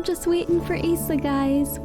I'm just waiting for Asa, guys.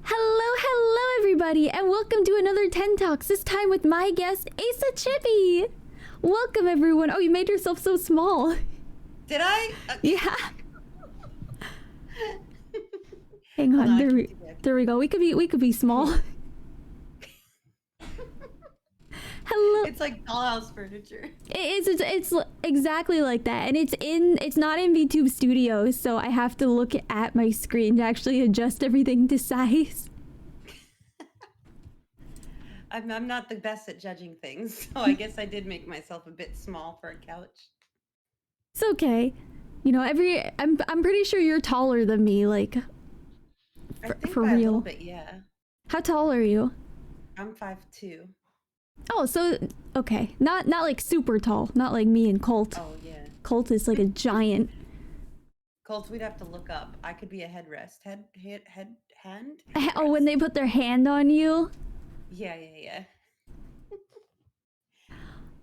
Hello everybody, and welcome to another 10 Talks, this time with my guest, Asachibi! Welcome everyone. Oh, you made yourself so small. Did I? Yeah. Hang on, there we go. We could be small. Hello. It's like dollhouse furniture. It's exactly like that, and it's not in VTube Studios, so I have to look at my screen to actually adjust everything to size. I'm not the best at judging things, so I guess I did make myself a bit small for a couch. It's okay. You know, I'm pretty sure you're taller than me, like for by real. A little bit, yeah. How tall are you? I'm 5'2". Oh, so okay. Not like super tall, not like me and Colt. Oh, yeah. Colt is like a giant. Colt, we'd have to look up. I could be a headrest. Hand? Oh, when they put their hand on you? Yeah.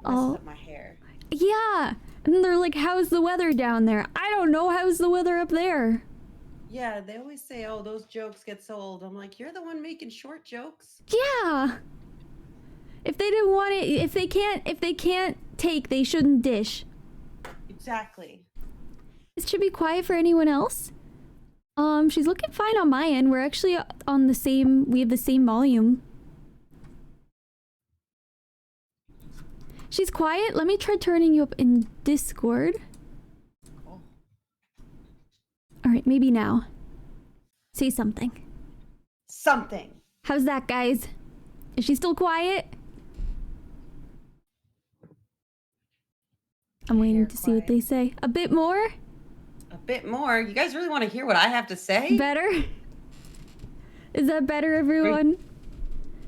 Oh. Up my hair. Yeah. And they're like, how's the weather down there? I don't know. How's the weather up there? Yeah, they always say, oh, those jokes get so old. I'm like, you're the one making short jokes? Yeah. If they didn't want it, if they can't take, they shouldn't dish. Exactly. This should be quiet for anyone else. She's looking fine on my end. We're actually on the same, we have the same volume. She's quiet. Let me try turning you up in Discord. Cool. All right, maybe now. Say something. Something. How's that, guys? Is she still quiet? I'm waiting to see what they say. A bit more? A bit more? You guys really want to hear what I have to say? Better? Is that better, everyone?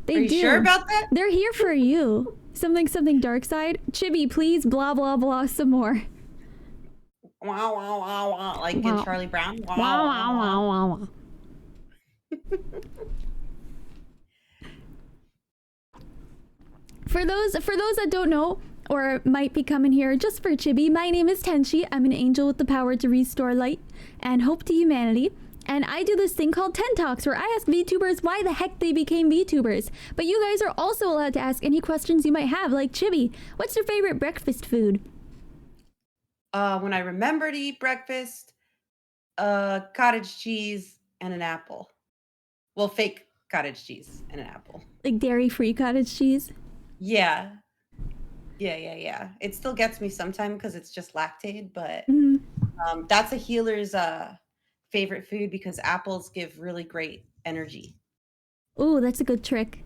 Are you sure about that? They're here for you. Something dark side. Chibi, please blah blah blah some more. Wow, wow, wow, wow. Like Wow. in Charlie Brown. Wow wow wow wow wow. For those that don't know or might be coming here just for Chibi, my name is Tenchi. I'm an angel with the power to restore light and hope to humanity. And I do this thing called 10 Talks where I ask VTubers why the heck they became VTubers. But you guys are also allowed to ask any questions you might have, like Chibi, what's your favorite breakfast food? When I remember to eat breakfast, cottage cheese and an apple. Well, fake cottage cheese and an apple. Like dairy-free cottage cheese? Yeah. Yeah, yeah, yeah. It still gets me sometime because it's just lactate, but Mm. that's a healer's favorite food because apples give really great energy. Oh, that's a good trick.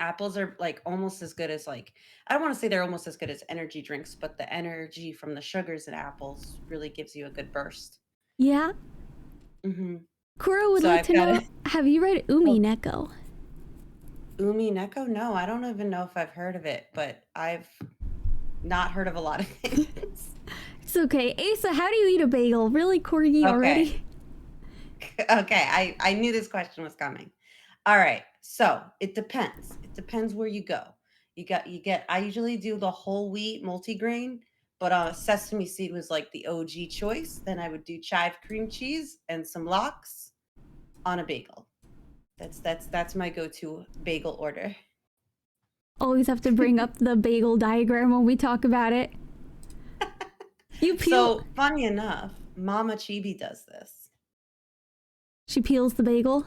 Apples are like almost as good as like I don't want to say they're almost as good as energy drinks, but the energy from the sugars in apples really gives you a good burst. Yeah. hmm Kuro would So like I've to got know, it. have you read Umi Neko? Umi Neko? No, I don't even know if I've heard of it, but I've not heard of a lot of things. It's okay. Asa, how do you eat a bagel? Really corgi Okay. already? Okay. I knew this question was coming. All right. So it depends. It depends where you go. You get I usually do the whole wheat multigrain, but sesame seed was like the OG choice. Then I would do chive cream cheese and some lox on a bagel. That's my go-to bagel order. Always have to bring up the bagel diagram when we talk about it. You peel, So funny enough, Mama Chibi does this. she peels the bagel.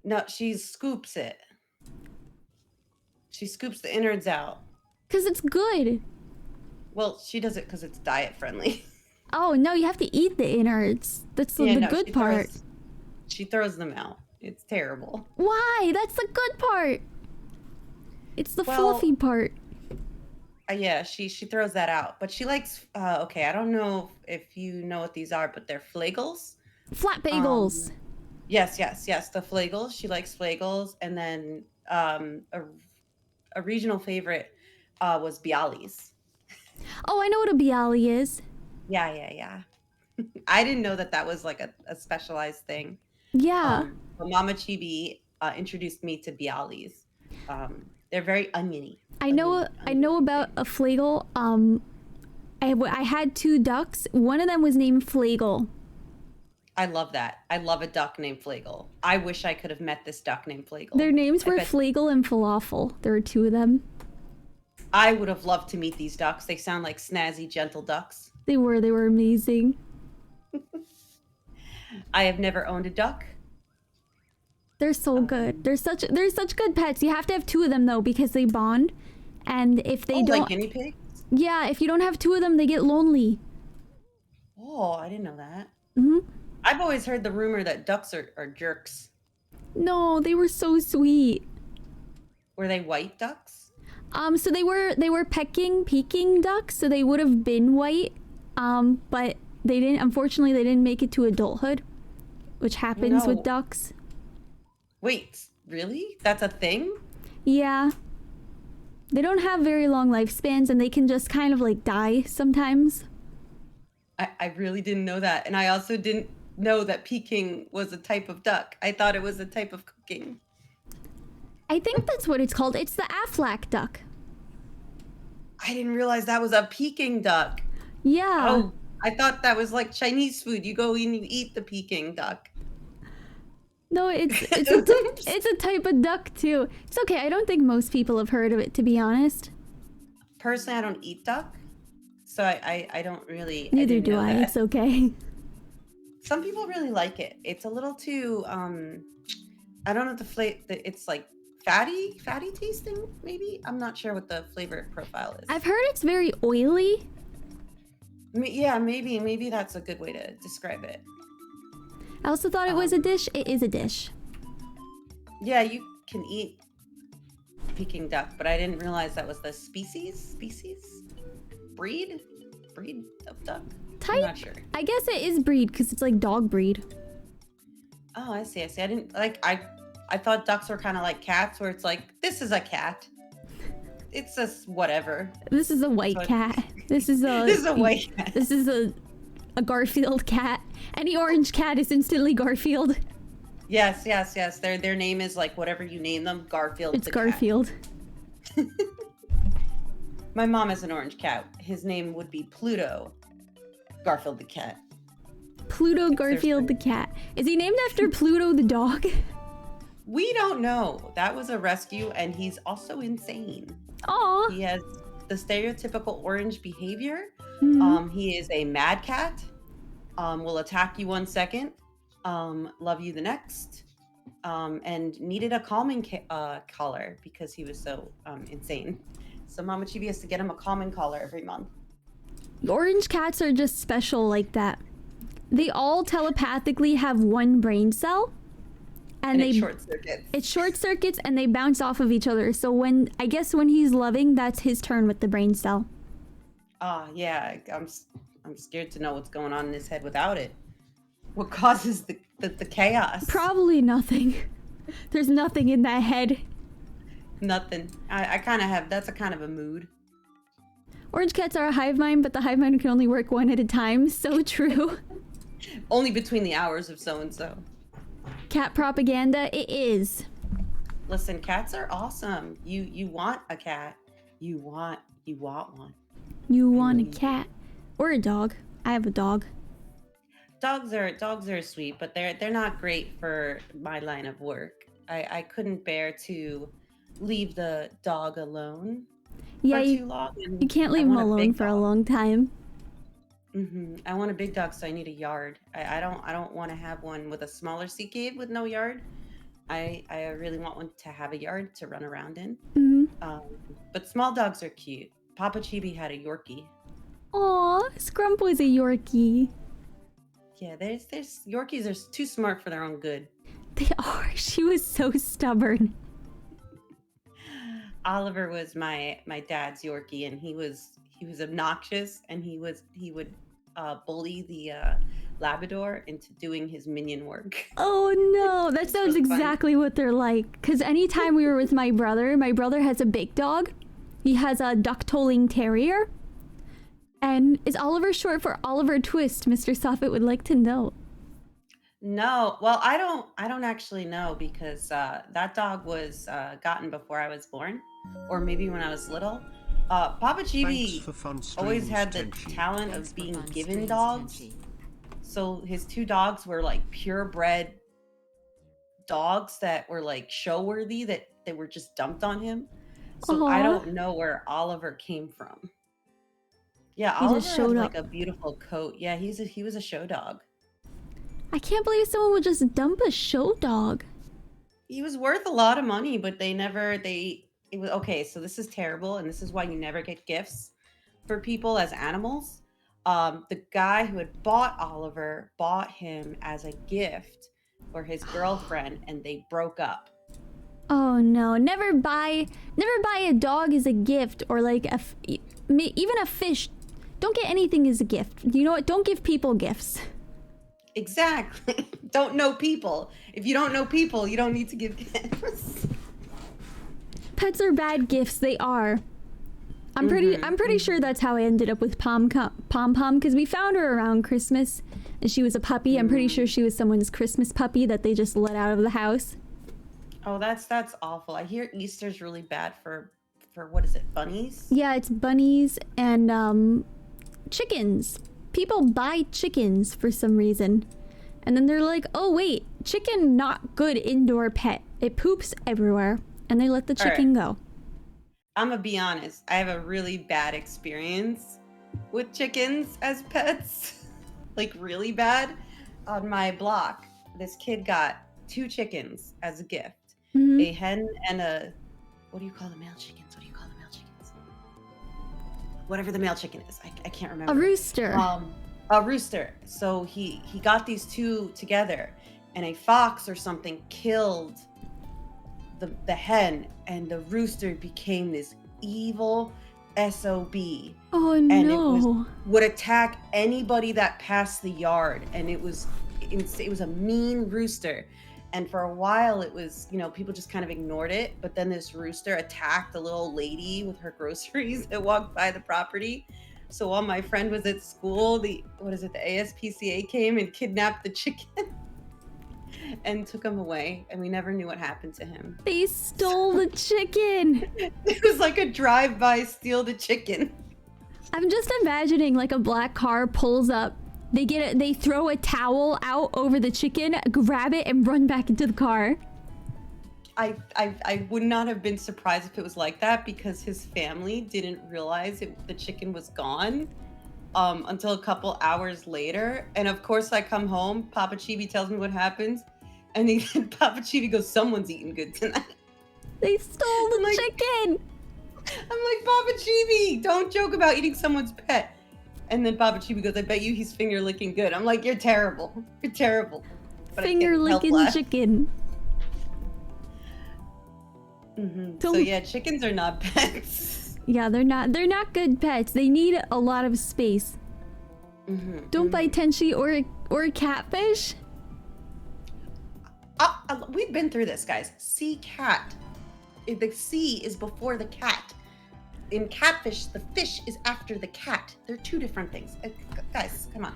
No, she scoops it. She scoops the innards out. Because it's good. Well, she does it because it's diet friendly. Oh, no, you have to eat the innards. That's Yeah, the no, good part. she throws them out. It's terrible. Why? That's the good part. It's the Well, fluffy part. yeah, she throws that out, but she likes. Okay, I don't know if you know what these are, but they're flagels. Flat bagels. Um, yes, yes, yes, the flagels. She likes flagels, and then a regional favorite was bialys. Oh, I know what a bialy is. Yeah, yeah, yeah. I didn't know that that was like a specialized thing. Yeah. But Mama Chibi introduced me to bialys. They're very oniony, I know about thing. a flagel. I had two ducks. One of them was named Flagel. I love that. I love a duck named Flagel. I wish I could have met this duck named Their Flagel. names I were bet Flagel and Falafel. There were two of them. I would have loved to meet these ducks. They sound like snazzy, gentle ducks. They were amazing. I have never owned a duck. They're so good. They're such good pets. You have to have two of them though because they bond. And if Oh, they like don't, guinea pigs? yeah, if you don't have two of them, they get lonely. Oh, I didn't know that. Hmm. I've always heard the rumor that ducks are jerks. No, they were so sweet. Were they white ducks? So they were peking ducks, so they would have been white. But they didn't. Unfortunately, they didn't make it to adulthood, which happens with No. ducks. Wait, really? That's a thing? Yeah, they don't have very long lifespans, and they can just kind of like die sometimes. I really didn't know that. And I also didn't know that Peking was a type of duck. I thought it was a type of cooking. I think that's what it's called. It's the Aflac duck. I didn't realize that was a Peking duck. Yeah. Oh, I thought that was like Chinese food. You go and you eat the Peking duck. No, Oops. it's a type of duck too. It's okay. I don't think most people have heard of it, to be honest. Personally, I don't eat duck, so I don't really. I Neither didn't do know I. that. It's okay. Some people really like it. It's a little too. I don't know the flavor. It's like fatty tasting. Maybe I'm not sure what the flavor profile is. I've heard it's very oily. Yeah, maybe that's a good way to describe it. I also thought it was a dish. It is a dish. Yeah, you can eat Peking duck, but I didn't realize that was the species breed of duck. I'm Type? not sure. I guess it is breed because it's like dog breed. Oh, I see. I didn't like. I thought ducks were kind of like cats, where it's like this is a cat. It's just whatever. This is a white So cat. This is a this is a white cat. This is a Garfield cat. Any orange cat is instantly Garfield. Yes, yes, yes. Their name is like whatever you name them. Garfield. It's the cat. Garfield. My mom has an orange cat. His name would be Pluto. Garfield the cat. Pluto Garfield the cat. Is he named after Pluto the dog? We don't know. That was a rescue, and he's also insane. Aw. He has the stereotypical orange behavior. Mhm. He is a mad cat. Will attack you 1 second. Love you the next. and needed a calming collar because he was so insane. So Mama Chibi has to get him a calming collar every month. Orange cats are just special like that. They all telepathically have one brain cell, and it short circuits. It short circuits and they bounce off of each other. So when he's loving, that's his turn with the brain cell. Yeah, I'm scared to know what's going on in his head without it. What causes the chaos? Probably nothing. There's nothing in that head. Nothing. I kind of have, that's a kind of a mood. Orange cats are a hive mind, but the hive mind can only work one at a time. So true. Only between the hours of so-and-so. Cat propaganda, it is. Listen, cats are awesome. You want a cat. You want one. You want a cat. Or a dog. I have a dog. Dogs are sweet, but they're not great for my line of work. I couldn't bear to leave the dog alone for too long. You can't leave him alone for a long time. I want a big dog, so I need a yard. I don't want to have one with a smaller sea cave with no yard. I really want one to have a yard to run around in. But small dogs are cute. Papa Chibi had a Yorkie. Aw, Scrump was a Yorkie. Yeah, there's Yorkies are too smart for their own good. They are. She was so stubborn. Oliver was my dad's Yorkie, and he was obnoxious, and he would bully the Labrador into doing his minion work. Oh no, that sounds exactly what they're like. Because anytime we were with my brother has a big dog. He has a duck-tolling terrier. And is Oliver short for Oliver Twist? Mr. Soffit would like to know. No, well, I don't actually know, because that dog was gotten before I was born, or maybe when I was little. Papa Chibi always had the talent of being given dogs. So his two dogs were like purebred dogs that were like show worthy, that they were just dumped on him. So I don't know where Oliver came from. Yeah, Oliver has like a beautiful coat. Yeah, he was a show dog. I can't believe someone would just dump a show dog. He was worth a lot of money, but it was okay. So this is terrible, and this is why you never get gifts for people as animals. The guy who had bought Oliver bought him as a gift for his girlfriend, and they broke up. Oh no, never buy a dog as a gift, or like even a fish. Don't get anything as a gift. You know what? Don't give people gifts. Exactly. Don't know people. If you don't know people, you don't need to give gifts. Pets are bad gifts. They are. I'm pretty sure that's how I ended up with Pom Pom, because we found her around Christmas, and she was a puppy. I'm pretty sure she was someone's Christmas puppy that they just let out of the house. Oh, that's awful. I hear Easter's really bad for what is it, bunnies? Yeah, it's bunnies and chickens. People buy chickens for some reason, and then they're like, oh wait, chicken not good indoor pet. It poops everywhere, and they let the chicken go. I'm gonna be honest. I have a really bad experience with chickens as pets. Like really bad. On my block, this kid got 2 chickens as a gift. A hen and a, what do you call the male chickens? Whatever the male chicken is. I can't remember. A rooster. A rooster. So he got these 2 together, and a fox or something killed the hen, and the rooster became this evil SOB. Oh and no. it would attack anybody that passed the yard, and it was a mean rooster. And for a while it was, people just kind of ignored it, but then this rooster attacked a little lady with her groceries that walked by the property. So while my friend was at school, the ASPCA came and kidnapped the chicken and took him away, and we never knew what happened to him. They stole the chicken. It was like a drive-by steal the chicken. I'm just imagining like a black car pulls up. They throw a towel out over the chicken, grab it, and run back into the car. I would not have been surprised if it was like that, because his family didn't realize the chicken was gone until a couple hours later. And of course I come home, Papa Chibi tells me what happens. And then Papa Chibi goes, someone's eating good tonight. They stole the chicken. I'm like, Papa Chibi, don't joke about eating someone's pet. And then Papa Chibi goes, I bet you he's finger licking good. I'm like, you're terrible. You're terrible. But Finger licking chicken. So yeah, chickens are not pets. Yeah, they're not good pets. They need a lot of space. Don't buy tenchi or catfish. We've been through this, guys. Sea cat. The sea is before the cat. In catfish, the fish is after the cat. They're two different things. Guys, come on.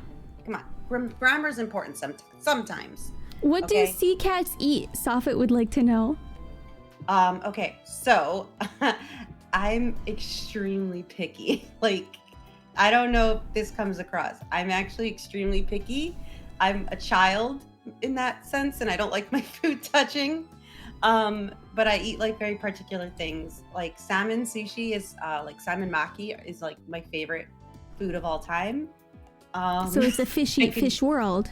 Grammar is important sometimes. What do sea cats eat? Safet would like to know. Okay, so I'm extremely picky. Like, I don't know if this comes across. I'm actually extremely picky. I'm a child in that sense, and I don't like my food touching. But I eat like very particular things. Like salmon sushi is like salmon maki is like my favorite food of all time. So it's a fish world.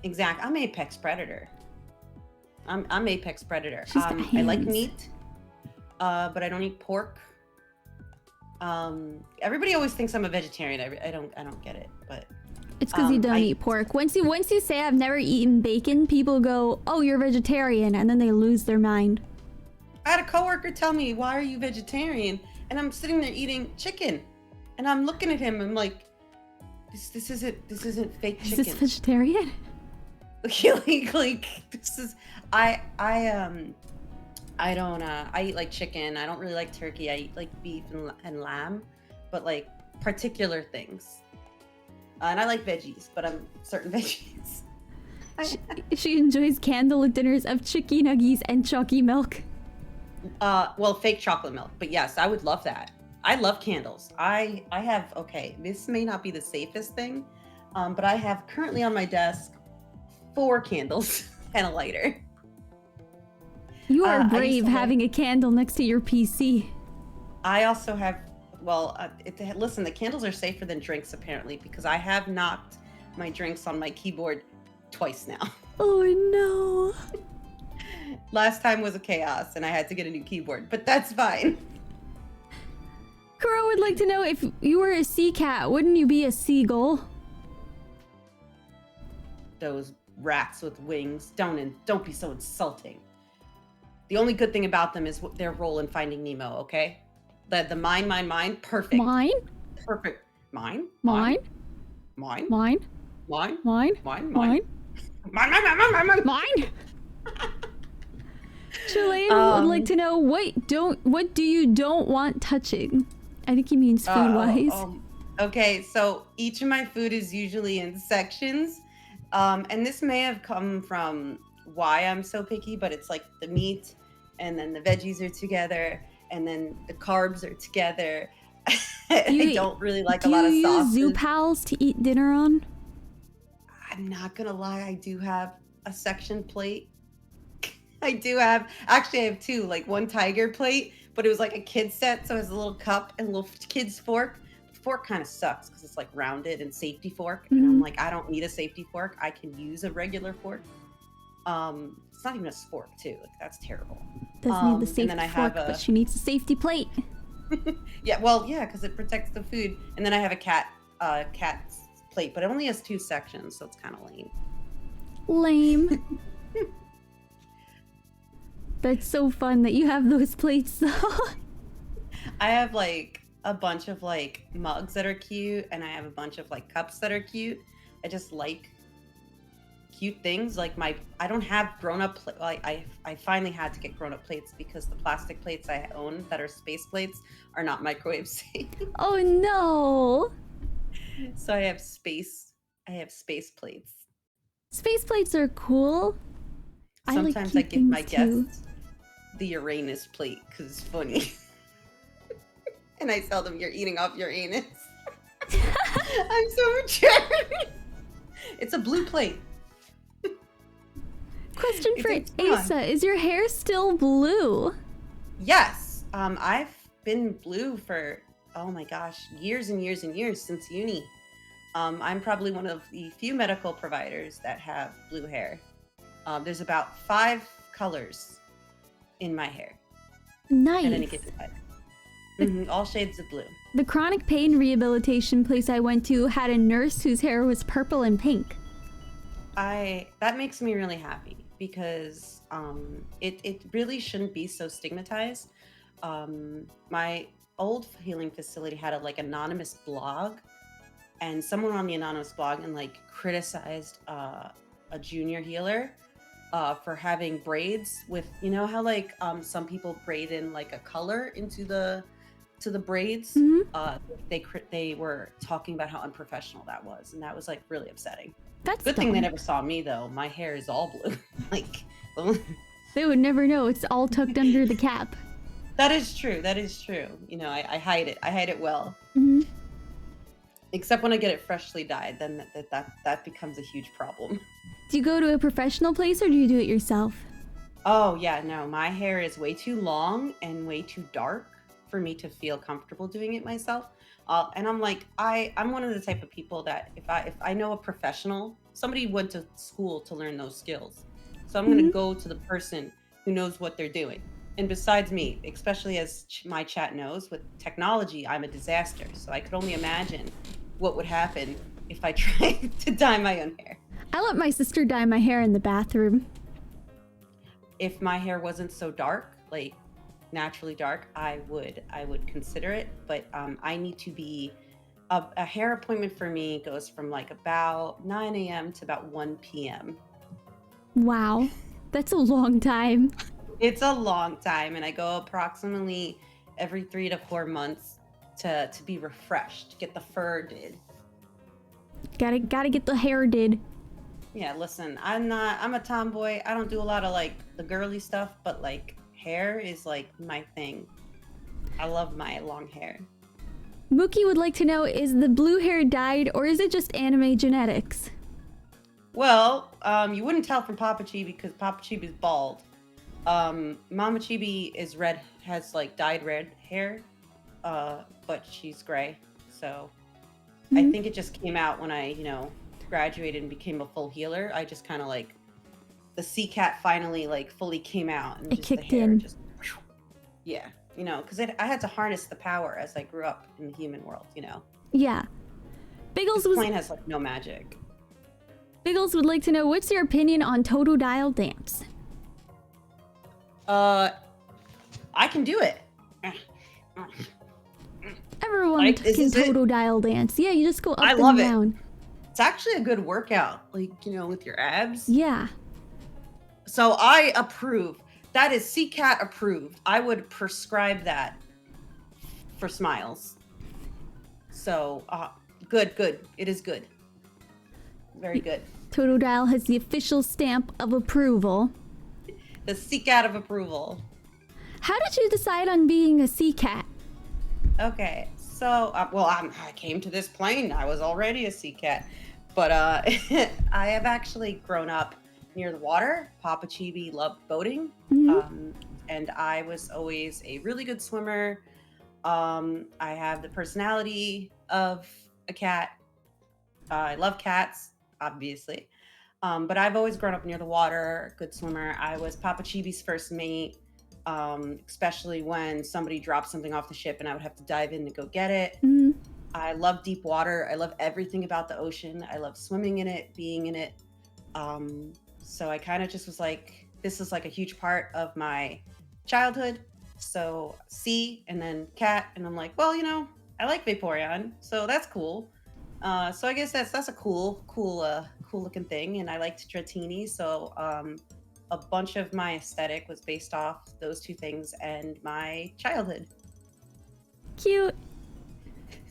Exactly. I'm apex predator. I'm apex predator. She's got I like hands. meat, but I don't eat pork. Everybody always thinks I'm a vegetarian. I don't get it, but it's because you don't eat pork. Once you say I've never eaten bacon, people go, "Oh, you're vegetarian," and then they lose their mind. I had a coworker tell me, "Why are you vegetarian?" And I'm sitting there eating chicken, and I'm looking at him. I'm like, "This isn't fake chicken. Is this vegetarian?" like this is I don't I eat like chicken. I don't really like turkey. I eat like beef and lamb, but like particular things. And I like veggies, but I'm certain veggies. She enjoys candlelit dinners of chicky nuggies and chalky milk. Well, fake chocolate milk, but yes, I would love that. I love candles. I have, okay, this may not be the safest thing, but I have currently on my desk 4 candles and a lighter. You are brave having a candle next to your PC. I also have, well, listen, the candles are safer than drinks apparently, because I have knocked my drinks on my keyboard twice now. Oh no. Last time was a chaos and I had to get a new keyboard, but that's fine. Kuro would like to know, if you were a sea cat, wouldn't you be a seagull? Those rats with wings, don't be so insulting. The only good thing about them is their role in Finding Nemo, okay? The mine, perfect. Mine? Perfect. Mine? Mine? Mine? Mine? Mine? Mine? Mine? Mine? Mine? Mine? Chilean would like to know, what do you don't want touching? I think he means food-wise. Okay, so each of my food is usually in sections. And this may have come from why I'm so picky, but it's like the meat and then the veggies are together and then the carbs are together. I don't really like a lot of sauces. Do you use Zoopals to eat dinner on? I'm not gonna lie, I do have a section plate. I have 2, like one tiger plate, but it was like a kid's set, so it has a little cup and a little kid's fork. The fork kind of sucks because it's like rounded and safety fork, and I'm like, I don't need a safety fork. I can use a regular fork. It's not even a spork too. Like, that's terrible. Doesn't need the safety fork, but she needs a safety plate. Yeah, because it protects the food. And then I have a cat's plate, but it only has 2 sections, so it's kind of lame. Lame. That's so fun that you have those plates, though. I have like a bunch of like mugs that are cute, and I have a bunch of like cups that are cute. I just like cute things. Like I don't have grown-up I finally had to get grown-up plates because the plastic plates I own that are space plates are not microwave safe. Oh no. So I have space plates. Space plates are cool. Sometimes I give my guests the Uranus plate because it's funny. And I tell them, you're eating off Uranus. I'm so mature. It's a blue plate. Question for Asa, is your hair still blue? Yes. I've been blue for, oh my gosh, years and years and years, since uni. I'm probably one of the few medical providers that have blue hair. There's about 5 colors in my hair at any Nice. given time. All shades of blue. The chronic pain rehabilitation place I went to had a nurse whose hair was purple and pink. That makes me really happy because it really shouldn't be so stigmatized. My old healing facility had a like anonymous blog, and someone on the anonymous blog and like criticized a junior healer for having braids with, you know how like some people braid in like a color into the braids. They were talking about how unprofessional that was, and that was like really upsetting. That's Good thing they dumb. never saw me though. My hair is all blue. Like They would never know. It's all tucked under the cap. that is true. That is true. You know, I hide it. I hide it well. Hmm. Except when I get it freshly dyed, then that becomes a huge problem. Do you go to a professional place or do you do it yourself? Oh yeah, no, my hair is way too long and way too dark for me to feel comfortable doing it myself. And I'm like, I'm one of the type of people that if I know a professional, somebody went to school to learn those skills, so I'm gonna go to the person who knows what they're doing. And besides me, especially as my chat knows, with technology, I'm a disaster. So I could only imagine what would happen if I tried to dye my own hair. I let my sister dye my hair in the bathroom. If my hair wasn't so dark, like naturally dark, I would consider it. But I need to be a hair appointment for me goes from like about 9 a.m. to about 1 p.m. Wow, that's a long time. It's a long time, and I go approximately every 3 to 4 months to be refreshed, get the fur did. Gotta get the hair did. Yeah, listen, I'm a tomboy. I don't do a lot of like the girly stuff, but like hair is like my thing. I love my long hair. Mookie would like to know, is the blue hair dyed or is it just anime genetics? Well, you wouldn't tell from Papa Chibi because Papa Chibi is bald. Mama Chibi is red, has like dyed red hair, but she's gray. So I think it just came out when I, graduated and became a full healer. I just kind of like the sea cat finally like fully came out and It just kicked the hair in. just because I had to harness the power as I grew up in the human world. Yeah. This plane has like no magic. Biggles would like to know, what's your opinion on Totodile dance? I can do it. Everyone Like, can is it? Totodile dance. Yeah, you just go up I and love it. down. It's actually a good workout, like, with your abs. Yeah. So I approve. That is CCAT approved. I would prescribe that for Smiles. So good. It is good. Very good. Totodile has the official stamp of approval. The CCAT of approval. How did you decide on being a sea cat? Okay, so I came to this plane. I was already a sea cat, but I have actually grown up near the water. Papa Chibi loved boating, and I was always a really good swimmer. I have the personality of a cat. I love cats, obviously, but I've always grown up near the water. Good swimmer. I was Papa Chibi's first mate. Especially when somebody dropped something off the ship and I would have to dive in to go get it. I love deep water. I love everything about the ocean. I love swimming in it, being in it. So I kind of just was like, this is like a huge part of my childhood. So sea and then cat, and I'm like, well, I like Vaporeon, so that's cool. So I guess that's a cool looking thing, and I liked Dratini, so a bunch of my aesthetic was based off those two things and my childhood. Cute.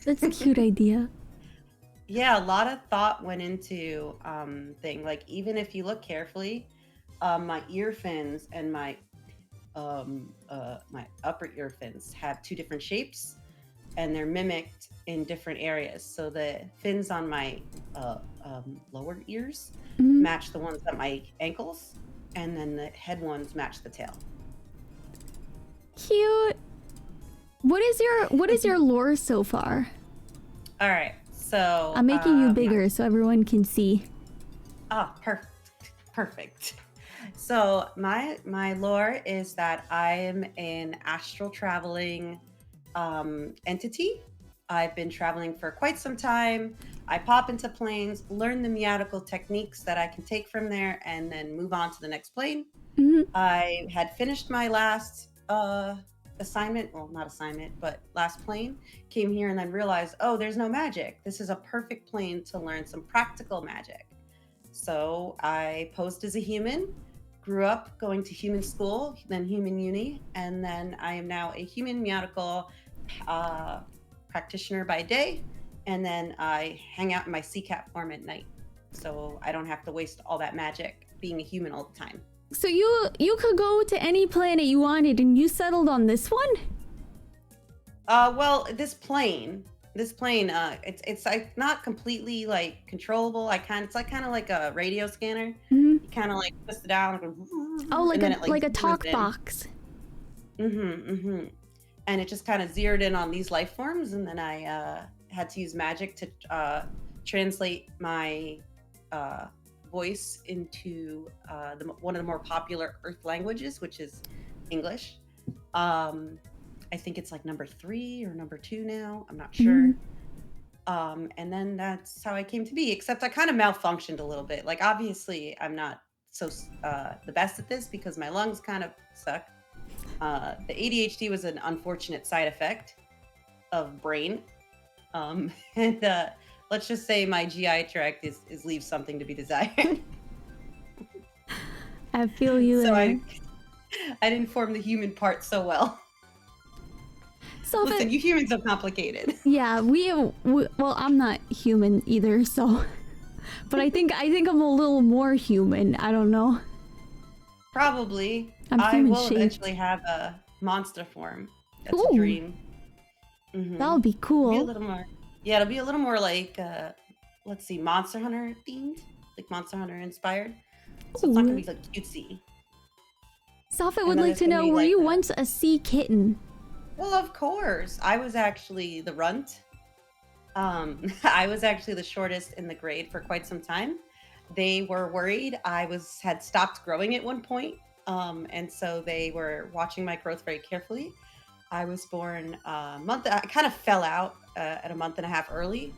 That's a cute idea. Yeah, a lot of thought went into thing. Like, even if you look carefully, my ear fins and my upper ear fins have two different shapes, and they're mimicked in different areas. So the fins on my lower ears match the ones at my ankles, and then the head ones match the tail. Cute. What is your lore so far? All right, so I'm making you bigger so everyone can see. Oh, perfect. So my lore is that I am an astral traveling entity. I've been traveling for quite some time. I pop into planes, learn the meotical techniques that I can take from there, and then move on to the next plane. Hmm. I had finished my last assignment, well, not assignment, but last plane, came here and then realized, oh, there's no magic. This is a perfect plane to learn some practical magic. So I posed as a human, grew up going to human school, then human uni, and then I am now a human meotical uh, practitioner by day, and then I hang out in my CCAT form at night. So I don't have to waste all that magic being a human all the time. So you could go to any planet you wanted, and you settled on this one? Well, this plane, it's like not completely like controllable. It's like kind of like a radio scanner. Hmm. You kind of like twist it down, Oh, and then it like like a zeroes talk in. box. And it just kind of zeroed in on these life forms, and then I had to use magic to translate my uh, voice into one of the more popular Earth languages, which is English. Um, I think it's like number 3 or number 2 now. I'm not Hmm. sure. And then that's how I came to be. Except I kind of malfunctioned a little bit. Like obviously, I'm not the best at this because my lungs kind of suck. The ADHD was an unfortunate side effect of brain, and let's just say my GI tract is leaves something to be desired. I feel you So there. I didn't form the human part so well. So if Listen, you humans are complicated. yeah, well, I'm not human either, so. But I think I'm a little more human. I don't know. Probably. I'm I human will shaped. eventually have a monster form. That's a Ooh, dream. that would be Be a cool. little more. Yeah, it'll be a little more like let's see, Monster Hunter themed, like Monster Hunter inspired. So it's not gonna Ooh. be like cutesy. Sophit And would then like there's to gonna know, be were like you once a sea kitten? well, of course. I was actually the runt. I was actually the shortest in the grade for quite some time. They were worried had stopped growing at one point, and so they were watching my growth very carefully. I was born a month. I kind of fell out at a month and a half early,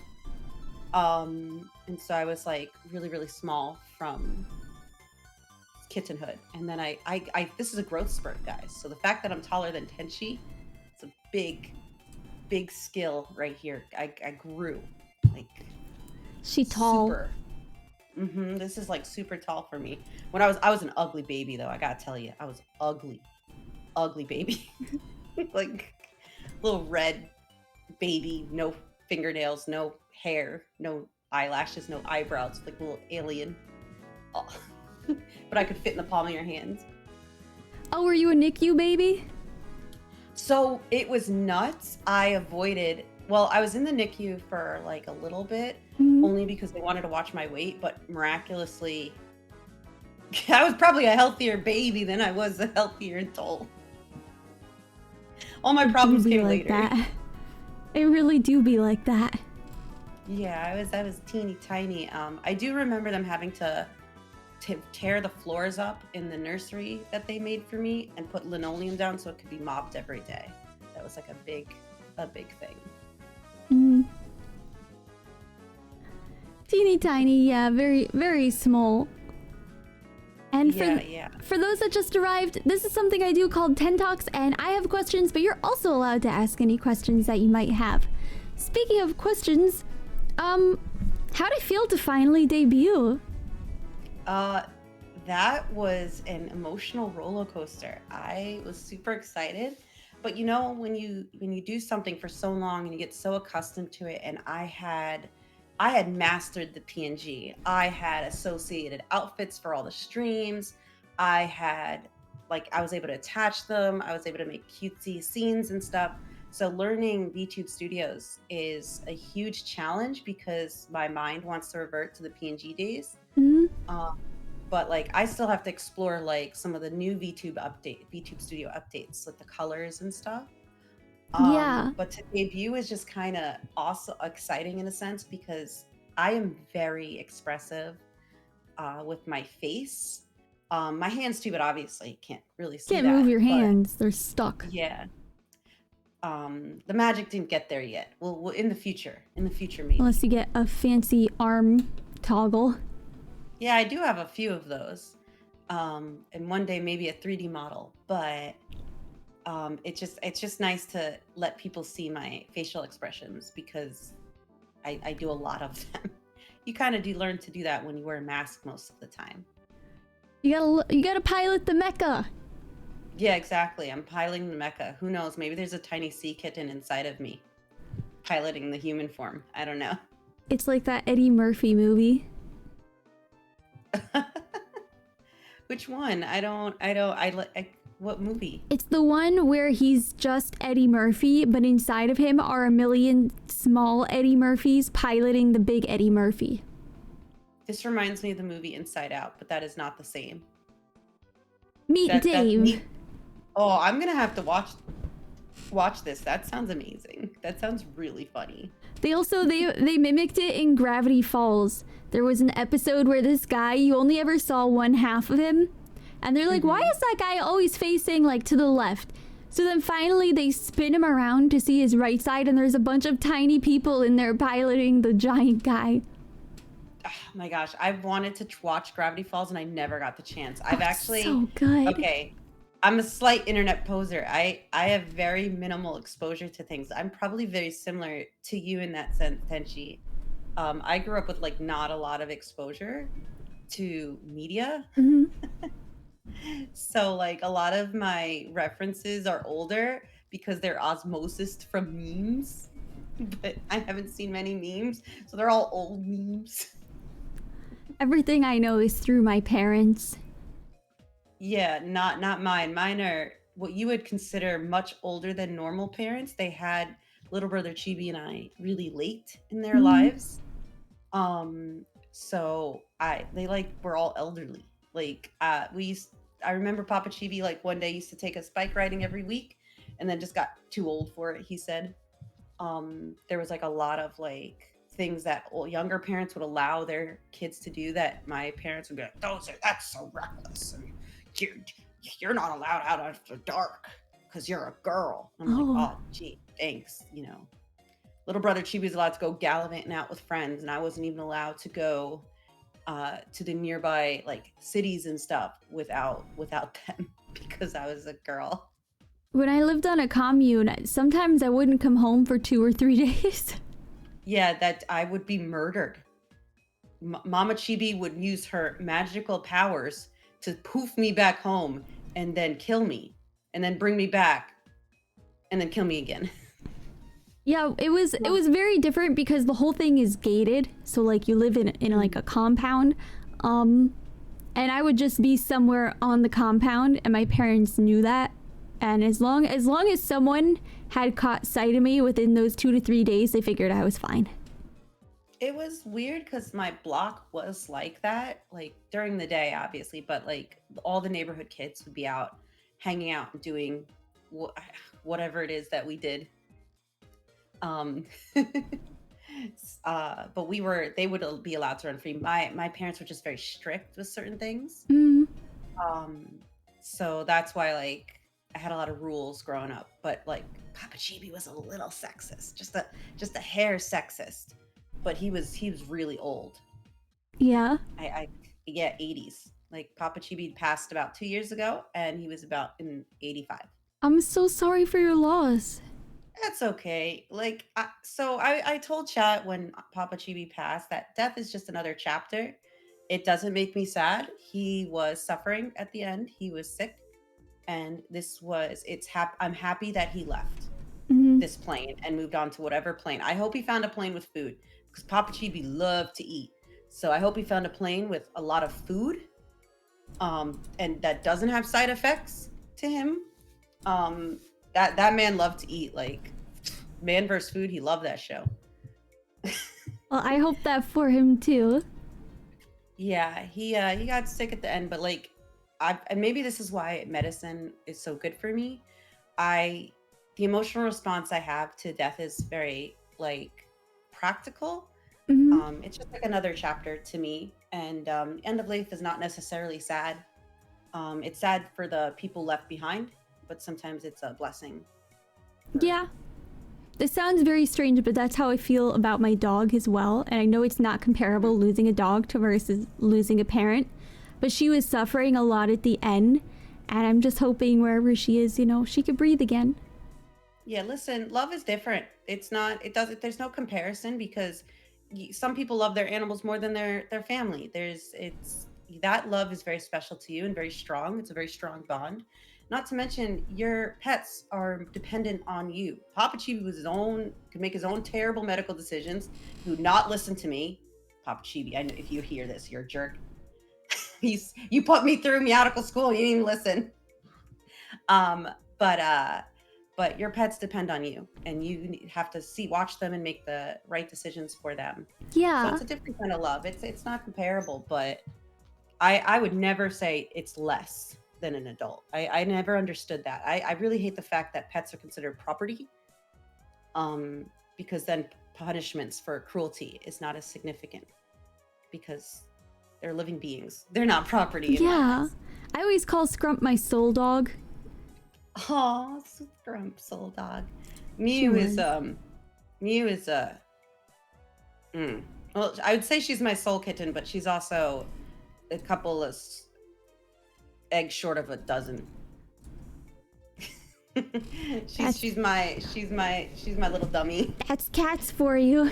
and so I was like really, really small from kittenhood. And then this is a growth spurt, guys. So the fact that I'm taller than Tenchi, it's a big, big skill right here. I grew like She tall. super. This is like super tall for me. When I was an ugly baby though. I gotta tell you, I was ugly baby. Like little red baby, no fingernails, no hair, no eyelashes, no eyebrows, like a little alien. Oh. But I could fit in the palm of your hands. Oh, were you a NICU baby? So it was nuts. I was in the NICU for like a little bit, Mhm. only because they wanted to watch my weight, but miraculously, I was probably a healthier baby than I was a healthier adult. All my It do problems be came like later. that. It really do be like that. Yeah, I was teeny tiny. I do remember them having to tear the floors up in the nursery that they made for me and put linoleum down so it could be mopped every day. That was like a big thing. Mm. Teeny tiny, yeah, very, very small. And Yeah. for those that just arrived, this is something I do called 10 Talks, and I have questions, but you're also allowed to ask any questions that you might have. Speaking of questions, how'd it feel to finally debut? That was an emotional roller coaster. I was super excited, but you know when you do something for so long and you get so accustomed to it, and I had mastered the PNG. I had associated outfits for all the streams. I had I was able to attach them. I was able to make cutesy scenes and stuff. So learning VTube Studios is a huge challenge because my mind wants to revert to the PNG days. Hmm. Um, but like I still have to explore like some of the new VTube Studio updates, like the colors and stuff. Yeah. But to debut is just kind of also exciting in a sense because I am very expressive with my face. My hands too, but obviously can't really see Can't move that. your But hands. They're stuck. yeah, the magic didn't get there yet. Well, in the future, maybe. Unless you get a fancy arm toggle. Yeah, I do have a few of those. And one day maybe a 3D model, but it's just nice to let people see my facial expressions because I do a lot of them. You kind of do learn to do that when you wear a mask most of the time. You gotta pilot the mecha. Yeah, exactly. I'm piloting the mecha. Who knows? Maybe there's a tiny sea kitten inside of me piloting the human form. I don't know. It's like that Eddie Murphy movie. Which one? What movie? It's the one where he's just Eddie Murphy, but inside of him are a million small Eddie Murphys piloting the big Eddie Murphy. This reminds me of the movie Inside Out, but that is not the same. Meet Dave. Oh, I'm gonna have to watch this. That sounds amazing. That sounds really funny. They mimicked it in Gravity Falls. There was an episode where this guy, you only ever saw one half of him, and they're like, why is that guy always facing like to the left? So then finally they spin him around to see his right side, and there's a bunch of tiny people in there piloting the giant guy. Oh my gosh, I've wanted to watch Gravity Falls and I never got the chance. I've actually so good. Okay. I'm a slight internet poser. I have very minimal exposure to things. I'm probably very similar to you in that sense, Tenchi. I grew up with like not a lot of exposure to media. Mm-hmm. So like a lot of my references are older because they're osmosis from memes. But I haven't seen many memes, so they're all old memes. Everything I know is through my parents. Yeah, not mine. Mine are what you would consider much older than normal parents. They had little brother Chibi and I really late in their lives. So they like were all elderly. Like I remember Papa Chibi like one day used to take us bike riding every week and then just got too old for it, he said. There was like a lot of like things that younger parents would allow their kids to do that my parents would be like, that's so reckless, and you're not allowed out after dark because you're a girl. I'm like, oh gee, thanks. You know, little brother Chibi was allowed to go gallivanting out with friends, and I wasn't even allowed to go to the nearby like cities and stuff without them because I was a girl. When I lived on a commune, sometimes I wouldn't come home for 2 or 3 days. Yeah, that I would be murdered. Mama Chibi would use her magical powers to poof me back home and then kill me and then bring me back and then kill me again. Yeah, it was very different because the whole thing is gated. So like you live in like a compound. And I would just be somewhere on the compound and my parents knew that. And as long as someone had caught sight of me within those 2 to 3 days, they figured I was fine. It was weird because my block was like that, like during the day, obviously, but like all the neighborhood kids would be out, hanging out and doing whatever it is that we did. But they would be allowed to run free. My parents were just very strict with certain things. So that's why like I had a lot of rules growing up, but like Papa Chibi was a little sexist, just a hair sexist, but he was really old. Yeah. Yeah, 80s. Like Papa Chibi passed about 2 years ago, and he was about in 85. I'm so sorry for your loss. That's okay. Like, I told chat when Papa Chibi passed that death is just another chapter. It doesn't make me sad. He was suffering at the end. He was sick. And I'm happy that he left this plane and moved on to whatever plane. I hope he found a plane with food because Papa Chibi loved to eat. So I hope he found a plane with a lot of food, and that doesn't have side effects to him. That man loved to eat. Like Man vs. Food, he loved that show. Well, I hope that for him too. Yeah, he got sick at the end, but like and maybe this is why medicine is so good for me. The emotional response I have to death is very like practical. It's just like another chapter to me, and end of life is not necessarily sad. It's sad for the people left behind, but sometimes it's a blessing. Yeah. This sounds very strange, but that's how I feel about my dog as well. And I know it's not comparable losing a dog to versus losing a parent, but she was suffering a lot at the end. And I'm just hoping wherever she is, she could breathe again. Yeah, listen, love is different. It's not, it doesn't, there's no comparison because some people love their animals more than their family. That love is very special to you and very strong. It's a very strong bond. Not to mention, your pets are dependent on you. Papa Chibi was his own, could make his own terrible medical decisions. He would not listen to me. Papa Chibi, I know if you hear this, you're a jerk. You put me through medical school. You didn't even listen. Um, but but your pets depend on you, and you have to watch them and make the right decisions for them. So Yeah. it's a different kind of love. It's not comparable, but I would never say it's less than an adult. I never understood that. I really hate the fact that pets are considered property, because then punishments for cruelty is not as significant because they're living beings. They're not property in my Yeah. eyes. I always call Scrump my soul dog. Oh, Scrump soul dog. She Mew is was. Mew is well, I would say she's my soul kitten, but she's also a couple of eggs short of a dozen. she's my little dummy. That's cats for you.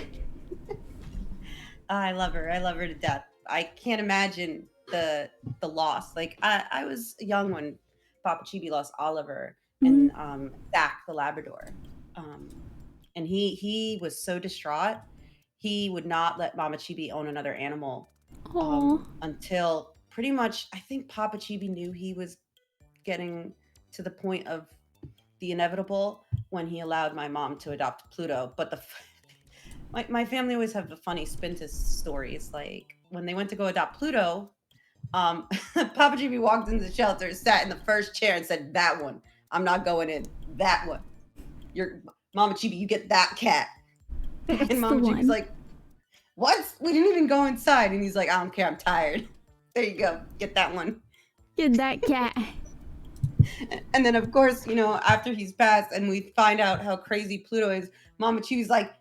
I love her. I love her to death. I can't imagine the loss. Like I was young when Papa Chibi lost Oliver and Zach the Labrador, um, and he was so distraught. He would not let Mama Chibi own another animal Oh. until pretty much I think Papa Chibi knew he was getting to the point of the inevitable when he allowed my mom to adopt Pluto. But my family always have a funny spin to stories. Like when they went to go adopt Pluto, Papa GB walked into the shelter, sat in the first chair, and said, "That one, I'm not going in. That one, your Mama Chibi, you get that cat." That's And the Mama Chibi's one. like, "What? We didn't even go inside." And he's like, "I don't care. I'm tired. There you go. Get that one." Get that cat. And then, of course, after he's passed and we find out how crazy Pluto is, Mama Chibi's like,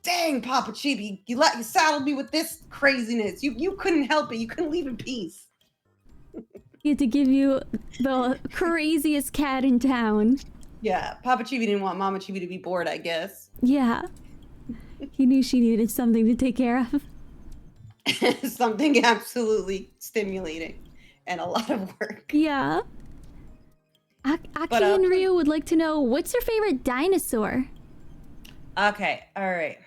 "Dang, Papa Chibi, you saddled me with this craziness. You couldn't help it. You couldn't leave in peace." He had to give you the craziest cat in town. Yeah, Papa Chibi didn't want Mama Chibi to be bored, I guess. Yeah. He knew she needed something to take care of. Something absolutely stimulating and a lot of work. Yeah. Aki and Ryu would like to know, what's your favorite dinosaur? Okay, all right.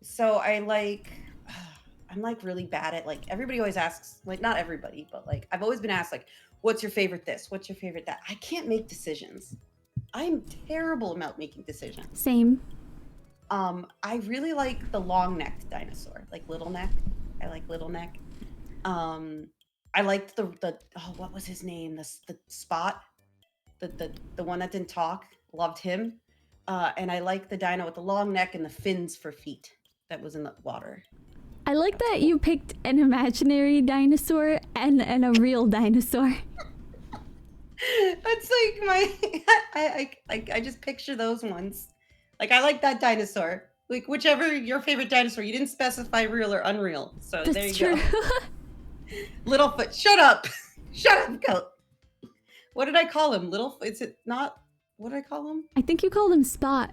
So I'm like really bad at, like, everybody always asks, like, not everybody, but like I've always been asked, like, what's your favorite this? What's your favorite that? I can't make decisions. I'm terrible about making decisions. Same. I really like the long-necked dinosaur, like Little Neck. I like Little Neck. I liked the what was his name? The Spot, the one that didn't talk. Loved him. And I like the dino with the long neck and the fins for feet that was in the water. I like that you picked an imaginary dinosaur and a real dinosaur. That's like I just picture those ones. Like, I like that dinosaur. Like, whichever your favorite dinosaur. You didn't specify real or unreal. So That's there you true. go. Littlefoot. Shut up. Shut up, goat. What did I call him? Is it not? What did I call him? I think you called him Spot.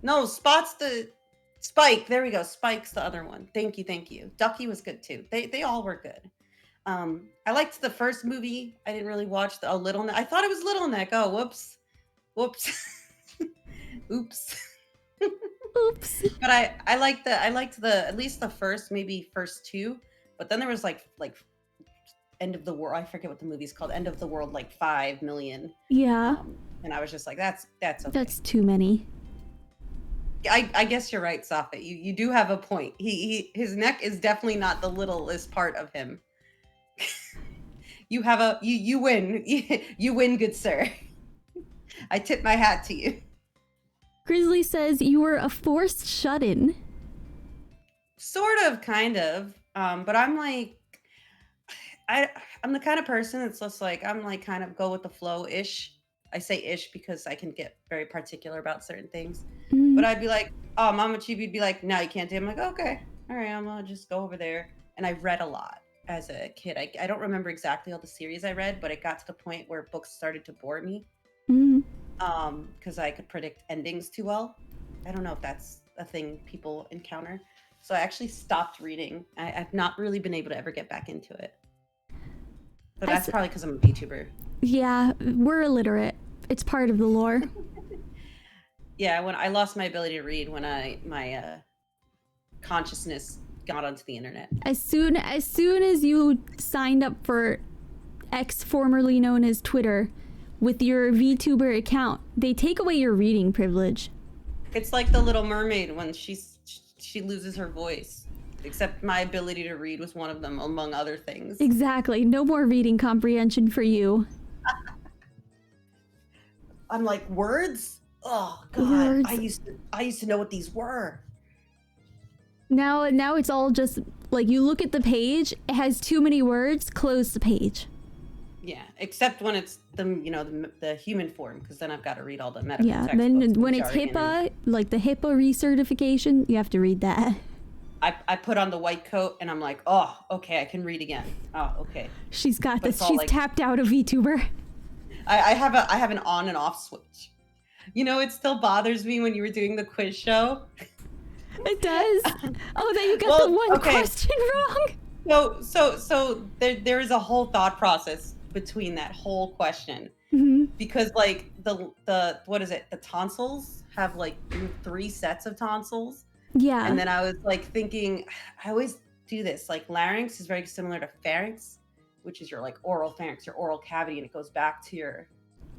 No, Spot's the Spike. There we go. Spike's the other one. Thank you. Ducky was good too. They all were good. I liked the first movie. I didn't really watch the Little Neck. I thought it was Little Neck. Oh, whoops. Oops. Oops. But I liked the at least the first two, but then there was like End of the World. I forget what the movie's called. End of the World, like 5 million. Yeah. And I was just like, that's okay. That's too many. I guess you're right, Safet. You do have a point. His neck is definitely not the littlest part of him. You win. You win, good sir. I tip my hat to you. Grizzly says you were a forced shut-in. Sort of, kind of. But I'm like, I'm the kind of person that's just like I'm like kind of go with the flow ish. I say ish because I can get very particular about certain things. But Mm, I'd be like, oh, Mama Chibi'd be like, no, you can't do it. I'm like, okay, all right, I'm gonna just go over there. And I read a lot as a kid. I don't remember exactly all the series I read, but it got to the point where books started to bore me mm. because I could predict endings too well. I don't know if that's a thing people encounter. So I actually stopped reading. I've not really been able to ever get back into it. But I that's s- probably because I'm a VTuber. yeah, we're illiterate. It's part of the lore. Yeah, when I lost my ability to read when my consciousness got onto the internet. As soon as you signed up for X, formerly known as Twitter, with your VTuber account, they take away your reading privilege. It's like the Little Mermaid when she loses her voice. Except my ability to read was one of them, among other things. Exactly. No more reading comprehension for you. I'm like, words? Oh God. Words. I used to know what these were. Now it's all just like you look at the page, it has too many words, close the page. Yeah, except when it's the human form, because then I've got to read all the medical Yeah, textbooks. then and when it's jargon and- HIPAA, like the HIPAA recertification, you have to read that. I put on the white coat and I'm like, oh, okay, I can read again. Oh, okay. She's got But it's this. all She's like- tapped out a VTuber. I have an on and off switch. You know, it still bothers me when you were doing the quiz show. It does. Oh, then you got Well, the one okay. question wrong. So there is a whole thought process between that whole question. Mhm. Because like the what is it? The tonsils have like 3 sets of tonsils. Yeah. And then I was like thinking, I always do this. Like larynx is very similar to pharynx, which is your like oral pharynx, your oral cavity, and it goes back to your.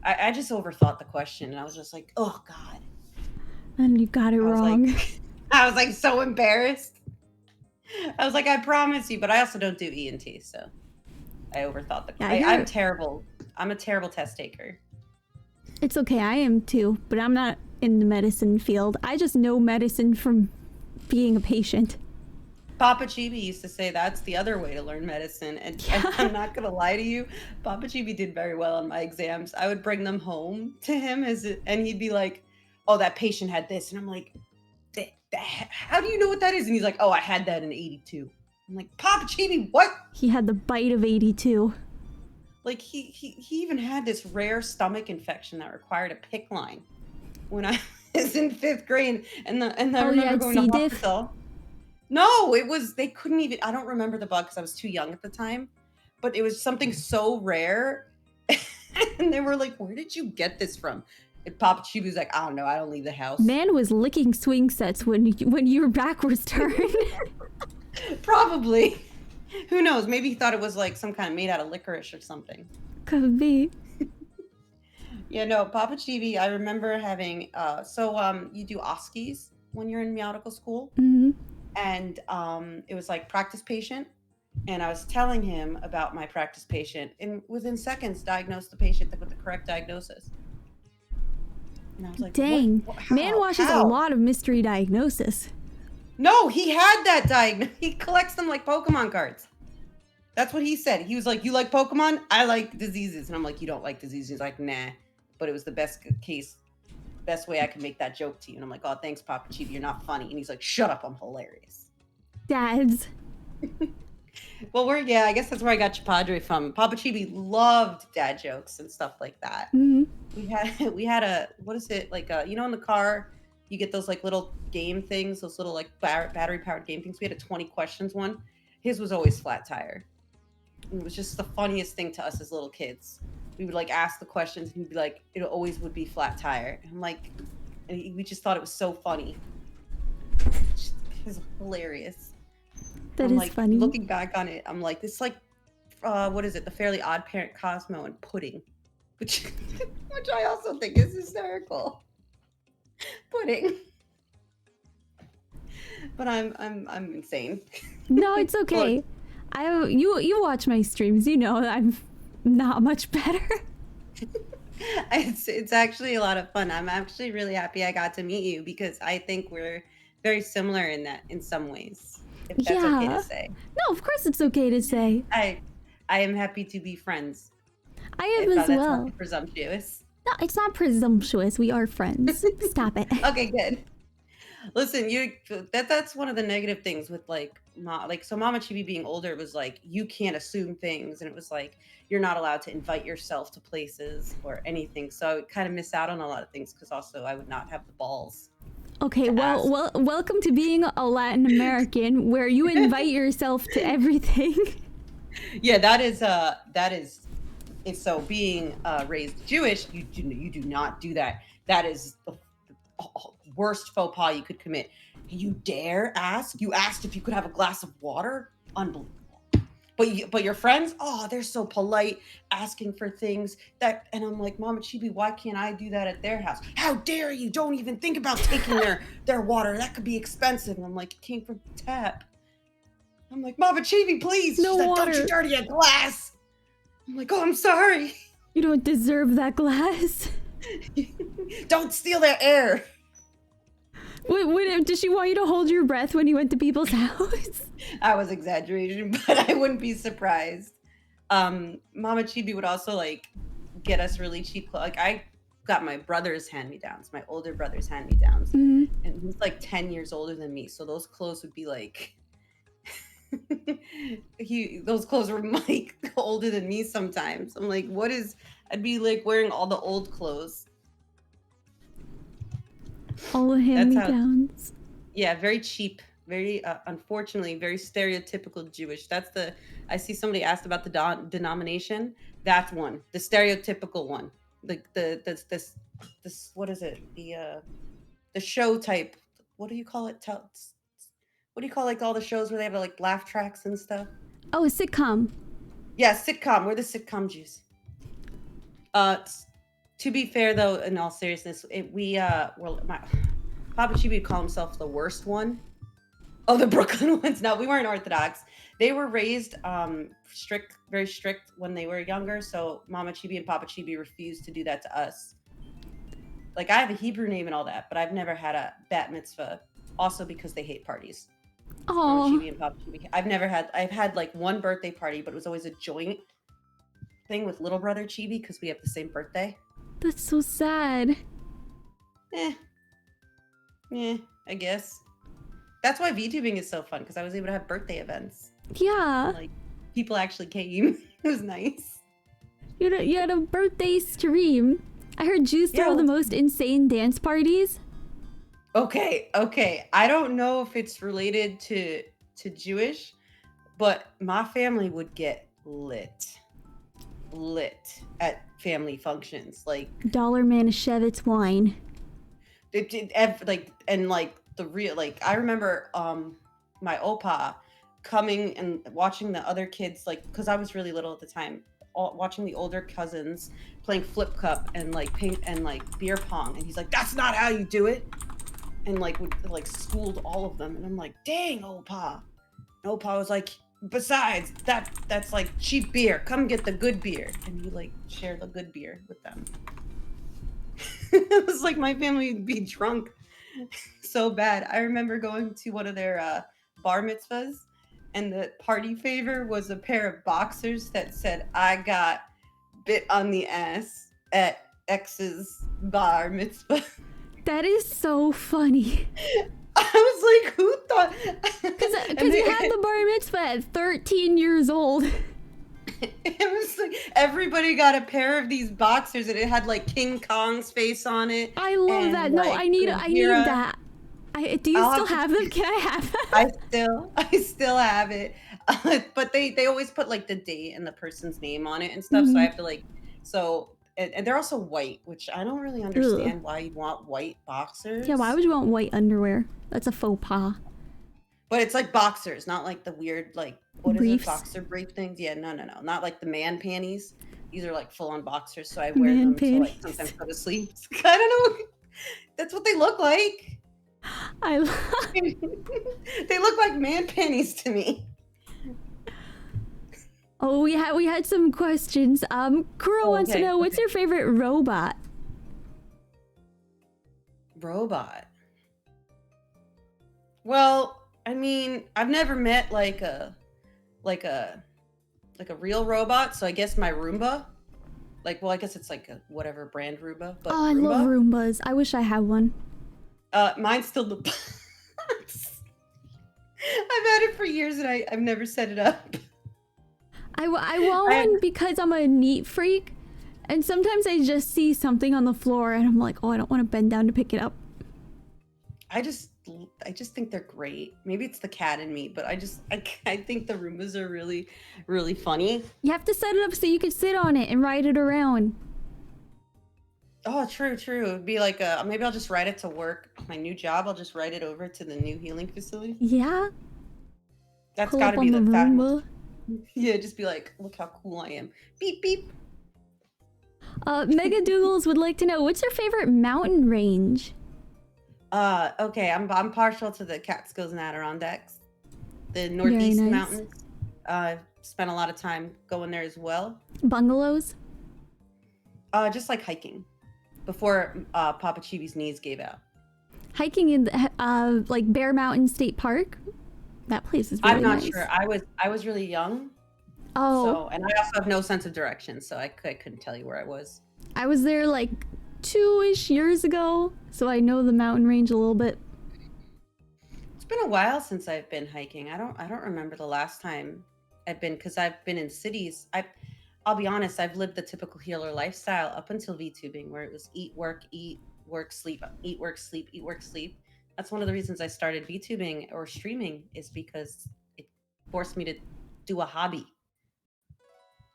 I just overthought the question, and I was just like, oh God. And you got it I was wrong. like, I was like so embarrassed. I was like, I promise you, but I also don't do ENT, so I overthought the. Yeah, I'm terrible. I'm a terrible test taker. It's okay. I am too, but I'm not in the medicine field. I just know medicine from being a patient. Papa Chibi used to say that's the other way to learn medicine. And I'm not going to lie to you. Papa Chibi did very well on my exams. I would bring them home to him and he'd be like, oh, that patient had this. And I'm like, how do you know what that is? And he's like, oh, I had that in 82. I'm like, Papa Chibi, what? He had the bite of 82. Like he even had this rare stomach infection that required a PICC line when I was in 5th grade. And I remember going to hospital. No, it was, they couldn't even, I don't remember the bug because I was too young at the time, but it was something so rare. And they were like, where did you get this from? And Papa Chibi was like, I don't know, I don't leave the house. Man was licking swing sets when your back was turned. Probably. Who knows? Maybe he thought it was like some kind of made out of licorice or something. Could be. Yeah, no, Papa Chibi, I remember having, you do OSCEs when you're in medical school. Mm-hmm. And it was like practice patient. And I was telling him about my practice patient and within seconds diagnosed the patient with the correct diagnosis. And I was like, dang. Man watches a lot of mystery diagnosis. No, he had that diagnosis. He collects them like Pokemon cards. That's what he said. He was like, you like Pokemon? I like diseases. And I'm like, you don't like diseases? He's like, nah. But it was the best way I could make that joke to you. And I'm like, oh, thanks, Papa Chibi. You're not funny. And he's like, shut up. I'm hilarious. Dads. Well, I guess that's where I got Chapadre from. Papa Chibi loved dad jokes and stuff like that. Mm-hmm. We had a, what is it? Like, in the car, you get those like little game things, those little like battery powered game things. We had a 20 questions one. His was always flat tire. And it was just the funniest thing to us as little kids. We would like ask the questions and he'd be like, it always would be flat tire. And I'm like, we just thought it was so funny. It was hilarious. That is like, funny. Looking back on it, I'm like, this like, what is it? The Fairly Odd Parent Cosmo and Pudding, which I also think is hysterical. Pudding. But I'm insane. No, it's okay. You watch my streams. You know I'm not much better. It's actually a lot of fun. I'm actually really happy I got to meet you because I think we're very similar in some ways. If that's okay to say. No, of course it's okay to say. I am happy to be friends. I am as That's not well. presumptuous. No, it's not presumptuous. We are friends. Stop it. Okay, good. Listen, that's one of the negative things with so Mama Chibi being older was like you can't assume things, and it was like you're not allowed to invite yourself to places or anything. So I would kind of miss out on a lot of things because also I would not have the balls Okay, to ask. welcome to being a Latin American where you invite yourself to everything. Yeah, that is it's so being raised Jewish, you do not do that. That is the worst faux pas you could commit. You dare ask? You asked if you could have a glass of water? Unbelievable. But your friends, oh, they're so polite, asking for things and I'm like, Mama Chibi, why can't I do that at their house? How dare you? Don't even think about taking their water. That could be expensive. And I'm like, it came from the tap. I'm like, Mama Chibi, please. No She's like, water. don't you dirty a glass. I'm like, oh, I'm sorry. You don't deserve that glass. Don't steal their air. Did she want you to hold your breath when you went to people's house? I was exaggerating, but I wouldn't be surprised. Mama Chibi would also like get us really cheap clothes. Like I got my brother's hand-me-downs, my older brother's hand-me-downs, and he's like 10 years older than me. So those clothes would be like those clothes were like older than me sometimes. I'm like, I'd be like wearing all the old clothes. All the hand-me-downs. Yeah, very cheap, very unfortunately very stereotypical Jewish. I see somebody asked about the denomination. That's one, the stereotypical one. Like this what is it? The show type. What do you call it? What do you call like all the shows where they have like laugh tracks and stuff? Oh, a sitcom. Yeah, sitcom. We're the sitcom Jews. To be fair though, in all seriousness, Papa Chibi would call himself the worst one. Oh, the Brooklyn ones. No, we weren't Orthodox. They were raised strict, very strict when they were younger. So Mama Chibi and Papa Chibi refused to do that to us. Like I have a Hebrew name and all that, but I've never had a bat mitzvah. Also because they hate parties. Mama Chibi and Papa Chibi. I've had like one birthday party, but it was always a joint thing with little brother Chibi because we have the same birthday. That's so sad. Yeah, I guess. That's why VTubing is so fun because I was able to have birthday events. Yeah. Like people actually came. It was nice. You had a birthday stream. I heard Jews throw the most insane dance parties. Okay. I don't know if it's related to Jewish, but my family would get lit at family functions. Like Dollar Manischewitz wine. I remember my opa coming and watching the other kids, like because I was really little at the time, watching the older cousins playing flip cup and like ping and like beer pong, and he's like, that's not how you do it, and like would like schooled all of them, and I'm like, dang, opa. And opa was like, besides that's like cheap beer, come get the good beer, and you like share the good beer with them. It was like my family would be drunk so bad. I remember going to one of their bar mitzvahs, and the party favor was a pair of boxers that said, I got bit on the ass at X's bar mitzvah. That is so funny. I was like, who thought? Because you had the bar mitzvah at 13 years old. It was like everybody got a pair of these boxers, and it had like King Kong's face on it. I love that. No, I need that. Do you still have them? Can I have them? I still have it. But they always put like the date and the person's name on it and stuff. So I have to like, and they're also white, which I don't really understand why you want white boxers. Yeah, why would you want white underwear? That's a faux pas. But it's like boxers, not like the weird like briefs. Is it, boxer brief things? Yeah, no, not like the man panties. These are like full on boxers, so I wear them to like sometimes go to sleep. I don't know. That's what they look like. They look like man panties to me. Oh, we had some questions. Kuro wants to know, what's your favorite robot? Robot. Well, I mean, I've never met like a like a real robot. So I guess my Roomba, like, well, I guess it's like a whatever brand Roomba, but Oh, I Roomba. love Roombas. I wish I had one. Mine's still the box. I've had it for years and I've never set it up. I want one because I'm a neat freak, and sometimes I just see something on the floor and I'm like, oh, I don't want to bend down to pick it up. I just think they're great. Maybe it's the cat in me, but I think the Roombas are really, really funny. You have to set it up so you can sit on it and ride it around. Oh, true. It'd be like maybe I'll just ride it to work. My new job, I'll just ride it over to the new healing facility. Yeah. That's Pull got to up be on the Roomba. Yeah, just be like, look how cool I am. Beep beep. Mega Doogles would like to know, what's your favorite mountain range? Okay, I'm partial to the Catskills and Adirondacks, the Northeast nice. Mountains. Spent a lot of time going there as well. Bungalows? Just like hiking before Papa Chibi's knees gave out. Hiking in the, like Bear Mountain State Park? That place is really I'm not nice. sure. I was really young. Oh. So, and I also have no sense of direction, so I couldn't tell you where I was. I was there like 2-ish years ago, so I know the mountain range a little bit. It's been a while since I've been hiking. I don't remember the last time I've been, because I've been in cities. I'll be honest, I've lived the typical healer lifestyle up until VTubing, where it was eat, work, sleep, eat, work, sleep, eat, work, sleep. That's one of the reasons I started VTubing or streaming, is because it forced me to do a hobby.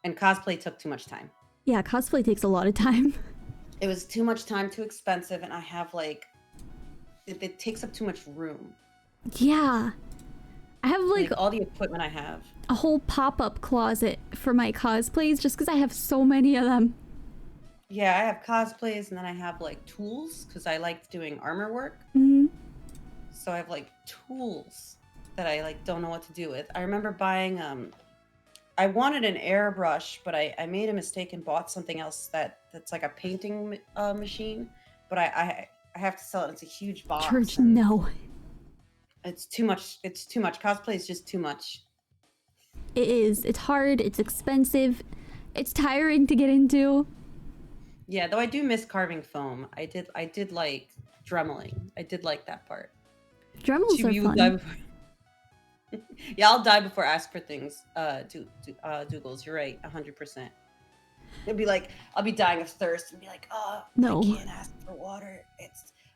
And cosplay took too much time. Yeah, cosplay takes a lot of time. It was too much time, too expensive, and I have like, it takes up too much room. Yeah. I have like all the equipment I have. A whole pop-up closet for my cosplays just because I have so many of them. Yeah, I have cosplays, and then I have like tools because I like doing armor work. Mm-hmm. So I have like tools that I like don't know what to do with. I remember buying I wanted an airbrush, but I made a mistake and bought something else that's like a painting machine, but I have to sell it. It's a huge box. Church, no. It's too much. It's too much. Cosplay is just too much. It is. It's hard. It's expensive. It's tiring to get into. Yeah, though I do miss carving foam. I did like dremeling. I did like that part. Dremels are fun. Yeah, I'll die before I ask for things. Doogles, you're right, 100%. It'd be like, I'll be dying of thirst and be like, no. I can't ask for water.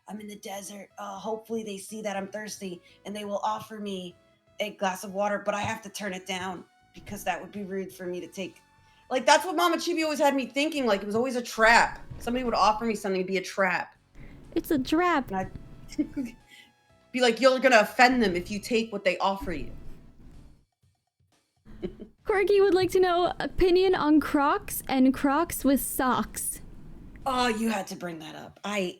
I'm in the desert. Hopefully they see that I'm thirsty and they will offer me a glass of water, but I have to turn it down because that would be rude for me to take. Like, that's what Mama Chibi always had me thinking. Like, it was always a trap. Somebody would offer me something to be a trap. It's a trap. And I'd be like, you're gonna offend them if you take what they offer you. Corky would like to know opinion on Crocs and Crocs with socks. Oh, you had to bring that up. I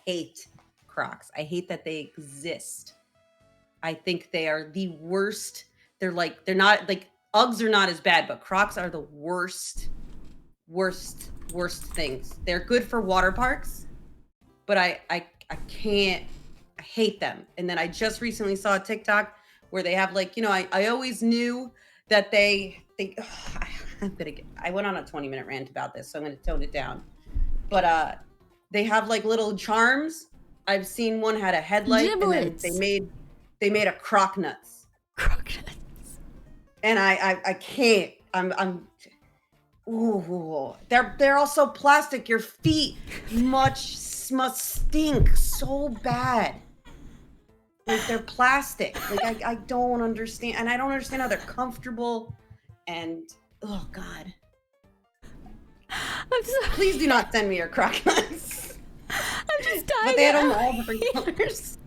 hate Crocs. I hate that they exist. I think they are the worst. They're not like Uggs are not as bad, but Crocs are the worst things. They're good for water parks, but I can't. I hate them. And then I just recently saw a TikTok where they have like, I always knew that they think I went on a 20-minute rant about this, so I'm going to tone it down. But they have like little charms. I've seen one had a headlight, Giblets. And then they made a croc nuts. Croc nuts. And I can't. Ooh, they're also plastic. Your feet must stink so bad. Like, they're plastic. Like, I don't understand. And I don't understand how they're comfortable. And, oh, God. I'm sorry. Please do not send me your croc nuts. I'm just dying. But they had them all different colors.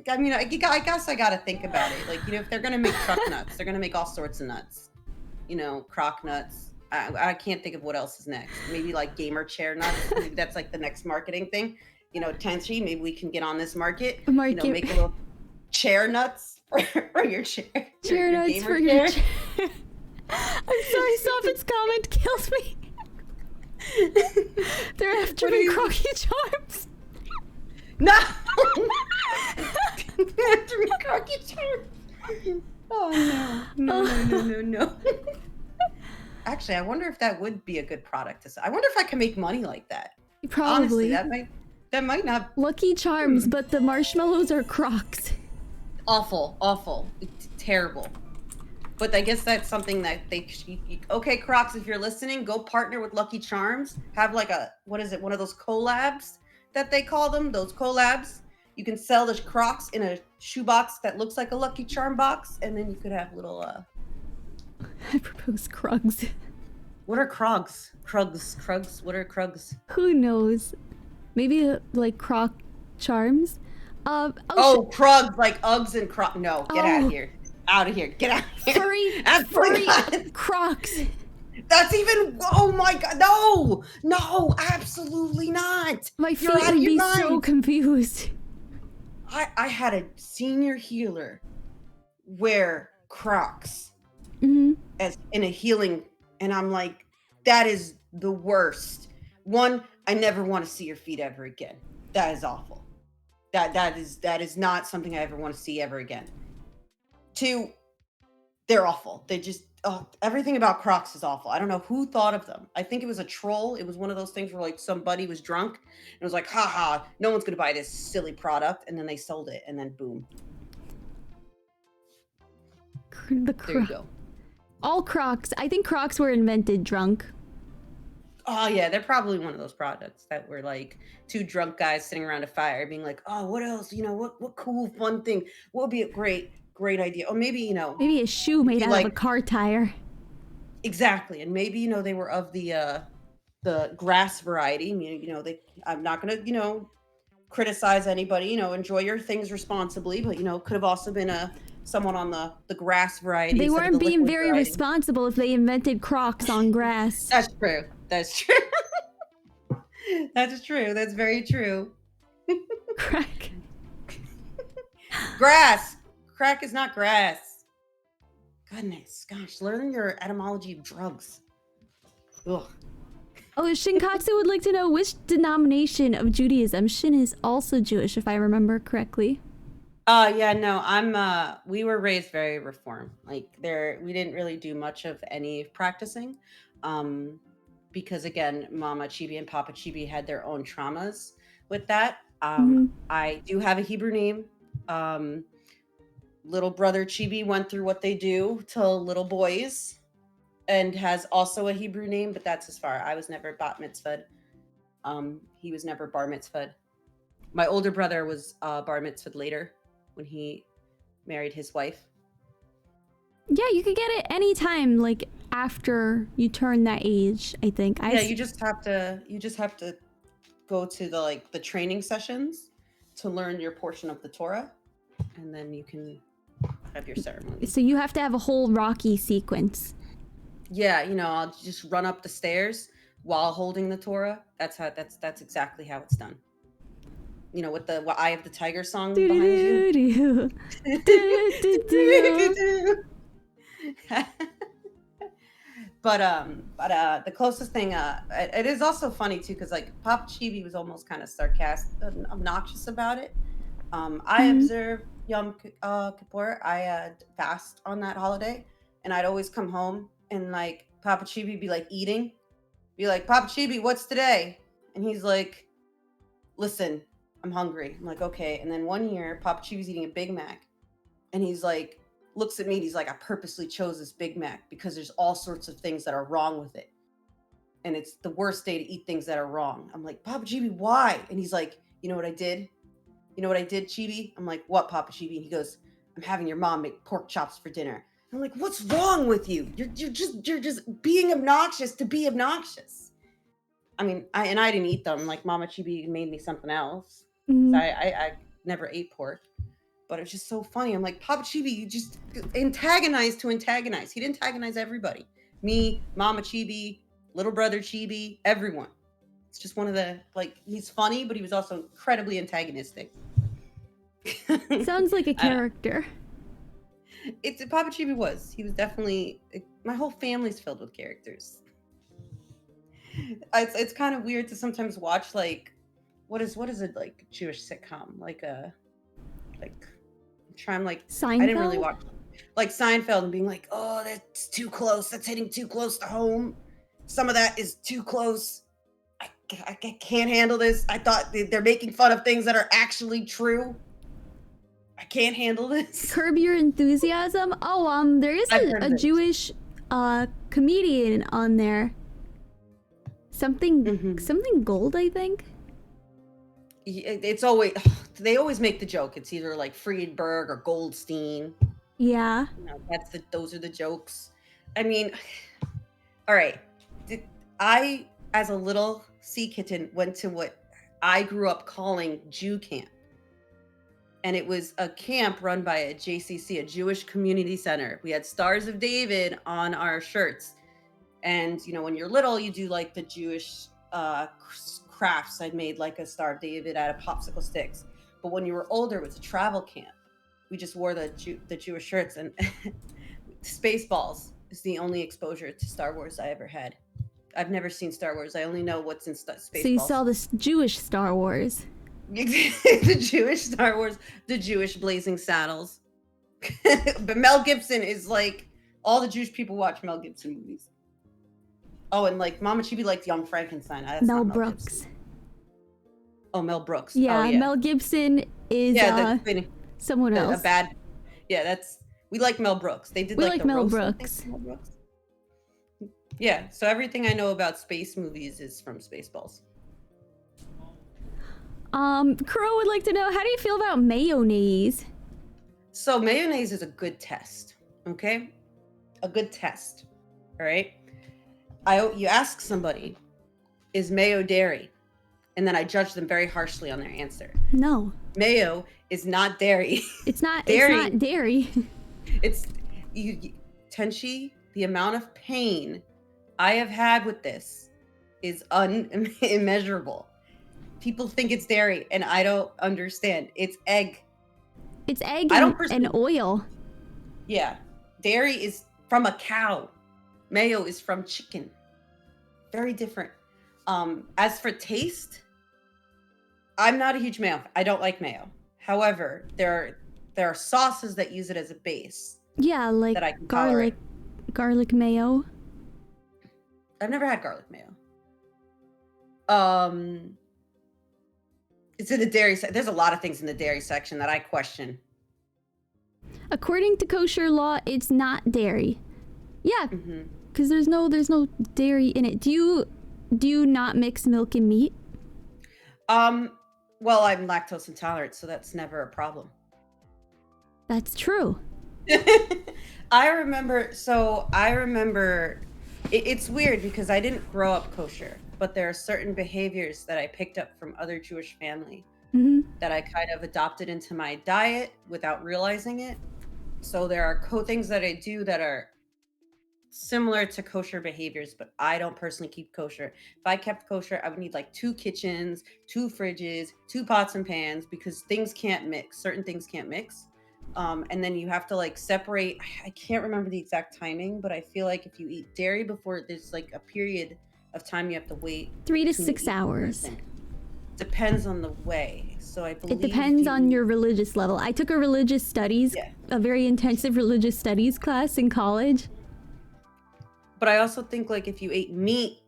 I mean, I guess I gotta think about it. Like, if they're gonna make truck nuts, they're gonna make all sorts of nuts. Croc nuts. I can't think of what else is next. Maybe like gamer chair nuts. Maybe that's like the next marketing thing. Tenchi, maybe we can get on this market. Make a little chair nuts for your chair. Chair nuts for your chair. I'm sorry, Sophie's comment kills me. They're after me, Crocky charms. No. Lucky Charms. Oh no. Actually, I wonder if that would be a good product to sell. I wonder if I can make money like that. Honestly, Probably. that might not. Lucky Charms, but the marshmallows are Crocs. Awful. It's terrible. But I guess that's something that okay, Crocs, if you're listening, go partner with Lucky Charms. Have like one of those collabs that they call them, those collabs. You can sell the Crocs in a shoebox that looks like a Lucky Charm box, and then you could have little I propose Krugs. What are Krogs? Krugs? What are Krugs? Who knows? Maybe like Croc Charms? Krugs, like Uggs and Crocs. No, get out of here. Out of here. Get out of here. Furry Crocs. That's even, oh my God. No, absolutely not. My feet would be so confused. I had a senior healer wear Crocs as in a healing, and I'm like, that is the worst. One, I never want to see your feet ever again. That is awful. That is not something I ever want to see ever again. Two, they're awful. They just everything about Crocs is awful. I don't know who thought of them. I think it was a troll. It was one of those things where like somebody was drunk and was like, haha, no one's gonna buy this silly product, and then they sold it, and then boom. There you go. All Crocs. I think Crocs were invented drunk. Oh yeah, they're probably one of those products that were like two drunk guys sitting around a fire being like, oh, what else? What cool, fun thing? What would be a great idea? Or maybe, maybe a shoe made out of a car tire. Exactly. And maybe, they were of the grass variety. I'm not gonna, criticize anybody, enjoy your things responsibly, but could have also been someone on the grass variety. They weren't being very responsible if they invented Crocs on grass. That's true. That's true. That's very true. Crack. Grass. Crack is not grass. Goodness, gosh, learn your etymology of drugs. Ugh. Oh, Shinkatsu would like to know which denomination of Judaism. Shin is also Jewish, if I remember correctly. Yeah, no, we were raised very reform. Like we didn't really do much of any practicing. Because again, Mama Chibi and Papa Chibi had their own traumas with that. I do have a Hebrew name. Little brother Chibi went through what they do to little boys and has also a Hebrew name, but that's as far. I was never bat mitzvahed. He was never bar mitzvahed. My older brother was bar mitzvahed later when he married his wife. Yeah, you could get it anytime, like after you turn that age, I think. You just have to go to the training sessions to learn your portion of the Torah, and then you can have your ceremony. So you have to have a whole Rocky sequence. Yeah, I'll just run up the stairs while holding the Torah. That's exactly how it's done. With the Eye of the Tiger song behind you. But the closest thing, it is also funny too, because like Papa Chibi was almost kind of sarcastic, obnoxious about it. I observe Yom Kippur. I fast on that holiday, and I'd always come home and like Papa Chibi be like eating, be like, Papa Chibi, what's today? And he's like, listen, I'm hungry. I'm like, okay. And then one year, Papa Chibi's eating a Big Mac, and he's like, looks at me and he's like, I purposely chose this Big Mac because there's all sorts of things that are wrong with it. And it's the worst day to eat things that are wrong. I'm like, Papa Chibi, why? And he's like, you know what I did? You know what I did, Chibi? I'm like, what, Papa Chibi? And he goes, I'm having your mom make pork chops for dinner. I'm like, what's wrong with you? You're just being obnoxious to be obnoxious. I mean, I didn't eat them. Like Mama Chibi made me something else. I never ate pork. But it was just so funny. I'm like, Papa Chibi, you just antagonize to antagonize. He'd antagonize everybody. Me, Mama Chibi, little brother Chibi, everyone. It's just one of the, he's funny, but he was also incredibly antagonistic. Sounds like a character. Papa Chibi was. He was definitely, my whole family's filled with characters. It's kind of weird to sometimes watch, what is it, like Jewish sitcom, like a like I'm trying like I didn't really Seinfeld? watch like Seinfeld and being like, oh, that's too close, that's hitting too close to home. Some of that is too close. I can't handle this. I thought they're making fun of things that are actually true. I can't handle this. Curb Your Enthusiasm? Oh, there is I've heard a of it. Jewish comedian on there. Something Gold, I think. It's always they always make the joke. It's either like Friedberg or Goldstein. Yeah. Those are the jokes. I mean, all right. I, as a little sea kitten, went to what I grew up calling Jew camp. And it was a camp run by a JCC, a Jewish Community Center. We had Stars of David on our shirts. And, when you're little, you do like the Jewish crafts. I made like a Star of David out of popsicle sticks. But when you were older, it was a travel camp. We just wore the Jewish shirts. And Spaceballs is the only exposure to Star Wars I ever had. I've never seen Star Wars. I only know what's in Spaceballs. So you saw this Jewish Star Wars. The Jewish Star Wars, the Jewish Blazing Saddles. But Mel Gibson is like, all the Jewish people watch Mel Gibson movies. Oh, and like Mama Chibi liked Young Frankenstein. That's Mel not Brooks. Gibson. Oh, Mel Brooks. Yeah, oh, yeah. Mel Gibson is someone else. We like Mel Brooks. They did we like like the Mel roast Brooks. Mel Brooks. Yeah, so everything I know about space movies is from Spaceballs. Crow would like to know, how do you feel about mayonnaise? So mayonnaise is a good test, okay? A good test, all right? You ask somebody, is mayo dairy? And then I judge them very harshly on their answer. No. Mayo is not dairy. It's not dairy. It's not dairy. It's Tenchi, the amount of pain I have had with this is immeasurable. People think it's dairy, and I don't understand. It's egg. It's egg and oil. Yeah. Dairy is from a cow. Mayo is from chicken. Very different. As for taste, I'm not a huge mayo. I don't like mayo. However, there are sauces that use it as a base. Yeah, like that I can garlic mayo. I've never had garlic mayo. It's in the dairy. There's a lot of things in the dairy section that I question. According to kosher law, it's not dairy. Yeah, because there's no dairy in it. Do you not mix milk and meat? Well, I'm lactose intolerant, so that's never a problem. That's true. I remember. It's weird because I didn't grow up kosher, but there are certain behaviors that I picked up from other Jewish family that I kind of adopted into my diet without realizing it. So there are things that I do that are similar to kosher behaviors, but I don't personally keep kosher. If I kept kosher, I would need like 2 kitchens, 2 fridges, 2 pots and pans, because things can't mix. Certain things can't mix. And then you have to like separate. I can't remember the exact timing, but I feel like if you eat dairy before, there's like a period of time you have to wait. 3 to 6 hours. Depends on the way. So I believe it depends on your religious level. I took a religious studies, a very intensive religious studies class in college. But I also think like if you ate meat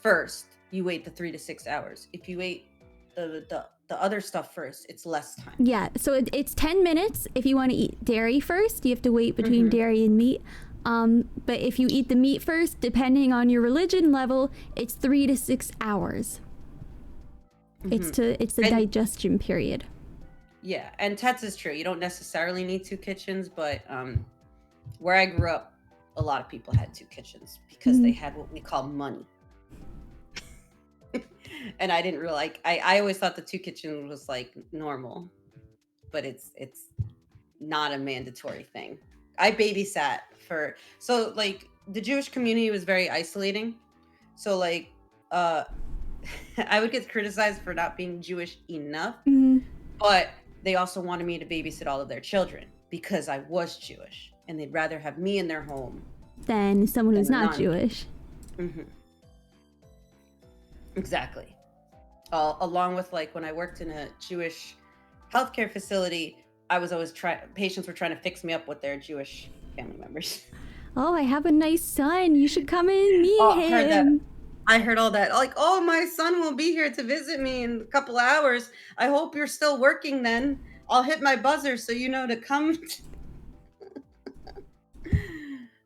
first, you wait the 3 to 6 hours. If you ate the other stuff first, it's less time. Yeah, so it's 10 minutes. If you want to eat dairy first, you have to wait between dairy and meat. But if you eat the meat first, depending on your religion level, it's 3 to 6 hours. It's the digestion period. Yeah, and Tetz is true. You don't necessarily need 2 kitchens, but where I grew up, a lot of people had 2 kitchens because they had what we call money. And I didn't realize, I always thought the 2 kitchen was like normal, but it's not a mandatory thing. I babysat so like the Jewish community was very isolating. So like, I would get criticized for not being Jewish enough, but they also wanted me to babysit all of their children because I was Jewish, and they'd rather have me in their home than someone who's not Jewish. Exactly. along with like when I worked in a Jewish healthcare facility, I was always patients were trying to fix me up with their Jewish family members. Oh, I have a nice son. You should come and meet Oh, heard that. him. I heard all that. Like, oh, my son will be here to visit me in a couple hours. I hope you're still working then. I'll hit my buzzer so you know to come.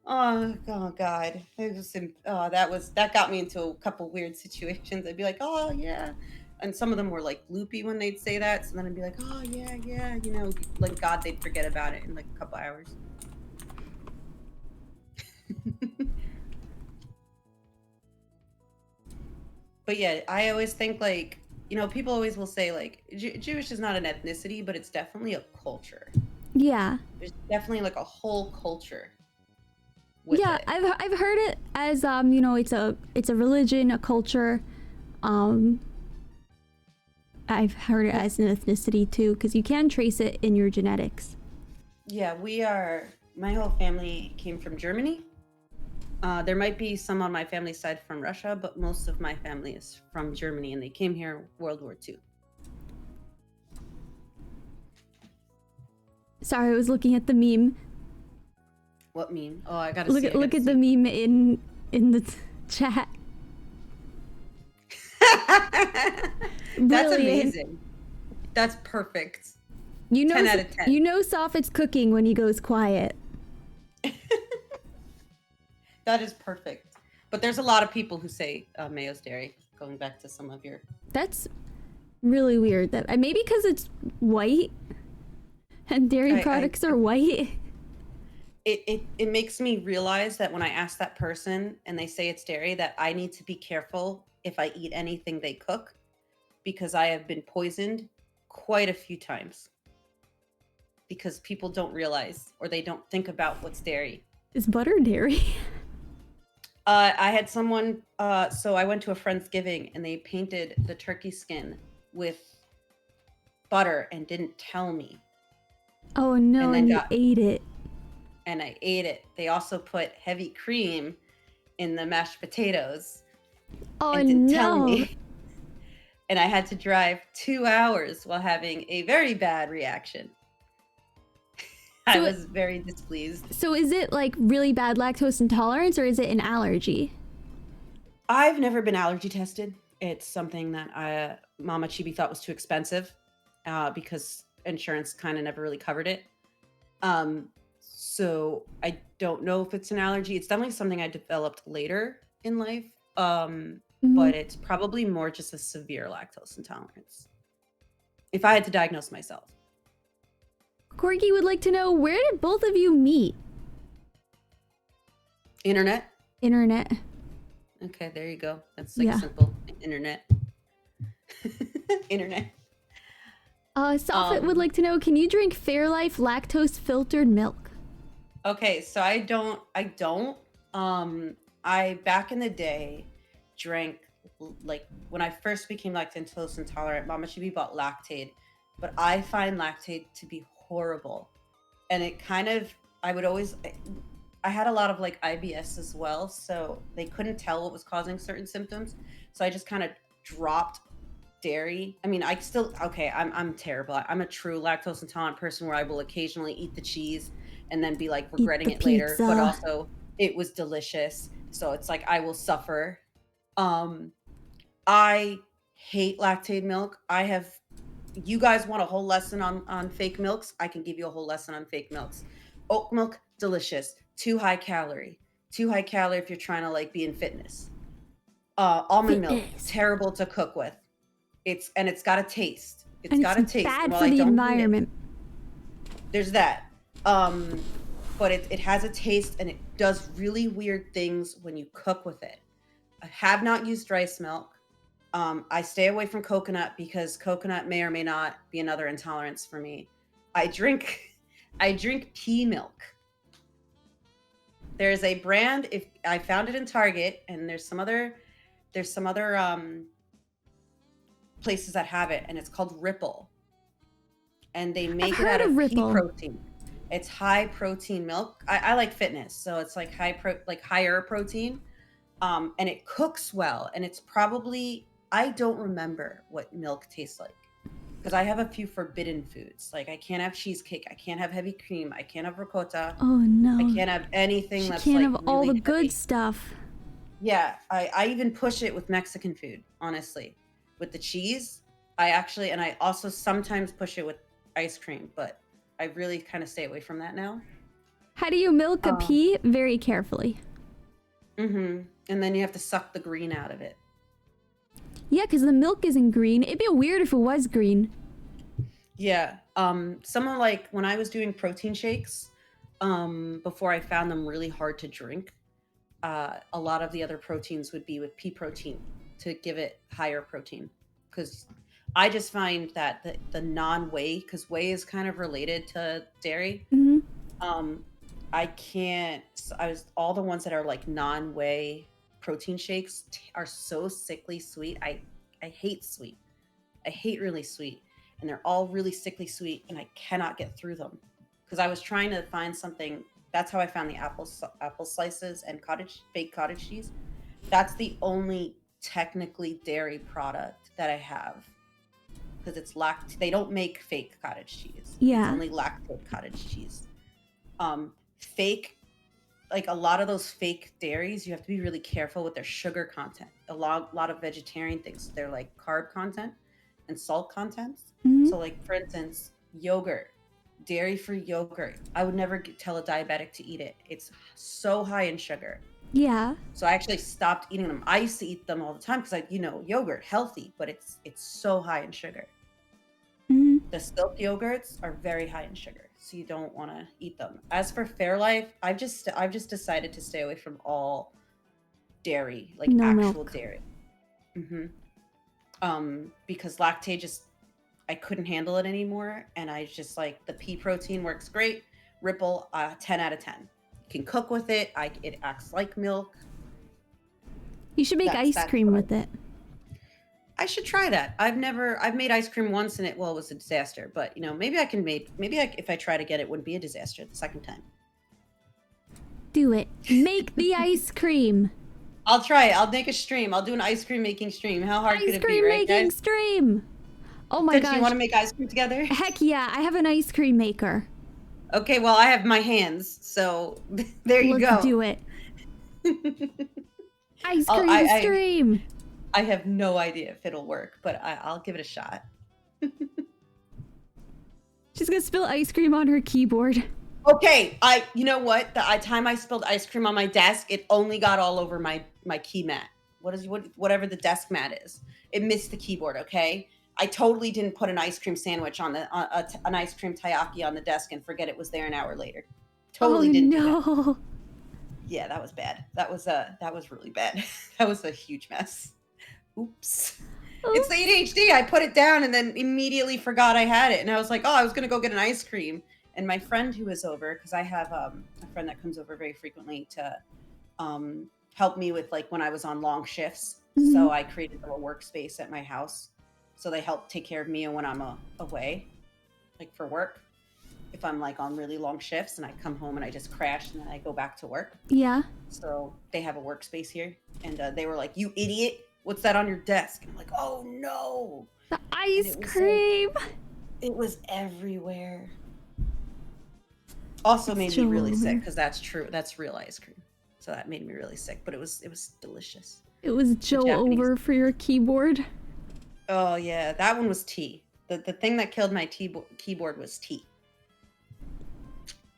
Oh God. It was that got me into a couple weird situations. I'd be like, oh yeah. And some of them were like loopy when they'd say that. So then I'd be like, oh yeah, like God, they'd forget about it in like a couple hours. But yeah, I always think like, people always will say like Jewish is not an ethnicity, but it's definitely a culture. Yeah. There's definitely like a whole culture with Yeah, it. I've heard it as it's a religion, a culture. I've heard it as an ethnicity too, because you can trace it in your genetics. Yeah, my whole family came from Germany. There might be some on my family side from Russia, but most of my family is from Germany, and they came here World War II. Sorry, I was looking at the meme. What meme? Oh, I gotta Look see. Look at the meme in the chat. That's amazing. That's perfect. 10 out of 10. You know Soffit's cooking when he goes quiet. That is perfect. But there's a lot of people who say Mayo's dairy, going back to some of your... That's really weird. That maybe because it's white and dairy products are white. It makes me realize that when I ask that person and they say it's dairy, that I need to be careful if I eat anything they cook, because I have been poisoned quite a few times because people don't realize or they don't think about what's dairy. Is butter dairy? I had someone, so I went to a Friendsgiving and they painted the turkey skin with butter and didn't tell me. Oh no, and you ate it. And I ate it. They also put heavy cream in the mashed potatoes. Oh and didn't tell no. me. And I had to drive 2 hours while having a very bad reaction. I was very displeased. So is it like really bad lactose intolerance, or is it an allergy? I've never been allergy tested. It's something that Mama Chibi thought was too expensive because insurance kind of never really covered it. So I don't know if it's an allergy. It's definitely something I developed later in life. But it's probably more just a severe lactose intolerance, if I had to diagnose myself. Corky would like to know, where did both of you meet? Internet. Okay, there you go. That's like simple. Internet. Internet. Soffit would like to know, can you drink Fairlife lactose filtered milk? Okay, so I don't. I back in the day drank, like when I first became lactose intolerant, Mama Chibi bought Lactaid, but I find Lactaid to be horrible. And it kind of, I had a lot of like IBS as well, so they couldn't tell what was causing certain symptoms. So I just kind of dropped dairy. I mean, I'm terrible. I'm a true lactose intolerant person where I will occasionally eat the cheese and then be like regretting it later, but also it was delicious. So it's like I will suffer. I hate Lactaid milk. You guys want a whole lesson on fake milks? I can give you a whole lesson on fake milks. Oat milk, delicious. Too high calorie if you're trying to like be in fitness. Almond milk, terrible to cook with. It's got a taste. It's got a taste. Bad for the environment. There's that. But it has a taste and it does really weird things when you cook with it. I have not used rice milk. I stay away from coconut because coconut may or may not be another intolerance for me. I drink pea milk. There's a brand, if I found it in Target, and there's some other places that have it, and it's called Ripple. And they make it out of pea protein. It's high protein milk. I like fitness, so it's like higher protein. And it cooks well, and it's probably I don't remember what milk tastes like because I have a few forbidden foods. Like I can't have cheesecake, I can't have heavy cream, I can't have ricotta, Oh I no. can't have anything She that's can't like have all the really good heavy. stuff. Yeah, I even push it with Mexican food, honestly. With the cheese, I also sometimes push it with ice cream, but I really kind of stay away from that now. How do you milk a Um, pea? Very carefully. and then you have to suck the green out of it. Yeah, because the milk isn't green. It'd be weird if it was green. Yeah. Some of like when I was doing protein shakes, before I found them really hard to drink, a lot of the other proteins would be with pea protein to give it higher protein. Because I just find that the non-whey, because whey is kind of related to dairy. Mm-hmm. Um, I can't. I was all the ones that are like non-whey protein shakes are so sickly sweet. I hate sweet. I hate really sweet, and they're all really sickly sweet, and I cannot get through them because I was trying to find something. That's how I found the apple slices and fake cottage cheese. That's the only technically dairy product that I have because it's they don't make fake cottage cheese. It's Yeah. only lactate cottage cheese. Fake, like a lot of those fake dairies, you have to be really careful with their sugar content. A lot of vegetarian things, they're like carb content and salt contents. Mm-hmm. So, like for instance, yogurt, dairy-free yogurt. I would never tell a diabetic to eat it. It's so high in sugar. Yeah. So I actually stopped eating them. I used to eat them all the time because yogurt, healthy, but it's so high in sugar. Mm-hmm. The silk yogurts are very high in sugar, so you don't want to eat them. As for Fairlife, I've just decided to stay away from all dairy, like No actual milk. dairy. hmm because lactate just I couldn't handle it anymore, and I just like the pea protein works great. Ripple, 10 out of 10. You can cook with it. It acts like milk. You should make ice That's cream what with it. I should try that. I've made ice cream once and it was a disaster, but maybe I can make if I try to get it, wouldn't be a disaster the second time. Do it. Make the ice cream. I'll try it. I'll make a stream. I'll do an ice cream making stream. How hard could Ice it be, cream right, making guys? stream. Oh my Did gosh. you want to make ice cream together? Heck yeah, I have an ice cream maker. Okay, well, I have my hands, so there you Let's go. do it. Ice cream I stream. I have no idea if it'll work, but I'll give it a shot. She's gonna spill ice cream on her keyboard. Okay, you know what? The time I spilled ice cream on my desk, it only got all over my key mat. Whatever the desk mat is, it missed the keyboard. Okay, I totally didn't put an ice cream sandwich on an ice cream taiyaki on the desk and forget it was there an hour later. Totally didn't do that. No. Yeah, that was bad. That was really bad. That was a huge mess. Oops. It's the ADHD. I put it down and then immediately forgot I had it, and I was like, oh, I was gonna go get an ice cream. And my friend who was over, because I have a friend that comes over very frequently to help me with like when I was on long shifts. Mhm. So I created a little workspace at my house. So they help take care of me when I'm away, like for work. If I'm like on really long shifts and I come home and I just crash and then I go back to work. Yeah. So they have a workspace here, and they were like, "You idiot! What's that on your desk?" And I'm like, "Oh no!" The ice it was cream. It was everywhere. Also made me really sick because that's true. That's real ice cream. So that made me really sick, but it was delicious. It was Joe Japanese. over for your keyboard. Oh yeah, that one was tea. The thing that killed my keyboard was tea.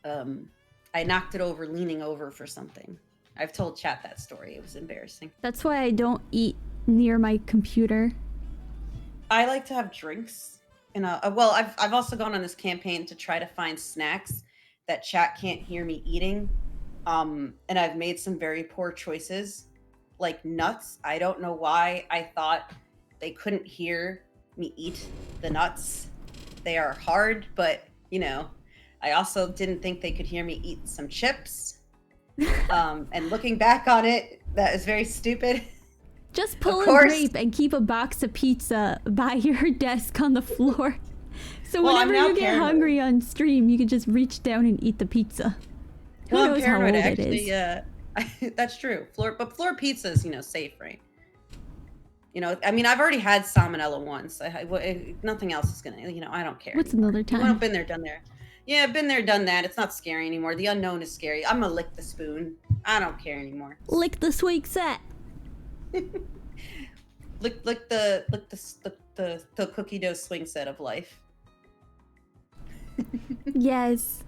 I knocked it over leaning over for something. I've told chat that story. It was embarrassing. That's why I don't eat near my computer. I like to have drinks. And well, I've also gone on this campaign to try to find snacks that chat can't hear me eating. And I've made some very poor choices, like nuts. I don't know why I thought they couldn't hear me eat the nuts. They are hard, but I also didn't think they could hear me eat some chips. And looking back on it, that is very stupid. Just pull a grape and keep a box of pizza by your desk on the floor. So whenever you get hungry on stream, you can just reach down and eat the pizza. Who knows how old it is? That's true. Floor pizzas, safe, right? I mean, I've already had salmonella once. Nothing else is gonna, I don't care What's anymore. another You want time? been there, done there. Yeah, been there, done that. It's not scary anymore. The unknown is scary. I'm gonna lick the spoon. I don't care anymore. Lick the swig set. lick the cookie dough swing set of life. Yes.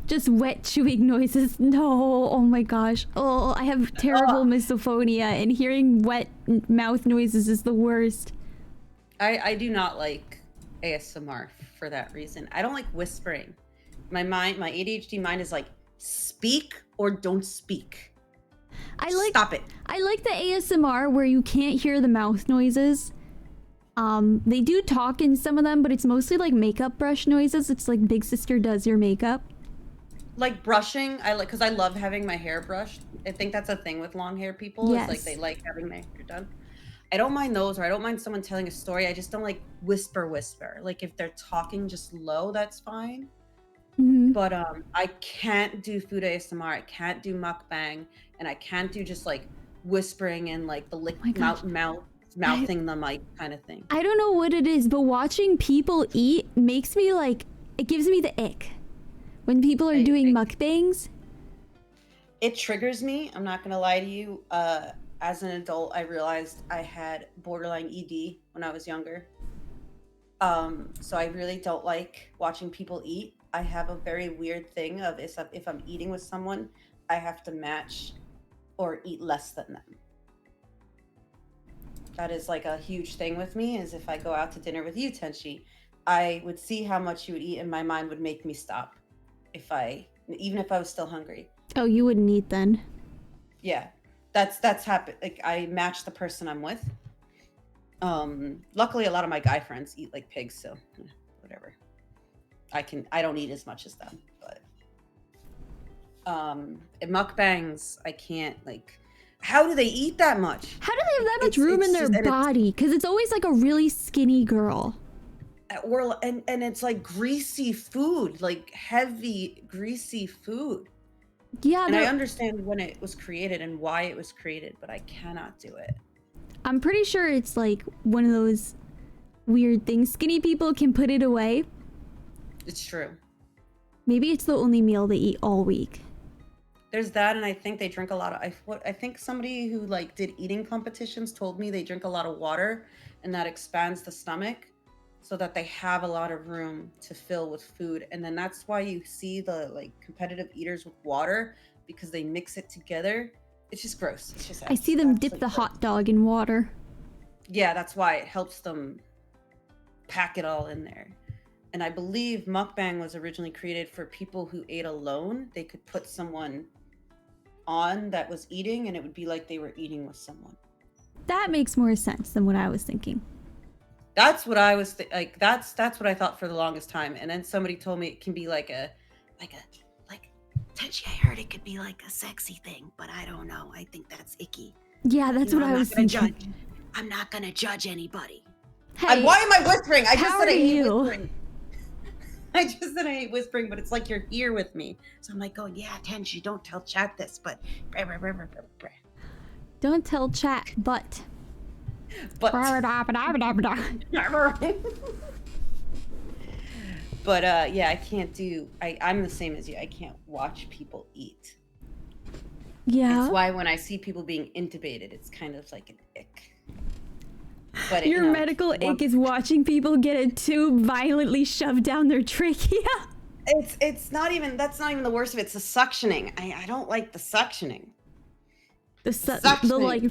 Just wet chewing noises. No, oh my gosh. Oh, I have terrible misophonia, and hearing wet mouth noises is the worst. I do not like ASMR for that reason. I don't like whispering. My ADHD mind is like, speak or don't speak. Stop it. I like the ASMR where you can't hear the mouth noises. They do talk in some of them, but it's mostly like makeup brush noises. It's like Big Sister does your makeup. Like brushing, because I love having my hair brushed. I think that's a thing with long hair people. Yes. Is like they like having their hair done. I don't mind those, or I don't mind someone telling a story. I just don't like whisper. Like if they're talking just low, that's fine. Mm-hmm. But I can't do food ASMR. I can't do mukbang, and I can't do just like whispering and like the mouthing the mic kind of thing. I don't know what it is, but watching people eat makes me like, it gives me the ick. When people are doing mukbangs, it triggers me. I'm not gonna lie to you. As an adult, I realized I had borderline ED when I was younger. So I really don't like watching people eat. I have a very weird thing of if I'm eating with someone, I have to match or eat less than them. That is like a huge thing with me, is if I go out to dinner with you, Tenchi, I would see how much you would eat and my mind would make me stop. Even if I was still hungry. Oh, you wouldn't eat then? Yeah, that's happened. Like I match the person I'm with. Luckily, a lot of my guy friends eat like pigs, so whatever. I don't eat as much as them, but at mukbangs, I can't like. How do they eat that much? How do they have that much room in their body? Because it's always like a really skinny girl. And it's like greasy food, like heavy greasy food. Yeah, and I understand when it was created and why it was created, but I cannot do it. I'm pretty sure it's like one of those weird things. Skinny people can put it away. It's true. Maybe it's the only meal they eat all week. There's that, and I think they drink a lot of. I think somebody who like did eating competitions told me they drink a lot of water, and that expands the stomach, so that they have a lot of room to fill with food. And then that's why you see the like competitive eaters with water, because they mix it together. It's just gross. It's just. I see them dip the hot dog in water. Yeah, that's why it helps them pack it all in there. And I believe mukbang was originally created for people who ate alone. They could put someone on that was eating, and it would be like they were eating with someone. That makes more sense than what I was thinking. That's what I was like. That's what I thought for the longest time. And then somebody told me it can be like Tenchi, I heard it could be like a sexy thing, but I don't know. I think that's icky. Yeah, that's what I was thinking. I'm not gonna judge anybody. Hey, why am I whispering? I just how said I are hate you? whispering. I just said I hate whispering, but it's like you're here with me. So I'm like going, yeah, Tenchi, don't tell chat this, but don't tell chat, but but yeah, I can't do. I'm the same as you. I can't watch people eat. Yeah. That's why when I see people being intubated, it's kind of like an ick. But your medical ick is watching people get a tube violently shoved down their trachea. It's not even. That's not even the worst of it. It's the suctioning. I don't like the suctioning. The like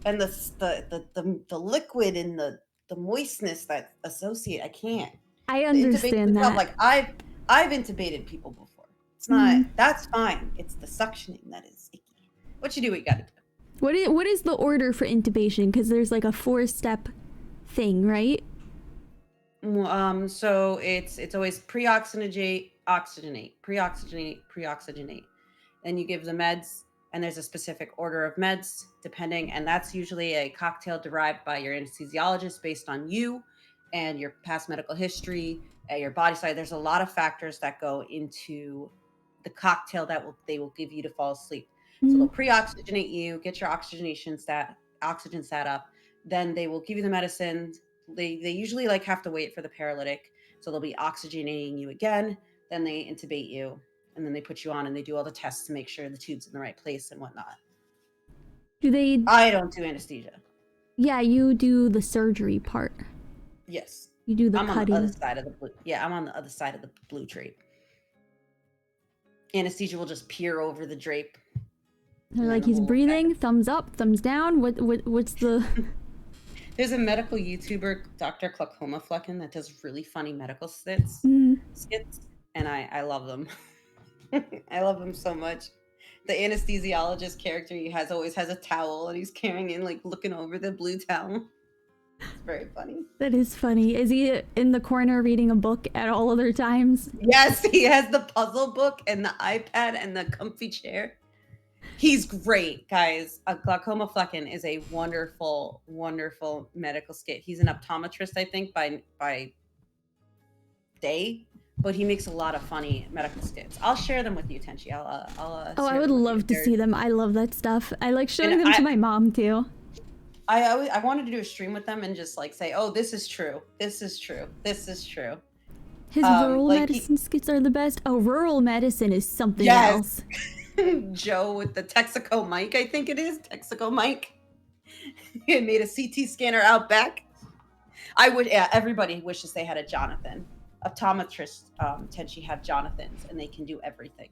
and the liquid and the moistness that associate. I can't. I understand that. Like I've intubated people before. It's not. That's fine. It's the suctioning that is icky. What you got to do. What is the order for intubation? Because there's like a 4-step thing, right? So it's always pre-oxygenate, pre-oxygenate. Then you give the meds, and there's a specific order of meds depending, and that's usually a cocktail derived by your anesthesiologist based on you and your past medical history, your body size. There's a lot of factors that go into the cocktail that they will give you to fall asleep. So Mm. they'll pre-oxygenate you, get your oxygen stat up. Then they will give you the medicine. They usually like have to wait for the paralytic, so they'll be oxygenating you again. Then they intubate you, and then they put you on, and they do all the tests to make sure the tube's in the right place and whatnot. Do they? I don't do anesthesia. Yeah, you do the surgery part. Yes, You do the I'm on the other cutting. side of the blue. Yeah, I'm on the other side of the blue drape. Anesthesia will just peer over the drape. They're And then like, the he's whole breathing. Thumbs up, thumbs down. What's the? There's a medical YouTuber, Dr. Glaucoma Flecken, that does really funny medical Mm. skits, and I love them. I love them so much. The anesthesiologist character he has always has a towel, and he's carrying in like looking over the blue towel. It's very funny. That is funny. Is he in the corner reading a book at all other times? Yes, he has the puzzle book and the iPad and the comfy chair. He's great, guys. Glaucoma Flecken is a wonderful, wonderful medical skit. He's an optometrist, I think, by day, but he makes a lot of funny medical skits. I'll share them with you, Tenchi. Oh, I share would them with love you. to see them. I love that stuff. I like showing And them to my mom too. I wanted to do a stream with them and just like say, oh, this is true. This is true. This is true. His rural medicine skits are the best. Oh, rural medicine is something else. Joe with the Texaco mic, I think it is. Texaco mic. He had made a CT scanner out back. Everybody wishes they had a Jonathan. Optometrists tend to have Jonathans, and they can do everything.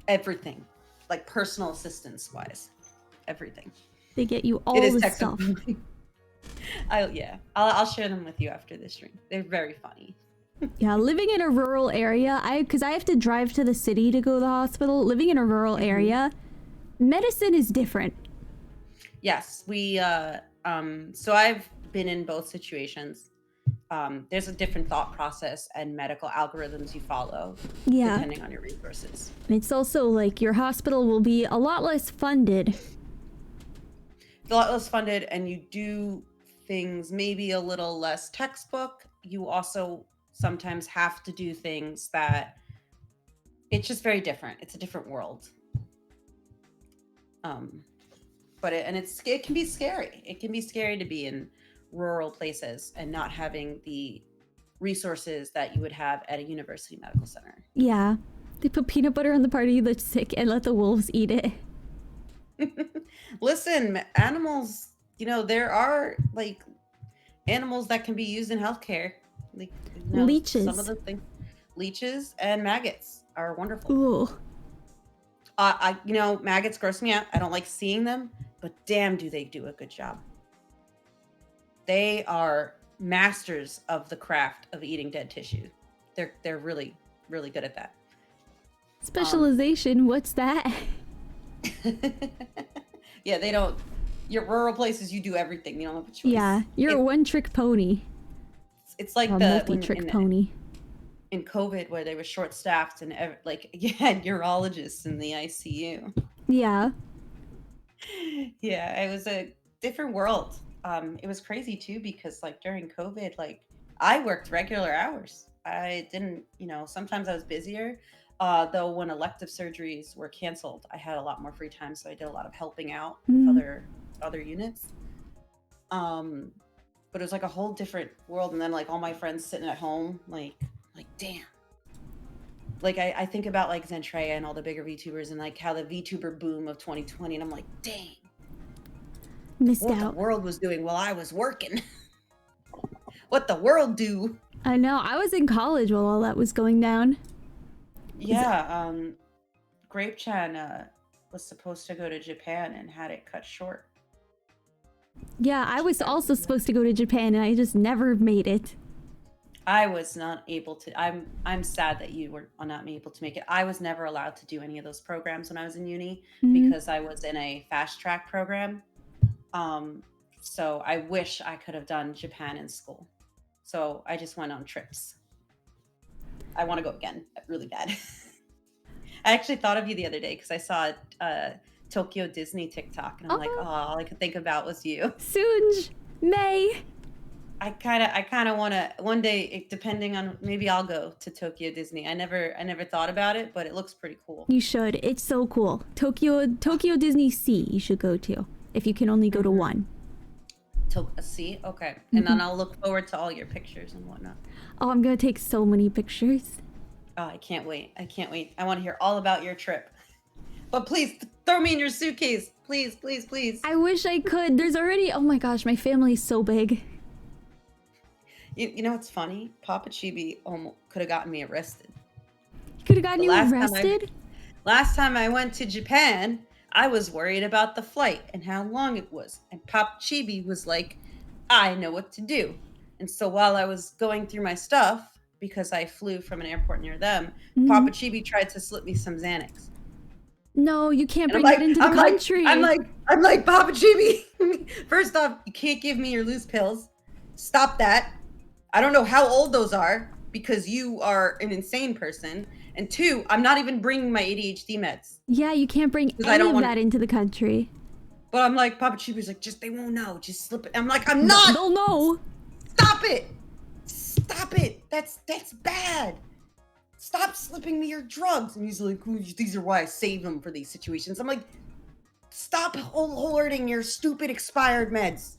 Everything. Like personal assistance wise. Everything. They get you all the stuff. I'll share them with you after this stream. They're very funny. Yeah, living in a rural area, because I have to drive to the city to go to the hospital. Living in a rural area, medicine is different. Yes, so I've been in both situations. There's a different thought process and medical algorithms you follow, depending on your resources. And it's also like your hospital will be a lot less funded. It's a lot less funded, and you do things maybe a little less textbook. You also sometimes have to do things that it's just very different. It's a different world. But it can be scary. It can be scary to be in rural places and not having the resources that you would have at a university medical center. Yeah. They put peanut butter on the part of you that's sick and let the wolves eat it. Listen, animals, there are like animals that can be used in healthcare. Like leeches. Some of the things, leeches and maggots are wonderful. Ooh. Maggots gross me out. I don't like seeing them, but damn, do they do a good job. They are masters of the craft of eating dead tissue. They're really, really good at that. Specialization, what's that? Yeah, they don't. Your rural places, you do everything. You don't have a choice. Yeah, you're a one-trick pony. It's like a multi-trick pony. In COVID, where they were short-staffed and you had urologists in the ICU. Yeah. Yeah, it was a different world. It was crazy too because during COVID, I worked regular hours. I didn't, sometimes I was busier. Though when elective surgeries were canceled, I had a lot more free time, so I did a lot of helping out with other units. But it was like a whole different world, and then all my friends sitting at home, damn. I think about Zentrea and all the bigger VTubers and how the VTuber boom of 2020, and I'm like, dang. Missed what out. The world was doing while I was working. What the world do. I know. I was in college while all that was going down. Yeah, Grape-chan was supposed to go to Japan and had it cut short. Yeah, I was also supposed to go to Japan and I just never made it. I was not able to. I'm sad that you were not able to make it. I was never allowed to do any of those programs when I was in uni because I was in a fast track program. So I wish I could have done Japan in school. So I just went on trips. I want to go again, really bad. I actually thought of you the other day because I saw Tokyo Disney TikTok, and I'm like, oh, all I could think about was you. Soonj, May. I kind of want to one day, depending on, maybe I'll go to Tokyo Disney. I never thought about it, but it looks pretty cool. You should. It's so cool. Tokyo Disney Sea you should go to if you can only go to one. See, okay, and then I'll look forward to all your pictures and whatnot. Oh, I'm gonna take so many pictures. Oh, I can't wait. I can't wait. I want to hear all about your trip. But please throw me in your suitcase. Please, please, please. I wish I could. There's already, oh my gosh, my family's so big. You know what's funny? Papa Chibi almost could have gotten me arrested. He could have gotten you arrested? Last time I went to Japan, I was worried about the flight and how long it was. And Papa Chibi was like, I know what to do. And so while I was going through my stuff, because I flew from an airport near them, Papa Chibi tried to slip me some Xanax. No, you can't bring it into the country. I'm like, Papa Chibi, first off, you can't give me your loose pills. Stop that. I don't know how old those are because you are an insane person. And two, I'm not even bringing my ADHD meds. Yeah, you can't bring any of that into the country. But I'm like, Papa Chibi's like, they won't know. Just slip it. I'm like, I'm not. They'll know. Stop it. Stop it. That's bad. Stop slipping me your drugs. And he's like, these are why I save them for these situations. I'm like, stop hoarding your stupid expired meds.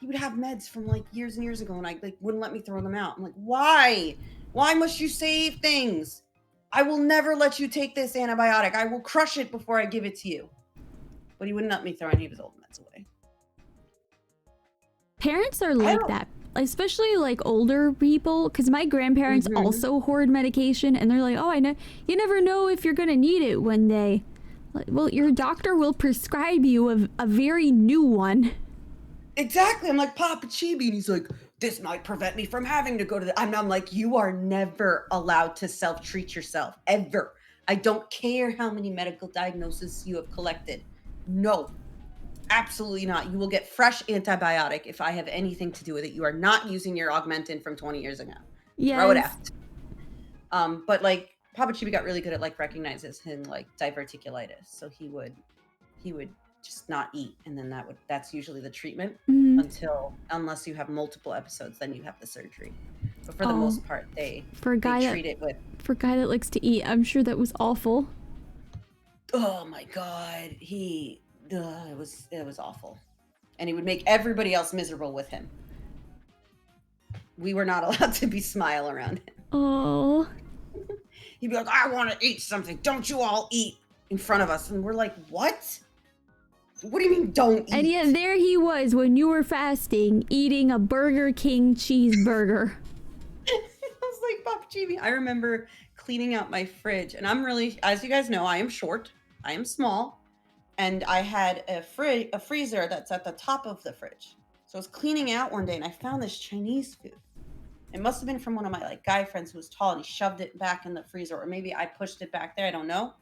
He would have meds from like years and years ago, and I wouldn't let me throw them out. I'm like, why? Why must you save things? I will never let you take this antibiotic. I will crush it before I give it to you. But he wouldn't let me throw any of his old meds away. Parents are like that, especially like older people, because my grandparents also hoard medication, and they're like, oh, I know, you never know if you're gonna need it one day. Like, well, your doctor will prescribe you a very new one. Exactly. I'm like, Papa Chibi, and he's like, this might prevent me from having to go to the... I'm like, you are never allowed to self-treat yourself, ever. I don't care how many medical diagnoses you have collected. No, absolutely not. You will get fresh antibiotic if I have anything to do with it. You are not using your Augmentin from 20 years ago. Yes. Throw it out. But like, Papa Chibi got really good at like recognizes him like diverticulitis. So he would just not eat, and then that's usually the treatment unless you have multiple episodes, then you have the surgery. But for the most part, they treat it with. For a guy that likes to eat, I'm sure that was awful. Oh my god, it was awful, and he would make everybody else miserable with him. We were not allowed to be smile around him. Oh. He'd be like, I want to eat something. Don't you all eat in front of us? And we're like, what? What do you mean don't eat? And yet there he was when you were fasting, eating a Burger King cheeseburger. I was like, Papa Chibi. I remember cleaning out my fridge, and I'm really, as you guys know, I am short. I am small. And I had a freezer that's at the top of the fridge. So I was cleaning out one day, and I found this Chinese food. It must have been from one of my like guy friends who was tall, and he shoved it back in the freezer, or maybe I pushed it back there. I don't know.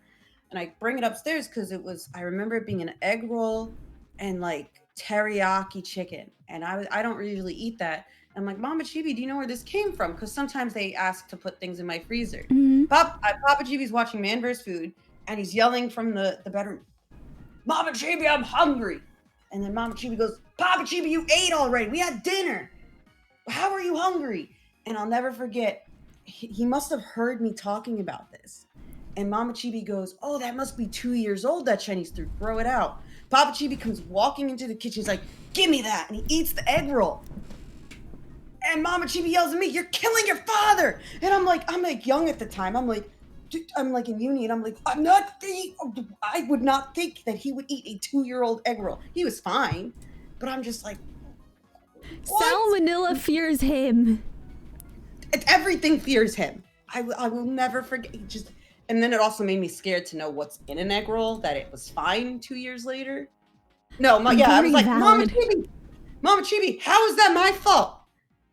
And I bring it upstairs because I remember it being an egg roll and like teriyaki chicken. And I don't really eat that. And I'm like, Mama Chibi, do you know where this came from? Because sometimes they ask to put things in my freezer. Papa Chibi's watching Man vs. Food, and he's yelling from the bedroom, Mama Chibi, I'm hungry. And then Mama Chibi goes, Papa Chibi, you ate already. We had dinner. How are you hungry? And I'll never forget, he must have heard me talking about this. And Mama Chibi goes, oh, that must be 2 years old, that Chinese food. Throw it out. Papa Chibi comes walking into the kitchen. He's like, give me that. And he eats the egg roll. And Mama Chibi yells at me, you're killing your father. And I'm like young at the time. I'm like in uni. And I'm like, I would not think that he would eat a 2-year-old egg roll. He was fine. But I'm just like, what? Salmonella fears him. Everything fears him. I will never forget. And then it also made me scared to know what's in an egg roll, that it was fine 2 years later. No, I was like, Mama Chibi, how is that my fault?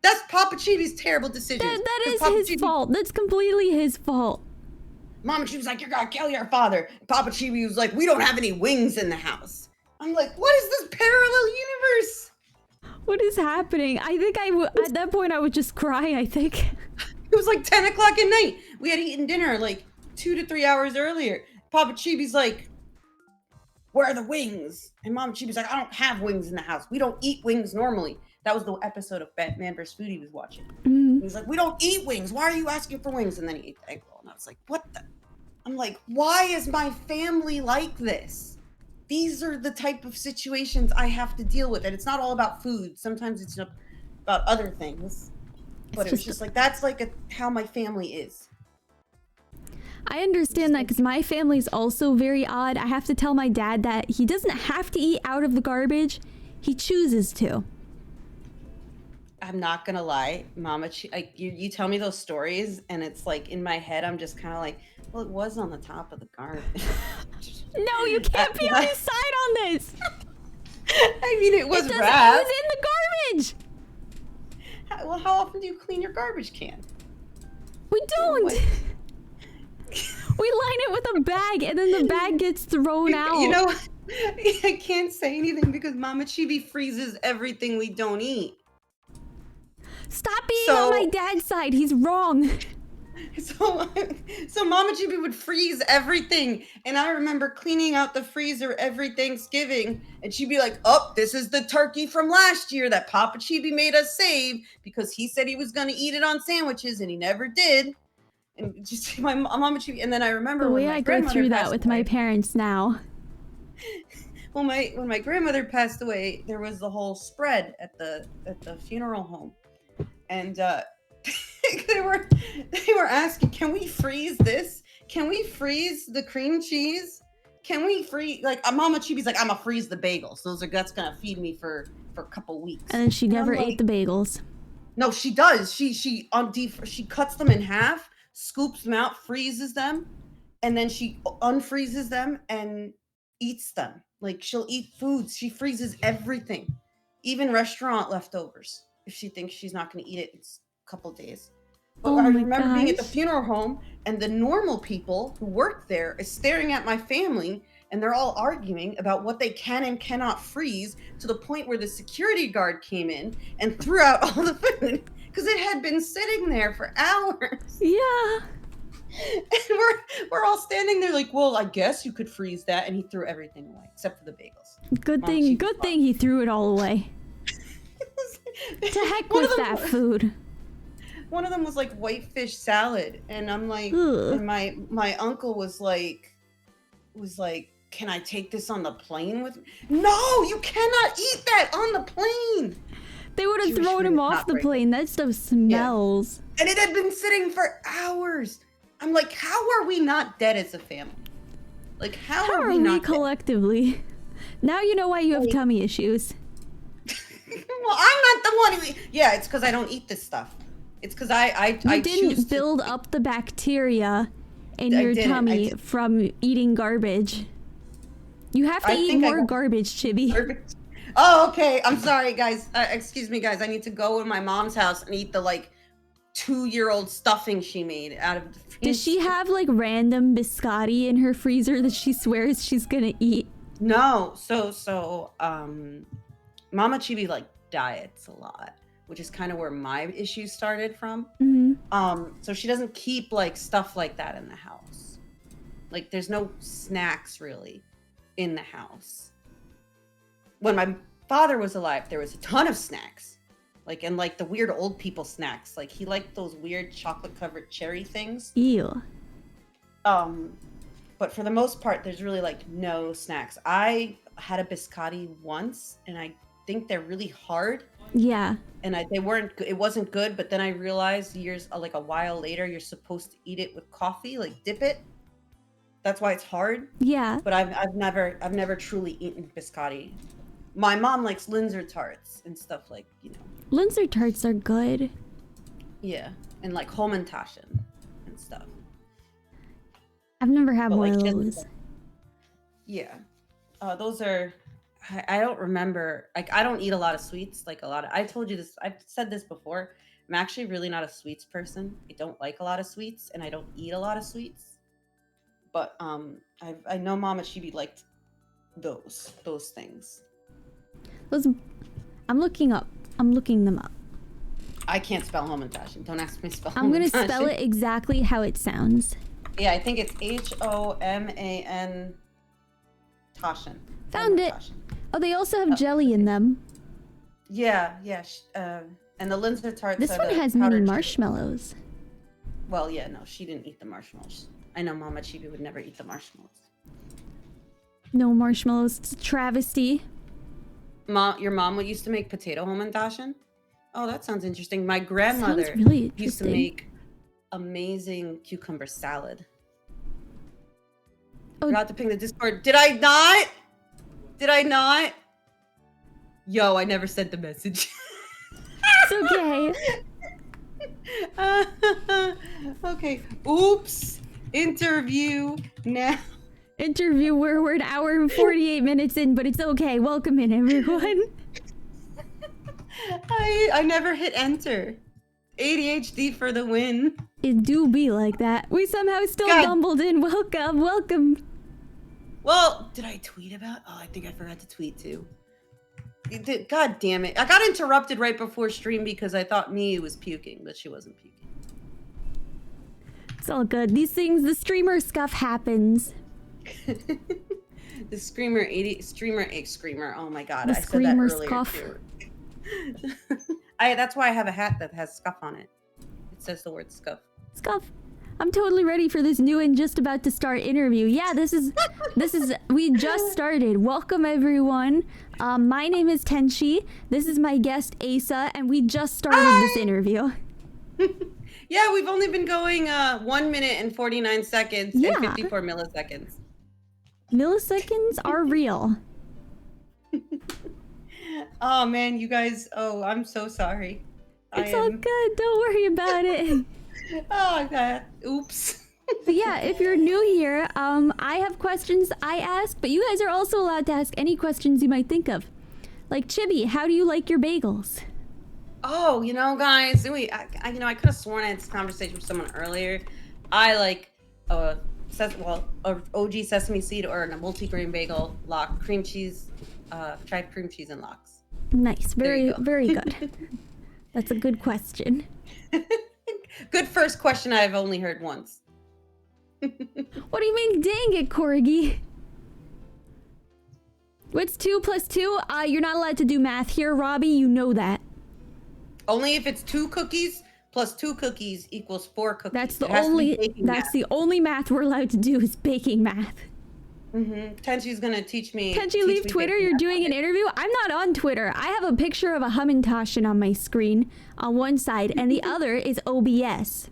That's Papa Chibi's terrible decision. That is his fault. That's completely his fault. Mama Chibi's like, you're gonna kill your father. Papa Chibi was like, we don't have any wings in the house. I'm like, what is this parallel universe? What is happening? I think at that point I would just cry, I think. It was like 10 o'clock at night. We had eaten dinner like 2 to 3 hours earlier. Papa Chibi's like, where are the wings? And Mama Chibi's like, I don't have wings in the house. We don't eat wings normally. That was the episode of Man vs. Food he was watching. Mm. He was like, "We don't eat wings. Why are you asking for wings?" And then he ate the egg roll, and I was like, "What the?" I'm like, "Why is my family like this? These are the type of situations I have to deal with, and it's not all about food. Sometimes it's about other things." But it was just like that's like how my family is. I understand that because my family's also very odd. I have to tell my dad that he doesn't have to eat out of the garbage. He chooses to. I'm not gonna lie, Mama. Like you tell me those stories, and it's like in my head, I'm just kind of like, well, it was on the top of the garbage. No, you can't be on his side on this. I mean, it was It wrapped. was in the garbage. Well, how often do you clean your garbage can? We don't. We line it with a bag, and then the bag gets thrown out. You know, I can't say anything because Mama Chibi freezes everything we don't eat. Stop being on my dad's side. He's wrong. So Mama Chibi would freeze everything, and I remember cleaning out the freezer every Thanksgiving, and she'd be like, "Oh, this is the turkey from last year that Papa Chibi made us save because he said he was going to eat it on sandwiches, and he never did." And just my Mama Chibi, and then I remember the way when my I go through that with my parents now. Well, when my grandmother passed away, there was the whole spread at the funeral home, and they were asking, "Can we freeze this? Can we freeze the cream cheese? Can we freeze?" Like Mama Chibi's like, "I'm gonna freeze the bagels. That's gonna feed me for a couple weeks." And then she never ate the bagels. No, she does. She cuts them in half, scoops them out, freezes them, and then she unfreezes them and eats them. Like she'll eat foods. She freezes everything, even restaurant leftovers. If she thinks she's not going to eat it, it's a couple days. But I remember being at the funeral home, and the normal people who work there is staring at my family, and they're all arguing about what they can and cannot freeze, to the point where the security guard came in and threw out all the food because it had been sitting there for hours. Yeah. And we're all standing there like, "Well, I guess you could freeze that," and he threw everything away except for the bagels. Good thing he threw it all away. To heck with that food. One of them was like whitefish salad, and I'm like, and my uncle was like, "Can I take this on the plane with me?" "No, you cannot eat that on the plane." They would have thrown him off the plane. That stuff smells. Yeah. And it had been sitting for hours. I'm like, how are we not dead as a family? Like, how are we not Well, I'm not the one who... Yeah, it's because I don't eat this stuff. It's because I didn't build up the bacteria in your tummy from eating garbage. You have to eat more garbage, Chibi. Oh, okay. I'm sorry, guys. Excuse me, guys. I need to go in my mom's house and eat the, like, 2-year-old stuffing she made out of the freezer. Does she have, like, random biscotti in her freezer that she swears she's gonna eat? No. So, Mama Chibi, like, diets a lot, which is kind of where my issues started from. Mm-hmm. So she doesn't keep, like, stuff like that in the house. Like, there's no snacks, really, in the house. When my father was alive, there was a ton of snacks. Like, and like the weird old people snacks. Like, he liked those weird chocolate covered cherry things. Ew. But for the most part, there's really like no snacks. I had a biscotti once, and I think they're really hard. Yeah. And it wasn't good, but then I realized like a while later, you're supposed to eat it with coffee, like dip it. That's why it's hard. Yeah. But I've never truly eaten biscotti. My mom likes Linzer tarts and stuff, like, you know. Linzer tarts are good. Yeah, and like Holmentaschen and stuff. I've never had one of those. Yeah, those are. I don't remember. Like, I don't eat a lot of sweets. Like I told you this. I've said this before. I'm actually really not a sweets person. I don't like a lot of sweets, and I don't eat a lot of sweets. But I know Mama Chibi liked those things. I'm looking them up. I can't spell Holmentaschen. Don't ask me to spell Holmentaschen. I'm gonna spell it exactly how it sounds. Yeah, I think it's Homan. Taschen. Found it. Oh, they also have jelly in them. Yeah, yeah. And the Linzer tarts This are one the has mini powdered sugar. marshmallows. Well, yeah, no, she didn't eat the marshmallows. I know Mama Chibi would never eat the marshmallows. No marshmallows. It's a travesty. Your mom would used to make potato homendashen? Oh, that sounds interesting. My Sounds grandmother really used to interesting. make amazing cucumber salad. Oh. Forgot to ping the Discord. Did I not? Did I not? Yo, I never sent the message. It's okay. Okay. Oops. Interview now. Interview, we're an hour and 48 minutes in, but it's okay. Welcome in, everyone. I never hit enter. ADHD for the win. It do be like that. We somehow still stumbled in. Welcome, welcome. Well, did I tweet about? Oh, I think I forgot to tweet too. God damn it. I got interrupted right before stream because I thought Mia was puking, but she wasn't puking. It's all good. These things, the streamer scuff happens. The screamer. Oh my god, The I said that earlier scuff. too. That's why I have a hat that has scuff on it. It says the word scuff. Scuff. I'm totally ready for this new and just about to start interview. Yeah, this is we just started. Welcome everyone. My name is Tenchi. This is my guest Asa, and we just started this interview. Yeah, we've only been going 1 minute and 49 seconds and 54 milliseconds. Milliseconds are real. Oh man, you guys. Oh, I'm so sorry. It's all good. Don't worry about it. Oh god. Oops. But yeah, if you're new here, I have questions I ask, but you guys are also allowed to ask any questions you might think of. Like, Chibi, how do you like your bagels? Oh, you know, guys, I could have sworn I had this conversation with someone earlier. I like a OG sesame seed or a multi-grain bagel, lock, cream cheese, tried cream cheese and lox. Nice, very good. That's a good question. Good first question I've only heard once. What do you mean, dang it, Corgi? What's 2 plus 2? You're not allowed to do math here, Robbie. You know that. Only if it's 2 cookies plus 2 cookies equals 4 cookies. That's the only math we're allowed to do is baking math. Tenchi's gonna teach me. Tenchi, leave Twitter. You're doing an interview. I'm not on Twitter. I have a picture of a Hamantashen on my screen on one side, and the other is OBS.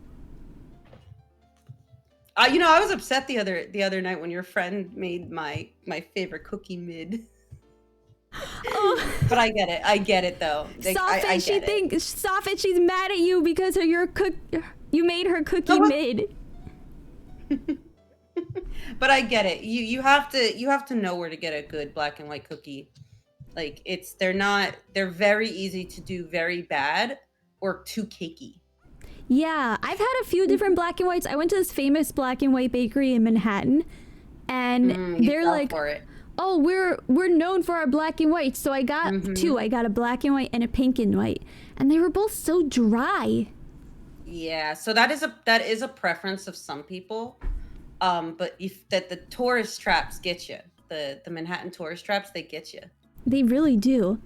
I was upset the other night when your friend made my favorite cookie mid. Oh. But I get it though. Soffit, she's mad at you because of you made her cookie mid. But I get it. You have to know where to get a good black and white cookie. Like they're very easy to do very bad or too cakey. Yeah, I've had a few different black and whites. I went to this famous black and white bakery in Manhattan, and they're like, "Oh, we're known for our black and whites." So I got 2. I got a black and white and a pink and white, and they were both so dry. Yeah, so that is a preference of some people. But the tourist traps get you. The Manhattan tourist traps, they get you. They really do.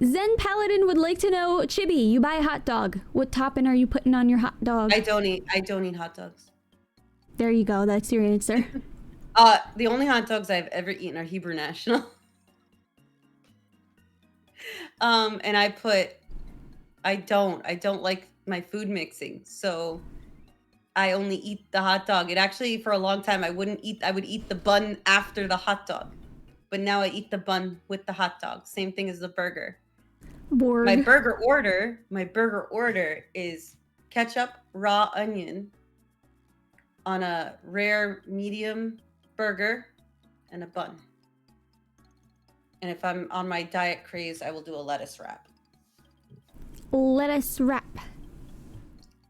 Zen Paladin would like to know, Chibi, you buy a hot dog. What topping are you putting on your hot dog? I don't eat hot dogs. There you go. That's your answer. The only hot dogs I've ever eaten are Hebrew National. And I don't like my food mixing. So I only eat the hot dog. It actually, for a long time, I would eat the bun after the hot dog. But now I eat the bun with the hot dog. Same thing as the burger. Borg. My burger order is ketchup, raw onion on a rare medium burger and a bun. And if I'm on my diet craze, I will do a lettuce wrap. Lettuce wrap.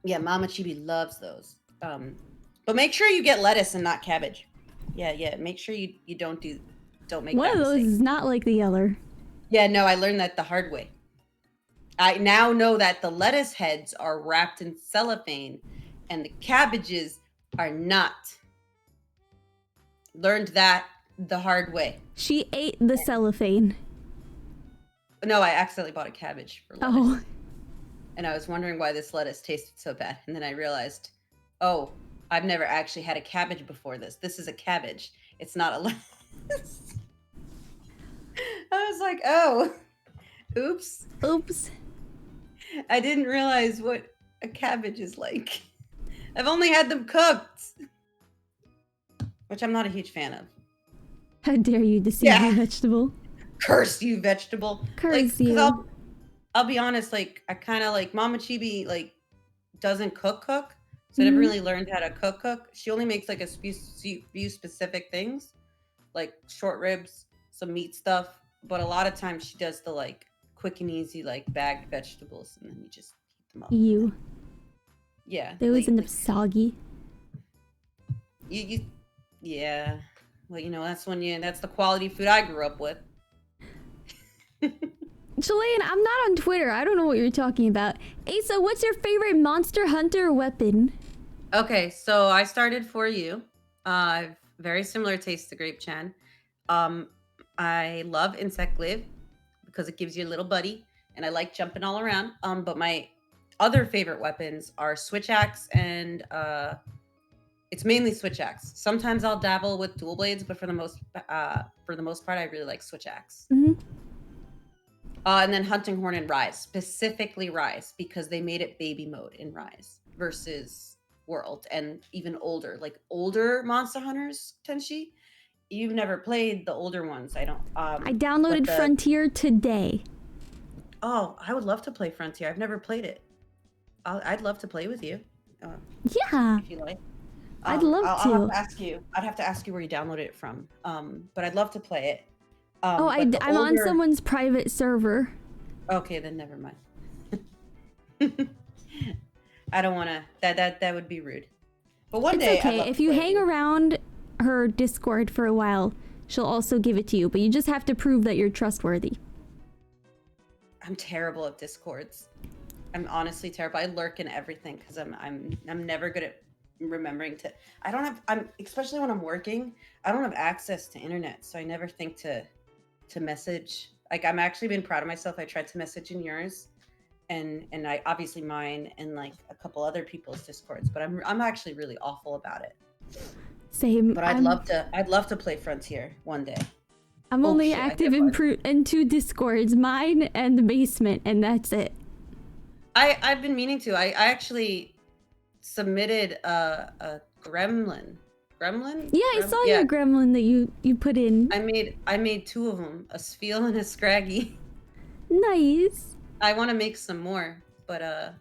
Yeah, Mama Chibi loves those. But make sure you get lettuce and not cabbage. Yeah. Make sure you don't make one that of those mistake. Is not like the other. Yeah, no, I learned that the hard way. I now know that the lettuce heads are wrapped in cellophane and the cabbages are not. Learned that the hard way. She ate the cellophane. No, I accidentally bought a cabbage for lettuce. Oh. And I was wondering why this lettuce tasted so bad. And then I realized, oh, I've never actually had a cabbage before this. This is a cabbage. It's not a lettuce. I was like, oh, oops. Oops. I didn't realize what a cabbage is like. I've only had them cooked, which I'm not a huge fan of. How dare you deceive me, vegetable? Curse you, vegetable. Curse you. I'll be honest, like, I kind of like Mama Chibi, like, doesn't cook. So I never really learned how to cook. She only makes like a few specific things, like short ribs, some meat stuff. But a lot of times she does the like quick and easy, like bagged vegetables, and then you just heat them up. Yeah. They always end up soggy. Yeah. Well, that's the quality food I grew up with. Chilean, I'm not on Twitter. I don't know what you're talking about. Asa, what's your favorite Monster Hunter weapon? Okay, so I started for you. I've very similar taste to Grape Chan. I love Insect Glaive because it gives you a little buddy, and I like jumping all around. But my other favorite weapons are Switch Axe and it's mainly Switch Axe. Sometimes I'll dabble with dual blades, but for the most part, I really like Switch Axe. And then Hunting Horn and Rise, specifically Rise, because they made it baby mode in Rise versus World, and even older Monster Hunters. Tenshi, you've never played the older ones. I don't. I downloaded Frontier today. Oh, I would love to play Frontier. I've never played it. I'd love to play with you. Yeah. If you like. I'd love to. I'll have to ask you. I'd have to ask you where you downloaded it from. But I'd love to play it. I'm on someone's private server. Okay, then never mind. I don't want to. That would be rude. But one day, okay. If you hang around her Discord for a while, she'll also give it to you. But you just have to prove that you're trustworthy. I'm terrible at Discords. I'm honestly terrible. I lurk in everything because I'm never good at remembering to. I'm especially when I'm working. I don't have access to internet, so I never think to message. Like, I'm actually been proud of myself. I tried to message in yours, and I obviously mine and like a couple other people's Discords, but I'm actually really awful about it. Same. But I'd love to play Frontier one day. I'm only active in 2 Discords, mine and the basement, and that's it. I've been meaning to. I actually submitted a gremlin. Yeah, I saw your gremlin that you put in. I made 2 of them, a Spheal and a Scraggy. Nice. I want to make some more, but I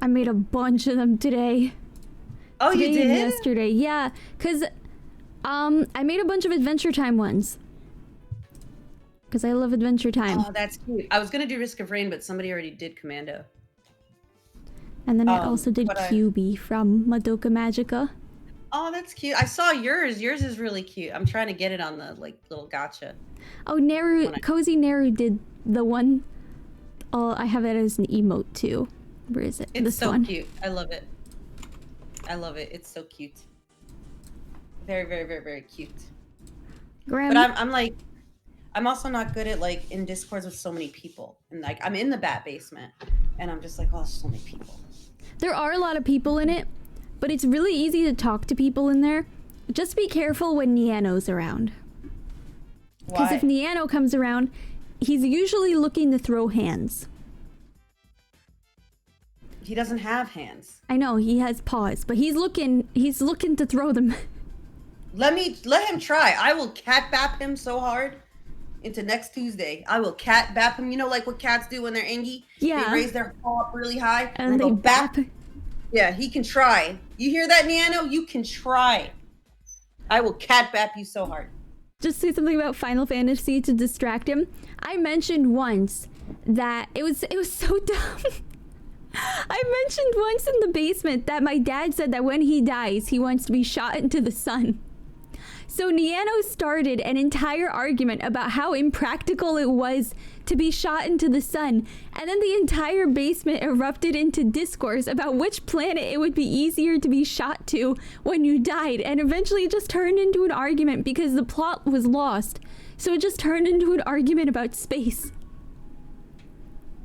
I made a bunch of them today. Oh, you did? Yesterday, yeah, cause I made a bunch of Adventure Time ones. Cause I love Adventure Time. Oh, that's cute. I was gonna do Risk of Rain, but somebody already did Commando. And then I also did QB from Madoka Magica. Oh, that's cute. I saw yours. Yours is really cute. I'm trying to get it on the like little gacha. Oh, Cozy Neru did the one. Oh, I have it as an emote too. Where is it? It's so cute. I love it. It's so cute. Very, very, very, very cute. But I'm also not good at like in Discords with so many people, and like I'm in the bat basement, and I'm just like, oh, so many people. There are a lot of people in it, but it's really easy to talk to people in there. Just be careful when Niano's around. Because if Niano comes around, he's usually looking to throw hands. He doesn't have hands. I know, he has paws, but he's looking to throw them. Let him try. I will cat bap him so hard into next Tuesday. I will cat bap him. You know, like what cats do when they're angry? Yeah. They raise their paw up really high and they go bap. Yeah, he can try. You hear that, Niano? You can try. I will cat bap you so hard. Just say something about Final Fantasy to distract him. I mentioned once that it was so dumb. I mentioned once in the basement that my dad said that when he dies, he wants to be shot into the sun. So Niano started an entire argument about how impractical it was to be shot into the sun, and then the entire basement erupted into discourse about which planet it would be easier to be shot to when you died, and eventually it just turned into an argument because the plot was lost. So it just turned into an argument about space.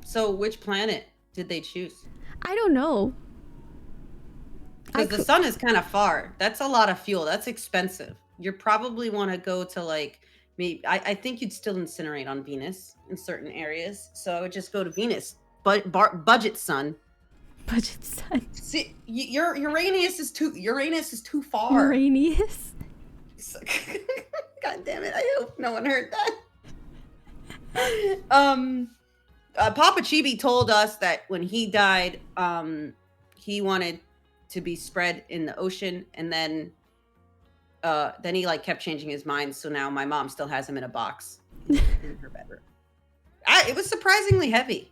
So which planet did they choose? I don't know. Because the sun is kind of far. That's a lot of fuel. That's expensive. You probably want to go to like maybe. I think you'd still incinerate on Venus in certain areas. So I would just go to Venus. But budget sun. Budget sun. See, your Uranus is too far. Uranus. God damn it! I hope no one heard that. Papa Chibi told us that when he died, he wanted to be spread in the ocean, and then he like kept changing his mind. So now my mom still has him in a box in her bedroom. It was surprisingly heavy.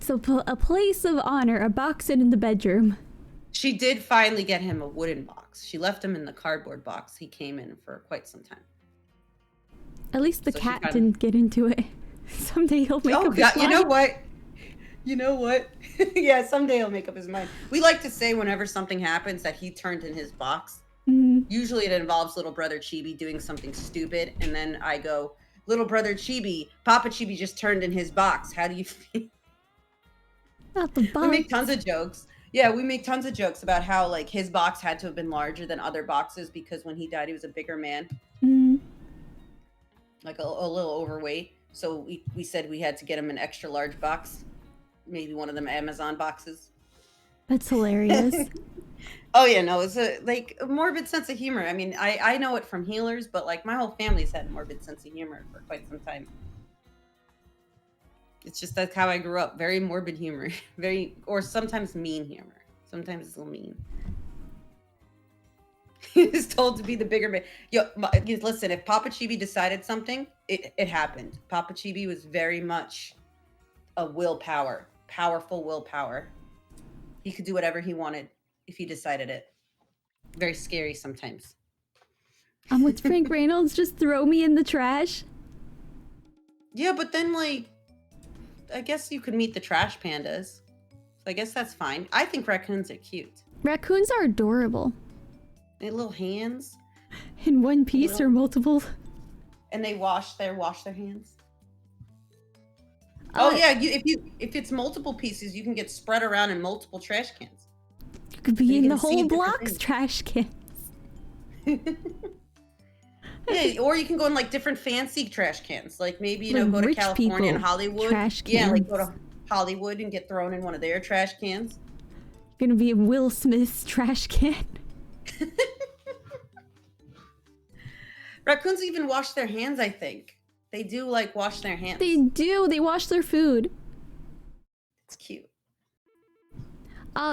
So a place of honor, a box in the bedroom. She did finally get him a wooden box. She left him in the cardboard box he came in for quite some time. At least the cat didn't get into it. Someday he'll make up his mind. You know what? Yeah, someday he'll make up his mind. We like to say whenever something happens that he turned in his box. Mm. Usually it involves little brother Chibi doing something stupid. And then I go, little brother Chibi, Papa Chibi just turned in his box. How do you feel? Not the box. We make tons of jokes. Yeah, we make tons of jokes about how like his box had to have been larger than other boxes because when he died, he was a bigger man. Mm. Like a little overweight. So we said we had to get him an extra large box. Maybe one of them Amazon boxes. That's hilarious. Oh yeah, no, it's a morbid sense of humor. I mean, I know it from healers, but like my whole family's had a morbid sense of humor for quite some time. It's just that's how I grew up. Very morbid humor, or sometimes mean humor. Sometimes it's a little mean. He was told to be the bigger man. Listen, if Papa Chibi decided something, it happened. Papa Chibi was very much a powerful willpower. He could do whatever he wanted if he decided it. Very scary sometimes. I'm with Frank Reynolds. Just throw me in the trash. Yeah, but then like, I guess you could meet the trash pandas. So I guess that's fine. I think raccoons are cute. Raccoons are adorable. They have little hands. In one piece or multiple. And they wash their hands. Oh yeah, if it's multiple pieces, you can get spread around in multiple trash cans. You could be in the whole block's trash cans. Yeah, or you can go in like different fancy trash cans. Like maybe go to California and Hollywood. Trash cans. Yeah, like go to Hollywood and get thrown in one of their trash cans. You're gonna be in Will Smith's trash can. Raccoons even wash their hands, I think. They do like wash their hands. They do. They wash their food. It's cute.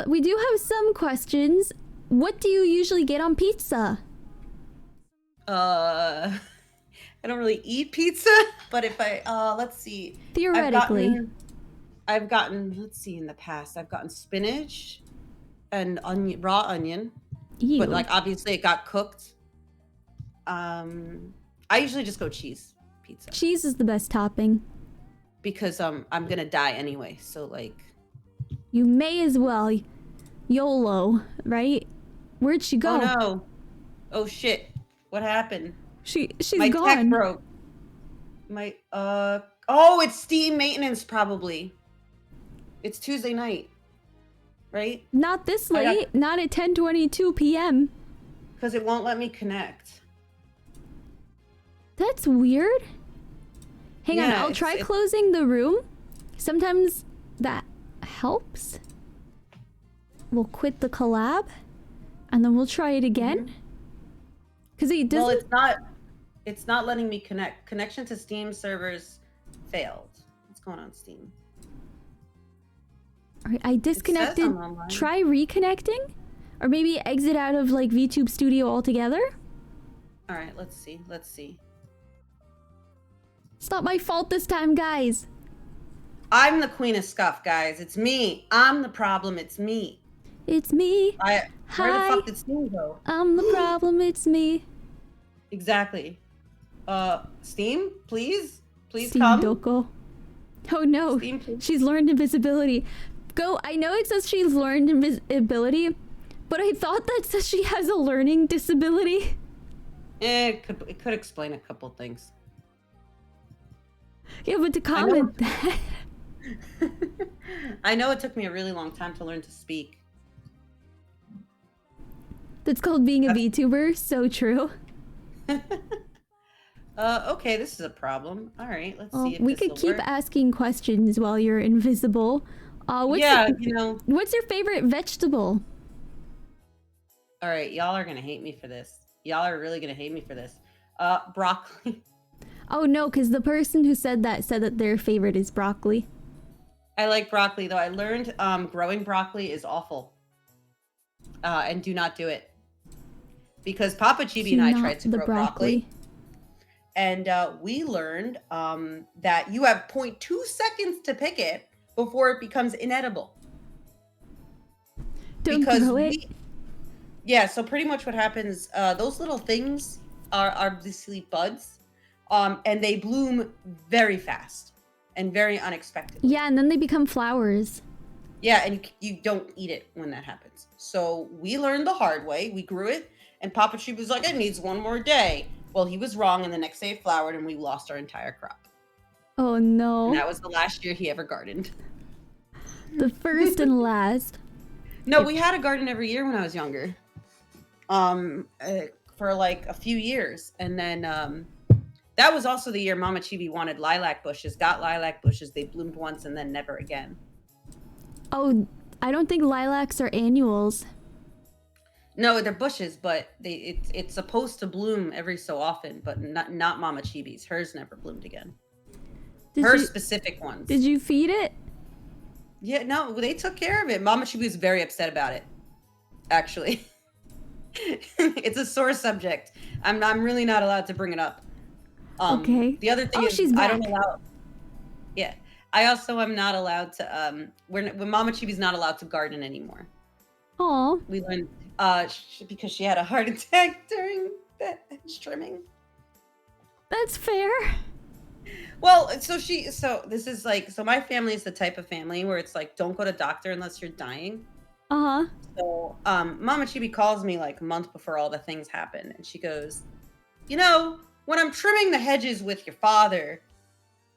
We do have some questions. What do you usually get on pizza? I don't really eat pizza, but if let's see. Theoretically. I've gotten, let's see, in the past, I've gotten spinach and raw onion. Ew. But like obviously it got cooked. I usually just go cheese pizza. Cheese is the best topping. Because I'm gonna die anyway, so like. You may as well. YOLO, right? Where'd she go? Oh no. Oh shit. What happened? She's My gone. tech broke. Oh, it's Steam maintenance probably. It's Tuesday night. Right? Not this late. Not at 10:22 p.m. Because it won't let me connect. That's weird. Hang on, I'll try closing the room. Sometimes that helps. We'll quit the collab, and then we'll try it again. Because it doesn't. Well, it's not letting me connect. Connection to Steam servers failed. What's going on, Steam? All right, I disconnected. Try reconnecting, or maybe exit out of like VTube Studio altogether. All right, let's see. Let's see. It's not my fault this time, guys. I'm the queen of scuff, guys. It's me. I'm the problem. It's me. It's me. Where the fuck did Steam go? I'm the problem. It's me. Exactly. Steam, please Steam come. Doko. Oh no, Steam, she's learned invisibility. Go. I know it says she's learned invisibility, but I thought that says she has a learning disability. It could explain a couple things. Yeah, but to I know. comment that, I know it took me a really long time to learn to speak. that's called being a That's VTuber. So true. okay, this is a problem. All right, let's Oh, see if we this could will keep work. asking questions while you're invisible. Yeah, you know. What's your favorite vegetable? All right, y'all are gonna hate me for this. Y'all are really gonna hate me for this. Broccoli. Oh no, because the person who said that their favorite is broccoli. I like broccoli though. I learned growing broccoli is awful. And do not do it. Because Papa Chibi Do and I not tried to the grow broccoli, broccoli. and we learned that you have 0.2 seconds to pick it before it becomes inedible. Don't Because grow it. yeah, so pretty much what happens, those little things are obviously buds, and they bloom very fast and very unexpectedly. Yeah, and then they become flowers. Yeah, and you don't eat it when that happens. So we learned the hard way. We grew it, and Papa Chibi was like, it needs one more day. Well, he was wrong, and the next day it flowered, and we lost our entire crop. Oh And no. that was the last year he ever gardened. The first and last. No, we had a garden every year when I was younger. For like a few years, and then that was also the year Mama Chibi wanted lilac bushes. Got lilac bushes. They bloomed once and then never again. Oh, I don't think lilacs are annuals. No, they're bushes, but it's supposed to bloom every so often, but not Mama Chibi's. Hers never bloomed again. Her specific ones. Did you feed it? Yeah, no, they took care of it. Mama Chibi was very upset about it. Actually, it's a sore subject. I'm really not allowed to bring it up. Okay. The other thing is she's back. I don't allow. Yeah, I also am not allowed to. When Mama Chibi's not allowed to garden anymore. Aw. We learned because she had a heart attack during the trimming. That's fair. Well, so this is like, so my family is the type of family where it's like, don't go to doctor unless you're dying. Uh-huh. So Mama Chibi calls me like a month before all the things happen, and she goes, you know, when I'm trimming the hedges with your father,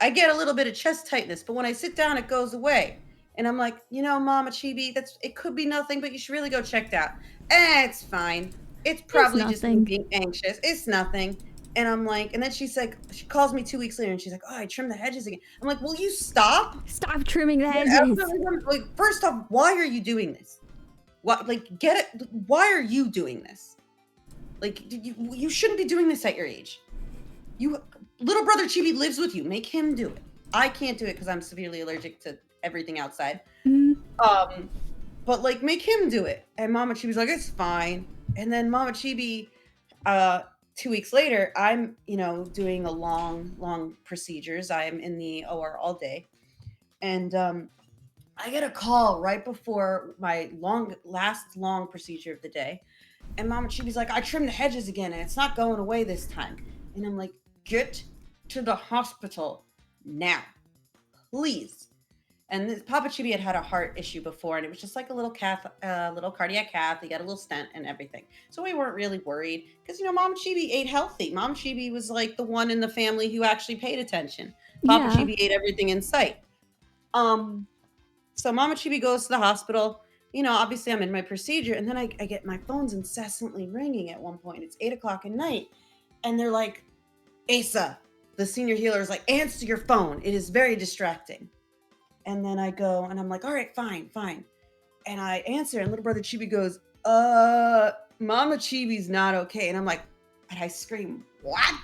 I get a little bit of chest tightness, but when I sit down, it goes away. And I'm like, you know, Mama Chibi, it could be nothing, but you should really go checked out. It's fine. It's probably just me being anxious. It's nothing. And I'm like, and then she's like, she calls me 2 weeks later, and she's like, oh, I trimmed the hedges again. I'm like, will you stop? Stop trimming the hedges. Like, first off, why are you doing this? What, like, get it? Why are you doing this? Like, you shouldn't be doing this at your age. Little brother Chibi lives with you. Make him do it. I can't do it because I'm severely allergic to everything outside. But like, make him do it. And Mama Chibi's like, it's fine. And then Mama Chibi, 2 weeks later, I'm, doing a long procedures. I am in the OR all day. And I get a call right before my last long procedure of the day. And Mama Chibi's like, I trimmed the hedges again, and it's not going away this time. And I'm like, get to the hospital now, please. And Papa Chibi had a heart issue before, and it was just like a little little cardiac cath. He got a little stent and everything. So we weren't really worried because, Mama Chibi ate healthy. Mama Chibi was like the one in the family who actually paid attention. Papa Chibi ate everything in sight. So Mama Chibi goes to the hospital. Obviously I'm in my procedure, and then I get my phone's incessantly ringing at one point. It's 8 o'clock at night, and they're like, Asa, the senior healer is like, answer your phone. It is very distracting. And then I go, and I'm like, all right, fine. And I answer, and little brother Chibi goes, Mama Chibi's not okay. And I'm like, and I scream, what?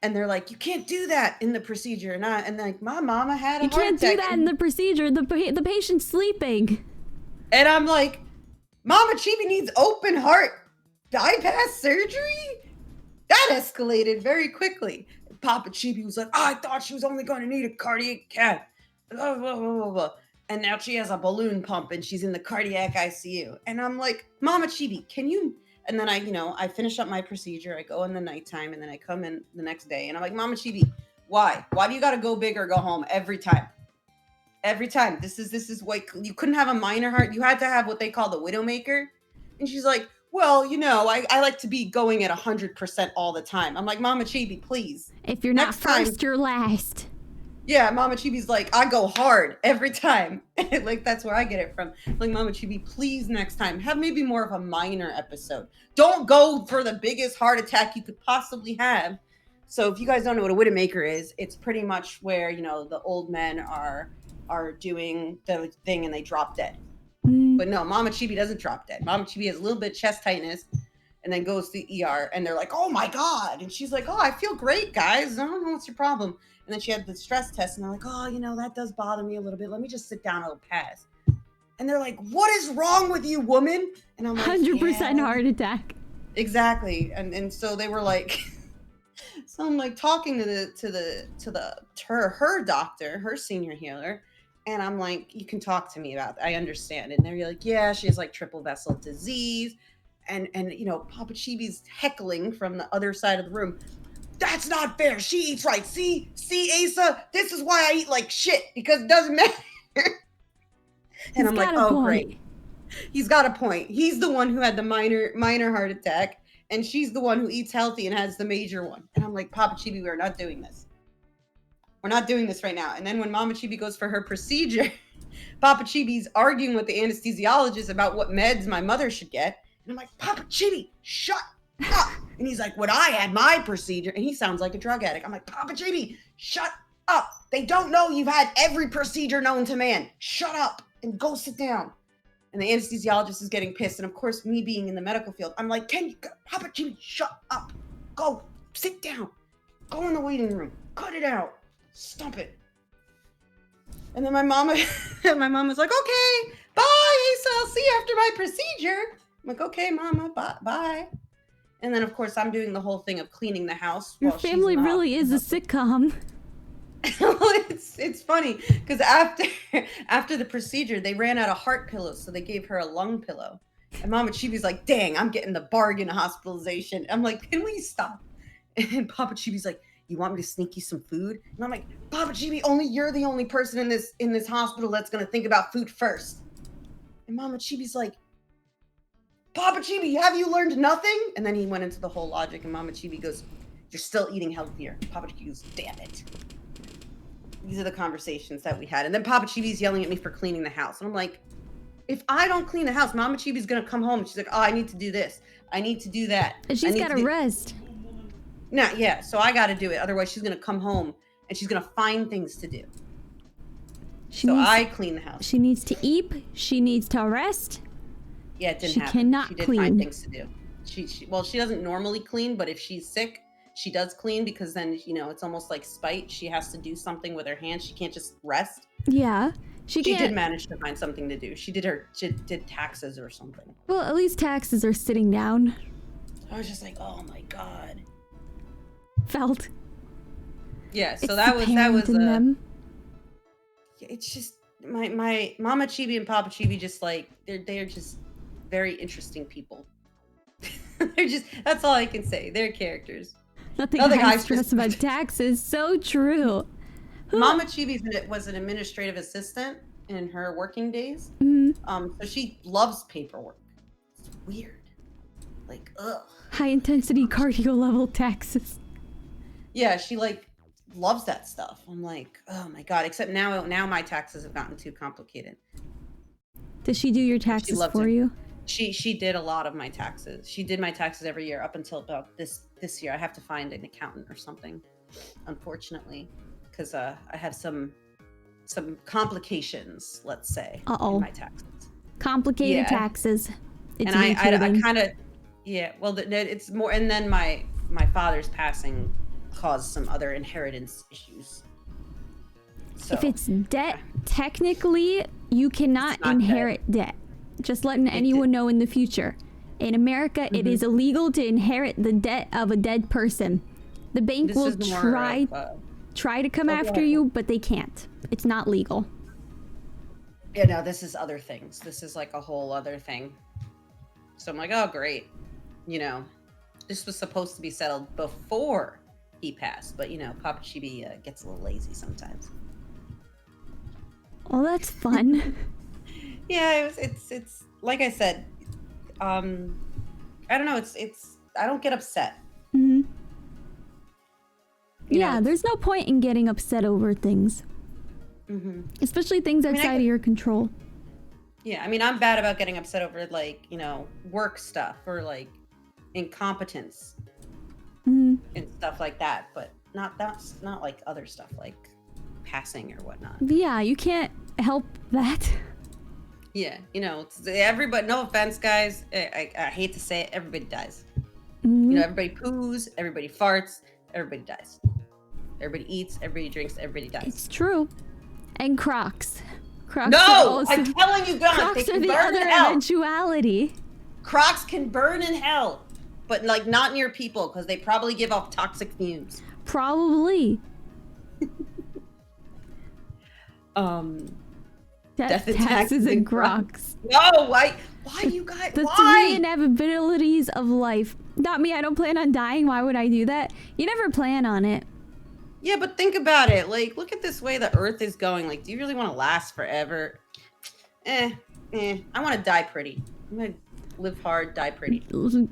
And they're like, you can't do that in the procedure. And like, my mama had a heart attack. You can't do that in the procedure. The patient's sleeping. And I'm like, Mama Chibi needs open heart bypass surgery? That escalated very quickly. Papa Chibi was like, I thought she was only going to need a cardiac cath. Blah, blah, blah, blah, blah. And now she has a balloon pump and she's in the cardiac ICU. And I'm like, Mama Chibi, can you? And then I finish up my procedure. I go in the nighttime, and then I come in the next day, and I'm like, Mama Chibi, why? Why do you got to go big or go home every time? Every time. This is what you couldn't have a minor heart. You had to have what they call the widowmaker. And she's like, well, I like to be going at 100% all the time. I'm like, Mama Chibi, please. If you're not first, you're last. Yeah, Mama Chibi's like, I go hard every time. Like, that's where I get it from. Like, Mama Chibi, please next time have maybe more of a minor episode. Don't go for the biggest heart attack you could possibly have. So if you guys don't know what a Widowmaker is, it's pretty much where, the old men are doing the thing and they drop dead. But no, Mama Chibi doesn't drop dead. Mama Chibi has a little bit of chest tightness and then goes to the ER and they're like, oh my God. And she's like, oh, I feel great, guys. I don't know what's your problem. And then she had the stress test and they're like, oh, that does bother me a little bit. Let me just sit down, it'll pass. And they're like, what is wrong with you, woman? And I'm like, 100% heart attack. Exactly. And so they were like, so I'm like talking to her doctor, her senior healer. And I'm like, you can talk to me about that. I understand. And they're like, yeah, she has like triple vessel disease. And Papa Chibi's heckling from the other side of the room. That's not fair. She eats right. See, Asa, this is why I eat like shit, because it doesn't matter. And I'm like, oh, great. He's got a point. He's the one who had the minor heart attack, and she's the one who eats healthy and has the major one. And I'm like, Papa Chibi, we're not doing this. We're not doing this right now. And then when Mama Chibi goes for her procedure, Papa Chibi's arguing with the anesthesiologist about what meds my mother should get. And I'm like, Papa Chibi, shut up. And he's like, when I had my procedure, and he sounds like a drug addict. I'm like, Papa Chibi, shut up. They don't know you've had every procedure known to man. Shut up and go sit down. And the anesthesiologist is getting pissed. And of course, me being in the medical field, I'm like, Papa Chibi, shut up. Go sit down. Go in the waiting room. Cut it out. Stop it. And then my mama was like, okay, bye, Asa, I'll see you after my procedure. I'm like, okay, Mama, bye. And then, of course, I'm doing the whole thing of cleaning the house. Your family really is a sitcom. Well, it's funny because after the procedure, they ran out of heart pillows, so they gave her a lung pillow. And Mama Chibi's like, dang, I'm getting the bargain hospitalization. I'm like, can we stop? And Papa Chibi's like, you want me to sneak you some food? And I'm like, Papa Chibi, you're the only person in this hospital that's gonna think about food first. And Mama Chibi's like, Papa Chibi, have you learned nothing? And then he went into the whole logic, and Mama Chibi goes, you're still eating healthier. Papa Chibi goes, damn it. These are the conversations that we had. And then Papa Chibi's yelling at me for cleaning the house. And I'm like, if I don't clean the house, Mama Chibi's gonna come home and she's like, oh, I need to do this. I need to do that. And she's gotta rest. No, yeah, so I gotta do it. Otherwise, she's gonna come home and she's gonna find things to do. I clean the house. She needs to eat. She needs to rest. Yeah, it didn't happen. She cannot She did clean. find things to do. She doesn't normally clean, but if she's sick, she does clean because then, it's almost like spite. She has to do something with her hands. She can't just rest. Yeah. She did manage to find something to do. She did taxes or something. Well, at least taxes are sitting down. I was just like, oh my God. Felt. Yeah, so it's that was them. It's just my Mama Chibi and Papa Chibi just like they're just very interesting people. That's all I can say. They're characters. Nothing I stress about taxes. So true. Mama Chibi was an administrative assistant in her working days. Mm-hmm. So she loves paperwork. It's weird. Like, ugh. High intensity cardio level taxes. Yeah, she loves that stuff. I'm like, oh my God. Except now my taxes have gotten too complicated. Does she do your taxes for you? She did a lot of my taxes. She did my taxes every year up until about this year. I have to find an accountant or something, unfortunately, because I have some complications, let's say, in my taxes. Complicated taxes. It's I kind of, well, it's more, and then my father's passing caused some other inheritance issues. So, if it's debt, technically, you cannot inherit debt. Just letting anyone know in the future. In America, it is illegal to inherit the debt of a dead person. The bank will try to come after you, but they can't. It's not legal. Yeah, no, this is other things. This is like a whole other thing. So I'm like, oh, great. This was supposed to be settled before he passed, but Papa Chibi gets a little lazy sometimes. Oh, that's fun. Yeah, it's like I said, I don't know, it's I don't get upset. Mm-hmm. Yeah, there's no point in getting upset over things. Especially things outside of your control. Yeah, I mean, I'm bad about getting upset over, like, work stuff or, like, incompetence and stuff like that, but that's not like other stuff, like passing or whatnot. Yeah, you can't help that. Yeah, everybody, no offense, guys. I hate to say it, everybody dies. Everybody poos, everybody farts, everybody dies. Everybody eats, everybody drinks, everybody dies. It's true. And Crocs. Crocs No! I'm telling you guys, Crocs they can are the burn other in hell. eventuality. Crocs can burn in hell, but like not near people because they probably give off toxic fumes. Probably. Death and taxes and Crocs. No, why you guys? The why? 3 inevitabilities of life. Not me, I don't plan on dying. Why would I do that? You never plan on it. Yeah, but think about it. Like, look at this way the Earth is going. Like, do you really want to last forever? I want to die pretty. I'm gonna live hard, die pretty.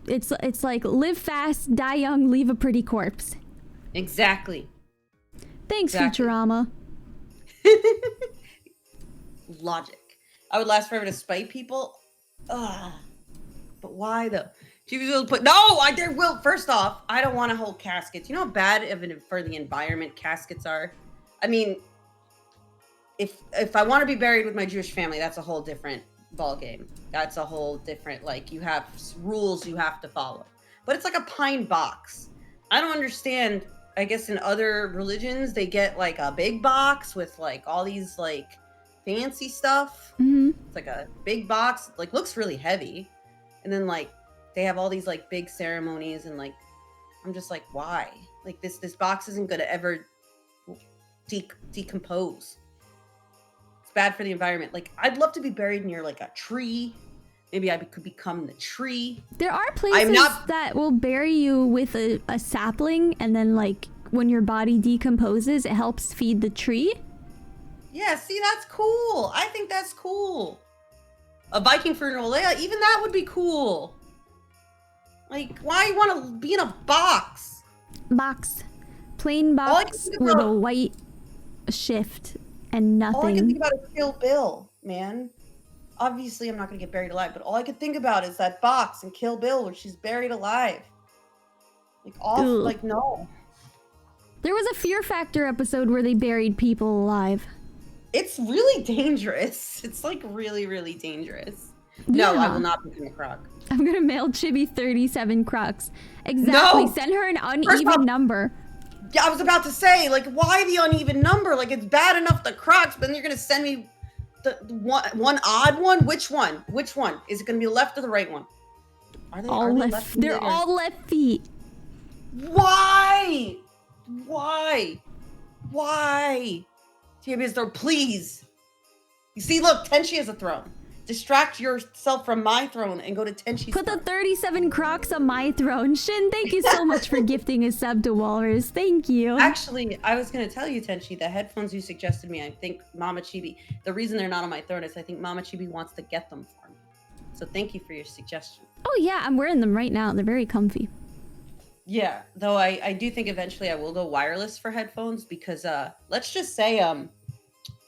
It's like live fast, die young, leave a pretty corpse. Exactly. Thanks, Futurama. Logic. I would last forever to spite people. Ugh. But why though? There will. First off, I don't want to hold caskets. You know how bad for the environment caskets are? I mean, if I want to be buried with my Jewish family, that's a whole different ball game. That's a whole different, like, you have rules you have to follow. But it's like a pine box. I don't understand. I guess in other religions, they get like a big box with like all these like fancy stuff. It's like a big box, like looks really heavy. And then like they have all these like big ceremonies and like, I'm just like, why? Like this box isn't going to ever decompose. It's bad for the environment. Like I'd love to be buried near like a tree. Maybe I could become the tree. There are places that will bury you with a sapling, and then like when your body decomposes, it helps feed the tree. Yeah, see, that's cool. I think that's cool. A Viking funeral, yeah, even that would be cool. Like, why you want to be in a box? Plain box with a white shift and nothing. All I can think about is Kill Bill, man. Obviously, I'm not going to get buried alive, but all I could think about is that box in Kill Bill where she's buried alive. Like, no. There was a Fear Factor episode where they buried people alive. It's really dangerous. It's like really, really dangerous. Yeah. No, I will not become a croc. I'm going to mail Chibi 37 crocs. Exactly. No! Send her an uneven number. Yeah, I was about to say, like, why the uneven number? Like, it's bad enough the crocs, but then you're going to send me the one odd one? Which one? Which one? Is it going to be the left or the right one? Are they all left? They're all left feet. Why? Why? TBS, please. You see, look, Tenchi has a throne. Distract yourself from my throne and go to Tenshi's Put the 37 crocs on my throne. Shin, thank you so much for gifting a sub to Walrus. Thank you. Actually, I was going to tell you, Tenchi, the headphones you suggested me, I think Mama Chibi, the reason they're not on my throne is I think Mama Chibi wants to get them for me. So thank you for your suggestion. Oh yeah, I'm wearing them right now. They're very comfy. Yeah, though I do think eventually I will go wireless for headphones because let's just say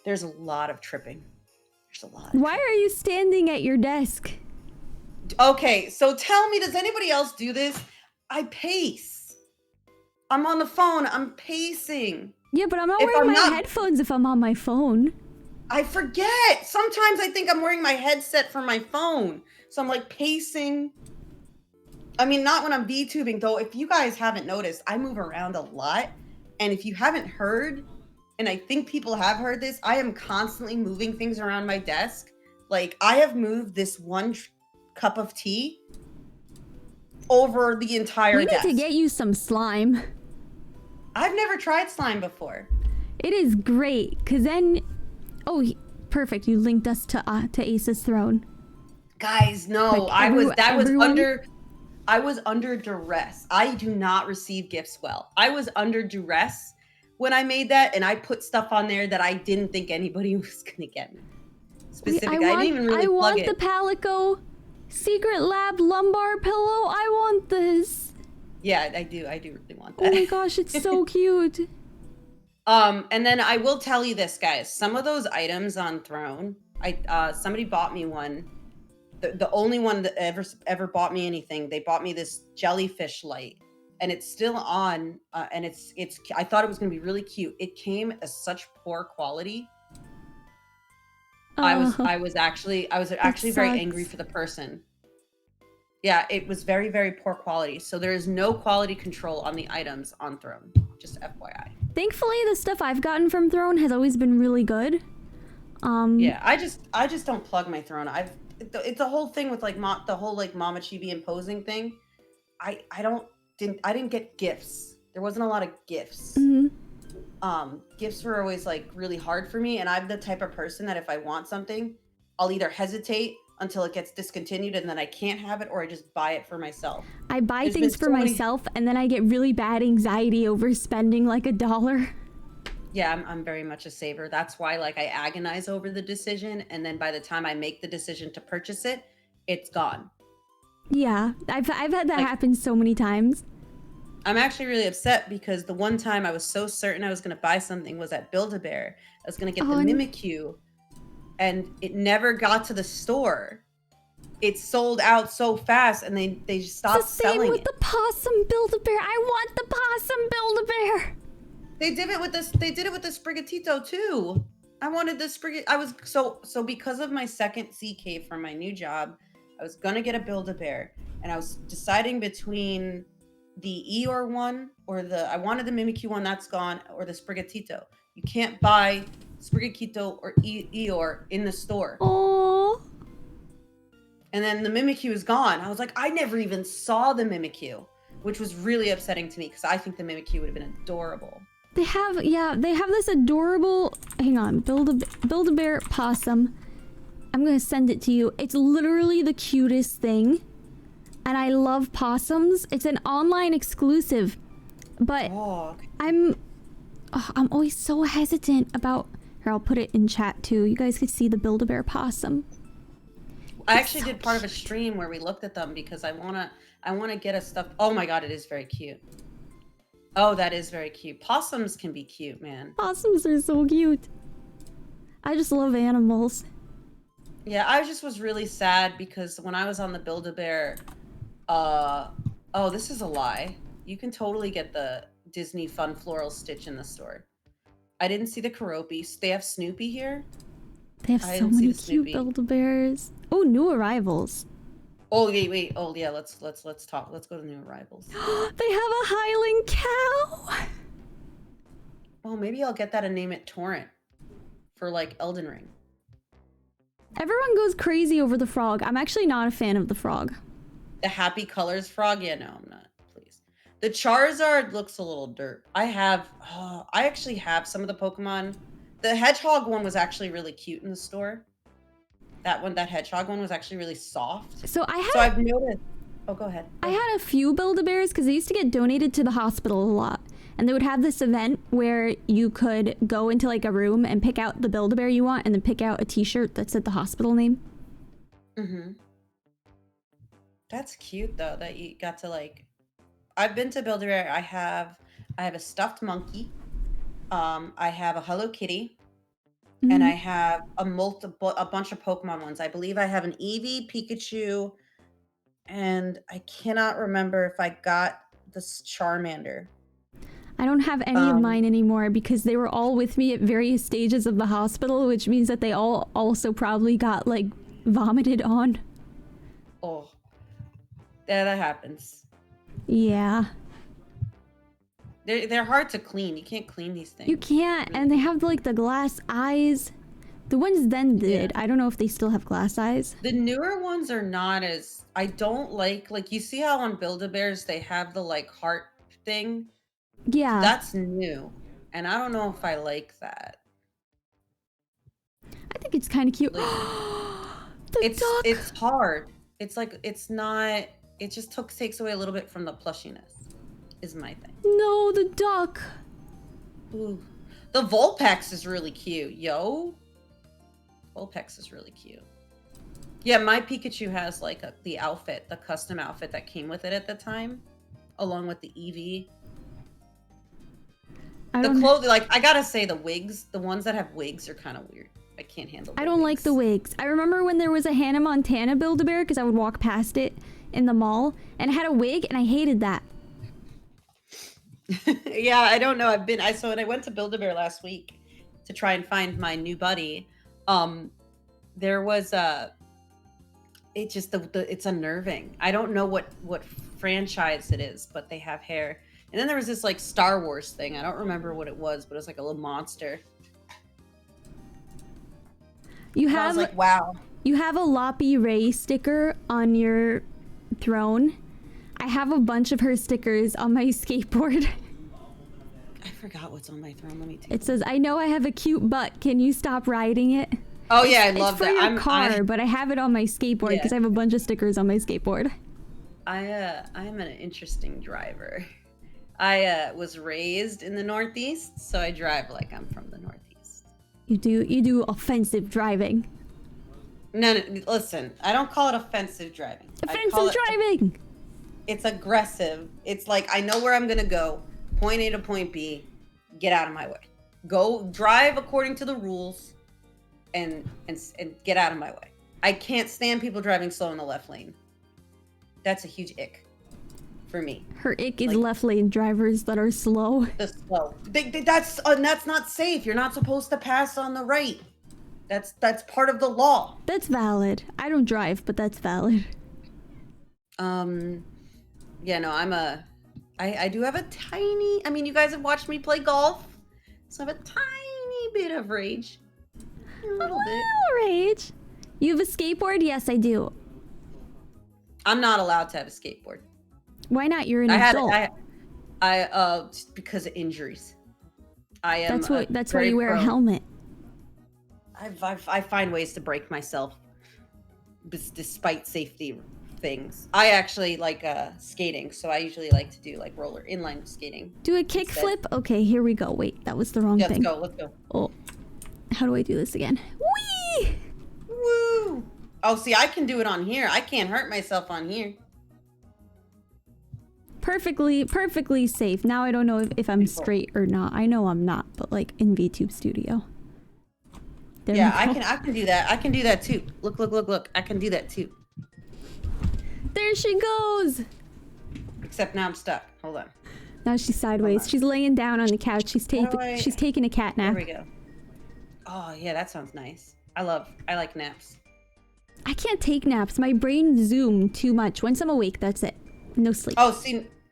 there's a lot of tripping. There's a lot. Why are you standing at your desk? Okay, so tell me, does anybody else do this? I pace. I'm on the phone. I'm pacing. Yeah, but I'm not wearing my headphones if I'm on my phone. I forget. Sometimes I think I'm wearing my headset for my phone. So I'm like pacing. I mean, not when I'm VTubing, though. If you guys haven't noticed, I move around a lot. And if you haven't heard, and I think people have heard this, I am constantly moving things around my desk. Like, I have moved this one cup of tea over the entire desk. We need to get you some slime. I've never tried slime before. It is great, because then... Oh, perfect. You linked us to Ace's throne. Guys, no. Like I was under duress. I do not receive gifts well. I was under duress when I made that, and I put stuff on there that I didn't think anybody was going to get me. I didn't even really plug it. I want the Palico Secret Lab lumbar pillow. I want this. Yeah, I do really want Oh that. my gosh, it's so cute. And then I will tell you this, guys. Some of those items on Throne, somebody bought me one. The only one that ever bought me anything. They bought me this jellyfish light, and it's still on. And it's. I thought it was gonna be really cute. It came as such poor quality. Oh, I was actually that very angry sucks. for the person. Yeah, it was very, very poor quality. So there is no quality control on the items on Throne. Just FYI. Thankfully, the stuff I've gotten from Throne has always been really good. Yeah, I just don't plug my Throne. It's a whole thing with like the whole like Mama Chibi imposing thing. I didn't get gifts. There wasn't a lot of gifts. Mhm. Gifts were always like really hard for me, and I'm the type of person that if I want something, I'll either hesitate until it gets discontinued and then I can't have it, or I just buy it for myself. I buy There's things been for so many- myself, and then I get really bad anxiety over spending like $1. Yeah, I'm very much a saver. That's why like I agonize over the decision, and then by the time I make the decision to purchase it, it's gone. Yeah, I've had that Like- happen so many times. I'm actually really upset because the one time I was so certain I was going to buy something was at Build-A-Bear. I was going to get the Mimikyu, and it never got to the store. It sold out so fast, and they stopped It's the same selling with it. the possum Build-A-Bear. I want the possum Build-A-Bear. They did it with this. They did it with the Sprigatito too. I wanted the Sprigat. I was so because of my second CK from my new job, I was gonna get a Build-A-Bear, and I was deciding between the Eeyore one or I wanted the Mimikyu one, that's gone, or the Sprigatito. You can't buy Sprigatito or Eeyore in the store. Oh. And then the Mimikyu is gone. I was like, I never even saw the Mimikyu, which was really upsetting to me because I think the Mimikyu would have been adorable. They have this adorable, hang on, Build-A-Bear possum. I'm gonna send it to you. It's literally the cutest thing. And I love possums. It's an online exclusive. But Okay. I'm always so hesitant about, here, I'll put it in chat too. You guys could see the Build-A-Bear possum. I actually did part of a stream where we looked at them because I wanna get a stuffed. Oh my god, it is very cute. Oh, that is very cute. Possums can be cute, man. Possums are so cute. I just love animals. Yeah, I just was really sad because when I was on the Build-A-Bear, oh, this is a lie. You can totally get the Disney Fun Floral Stitch in the store. I didn't see the Karopis. They have Snoopy here. They have I so didn't see many the cute Snoopy. Build-A-Bears. Oh, new arrivals. Oh wait. Oh yeah, let's talk. Let's go to new arrivals. They have a Highland cow. Oh, maybe I'll get that and name it Torrent for like Elden Ring. Everyone goes crazy over the frog. I'm actually not a fan of the frog. The Happy Colors frog? Yeah, no, I'm not. Please. The Charizard looks a little dirt. I actually have some of the Pokemon. The Hedgehog one was actually really cute in the store. That Hedgehog one was actually really soft. So I've noticed. Oh, go ahead. I had a few Build-A-Bears because they used to get donated to the hospital a lot. And they would have this event where you could go into like a room and pick out the Build-A-Bear you want and then pick out a t-shirt that said the hospital name. Mm-hmm. That's cute though, that you got to like. I've been to Build-A-Bear. I have a stuffed monkey. I have a Hello Kitty. And I have a bunch of Pokemon ones. I believe I have an Eevee, Pikachu, and I cannot remember if I got this Charmander. I don't have any of mine anymore because they were all with me at various stages of the hospital, which means that they all also probably got like vomited on. Oh, yeah, that happens. Yeah. They're hard to clean. You can't clean these things. You can't, and they have like the glass eyes. The ones then did. Yeah. I don't know if they still have glass eyes. The newer ones are not as. I don't like you see how on Build-A-Bears they have the like heart thing. Yeah. That's new, and I don't know if I like that. I think it's kind of cute. Like, The duck. It's hard. It's like it's not. It just takes away a little bit from the plushiness. Is my thing. No, the duck. Ooh. The Vulpix is really cute, yo. Vulpix is really cute. Yeah, my Pikachu has like the outfit, the custom outfit that came with it at the time. along with the EV. I The don't. clothing, like, I gotta say, the wigs, the ones that have wigs are kind of weird. I can't handle. I don't like the wigs. I remember when there was a Hannah Montana Build-A-Bear because I would walk past it in the mall and it had a wig and I hated that. Yeah, I don't know. So when I went to Build-A-Bear last week to try and find my new buddy, there was it just it's unnerving. I don't know what franchise it is, but they have hair. And then there was this like Star Wars thing. I don't remember what it was, but it was like a little monster. You And I was have like, wow. you have a Loppy Ray sticker on your throne. I have a bunch of her stickers on my skateboard. I forgot what's on my throne. Let me take It says, "I know I have a cute butt. Can you stop riding it?" Oh yeah, I love it's for that. your car, but I have it on my skateboard because I have a bunch of stickers on my skateboard. I'm an interesting driver. I was raised in the Northeast, so I drive like I'm from the Northeast. You do offensive driving. No, listen. I don't call it offensive driving. Offensive driving. It's aggressive. It's like I know where I'm gonna go. Point A to point B. Get out of my way. Go drive according to the rules, and get out of my way. I can't stand people driving slow in the left lane. That's a huge ick for me. Her ick is left lane drivers that are slow. The slow. That's not safe. You're not supposed to pass on the right. That's part of the law. That's valid. I don't drive, but that's valid. Yeah, no, I do have a tiny, I mean, you guys have watched me play golf, so I have a tiny bit of rage. A little bit. Rage. You have a skateboard? Yes, I do. I'm not allowed to have a skateboard. Why not? You're an adult. Because of injuries. I am. That's why you wear a helmet. I find ways to break myself, despite safety things. I actually like skating, so I usually like to do like roller inline skating. Do a kickflip? Okay, here we go. Wait, that was the wrong thing. Let's go. Oh, how do I do this again? Whee! Woo! Oh, see, I can do it on here. I can't hurt myself on here. Perfectly safe. Now I don't know if I'm straight or not. I know I'm not, but like in VTube Studio. Yeah, I can do that. I can do that too. Look. I can do that too. There she goes. Except now I'm stuck. Hold on. Now she's sideways. She's laying down on the couch. She's taking a cat nap. There we go. Oh yeah, that sounds nice. I like naps. I can't take naps. My brain zooms too much. Once I'm awake, that's it. No sleep. Oh,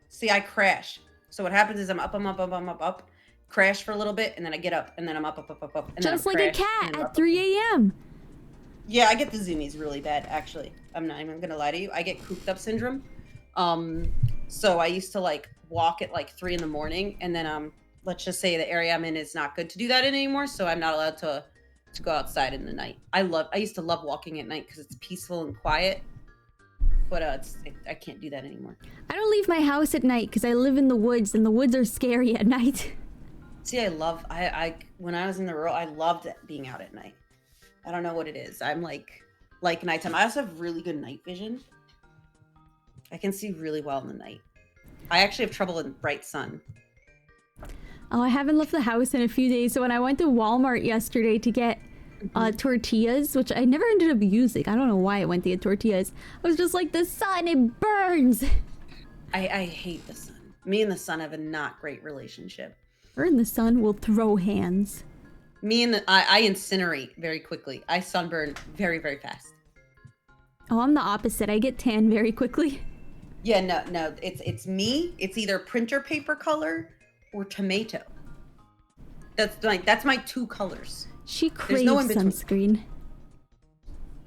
see, I crash. So what happens is I'm up, crash for a little bit, and then I get up, and then I'm up, and just like a cat at 3 a.m. Yeah, I get the zoomies really bad, actually. I'm not even gonna lie to you. I get cooped up syndrome. So I used to like walk at like 3 in the morning, and then let's just say the area I'm in is not good to do that in anymore, so I'm not allowed to go outside in the night. I used to love walking at night because it's peaceful and quiet. But I can't do that anymore. I don't leave my house at night because I live in the woods, and the woods are scary at night. See, I when I was in the rural, I loved being out at night. I don't know what it is. I'm like nighttime. I also have really good night vision. I can see really well in the night. I actually have trouble in bright sun. Oh, I haven't left the house in a few days. So when I went to Walmart yesterday to get tortillas, which I never ended up using. I don't know why I went to get tortillas. I was just like, the sun, it burns. I hate the sun. Me and the sun have a not great relationship. Her and the sun will throw hands. I incinerate very quickly. I sunburn very, very fast. Oh, I'm the opposite. I get tan very quickly. Yeah, no. It's me. It's either printer paper color or tomato. That's my two colors. She craves sunscreen.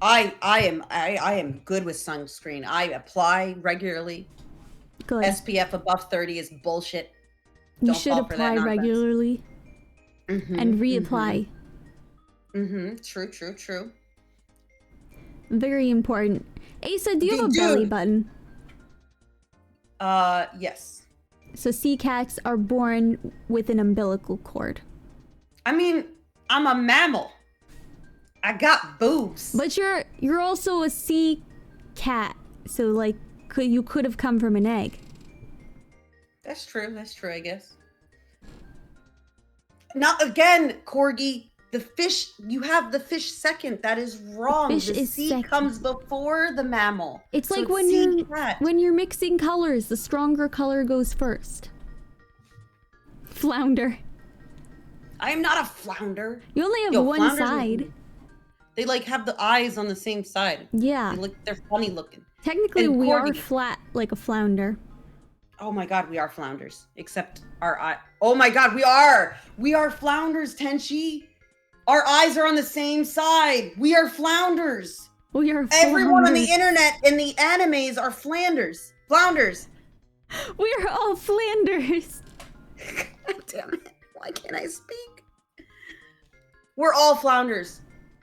I am good with sunscreen. I apply regularly. Good. SPF above 30 is bullshit. You should apply regularly and reapply. True. Very important. Asa, do you have a belly button? Yes. So sea cats are born with an umbilical cord. I mean, I'm a mammal. I got boobs. But you're also a sea cat, so like you could have come from an egg. That's true. That's true, I guess. Not again, Corgi. The fish, you have the fish second. That is wrong. Fish The is sea second. comes before the mammal. It's So like when sea cat. you're mixing colors, the stronger color goes first. Flounder. I am not a flounder. You only have Yo, one flounders are- side. They like have the eyes on the same side. Yeah. They're funny looking. Technically, And we are corgi. flat like a flounder. Oh my god, we are flounders. Except our eye. Oh my god, we are. We are flounders, Tenchi. Our eyes are on the same side. We are flounders. We are Everyone on the flounders. internet in the animes are Flanders. Flounders. We are all Flanders. God damn it. Why can't I speak? We're all flounders.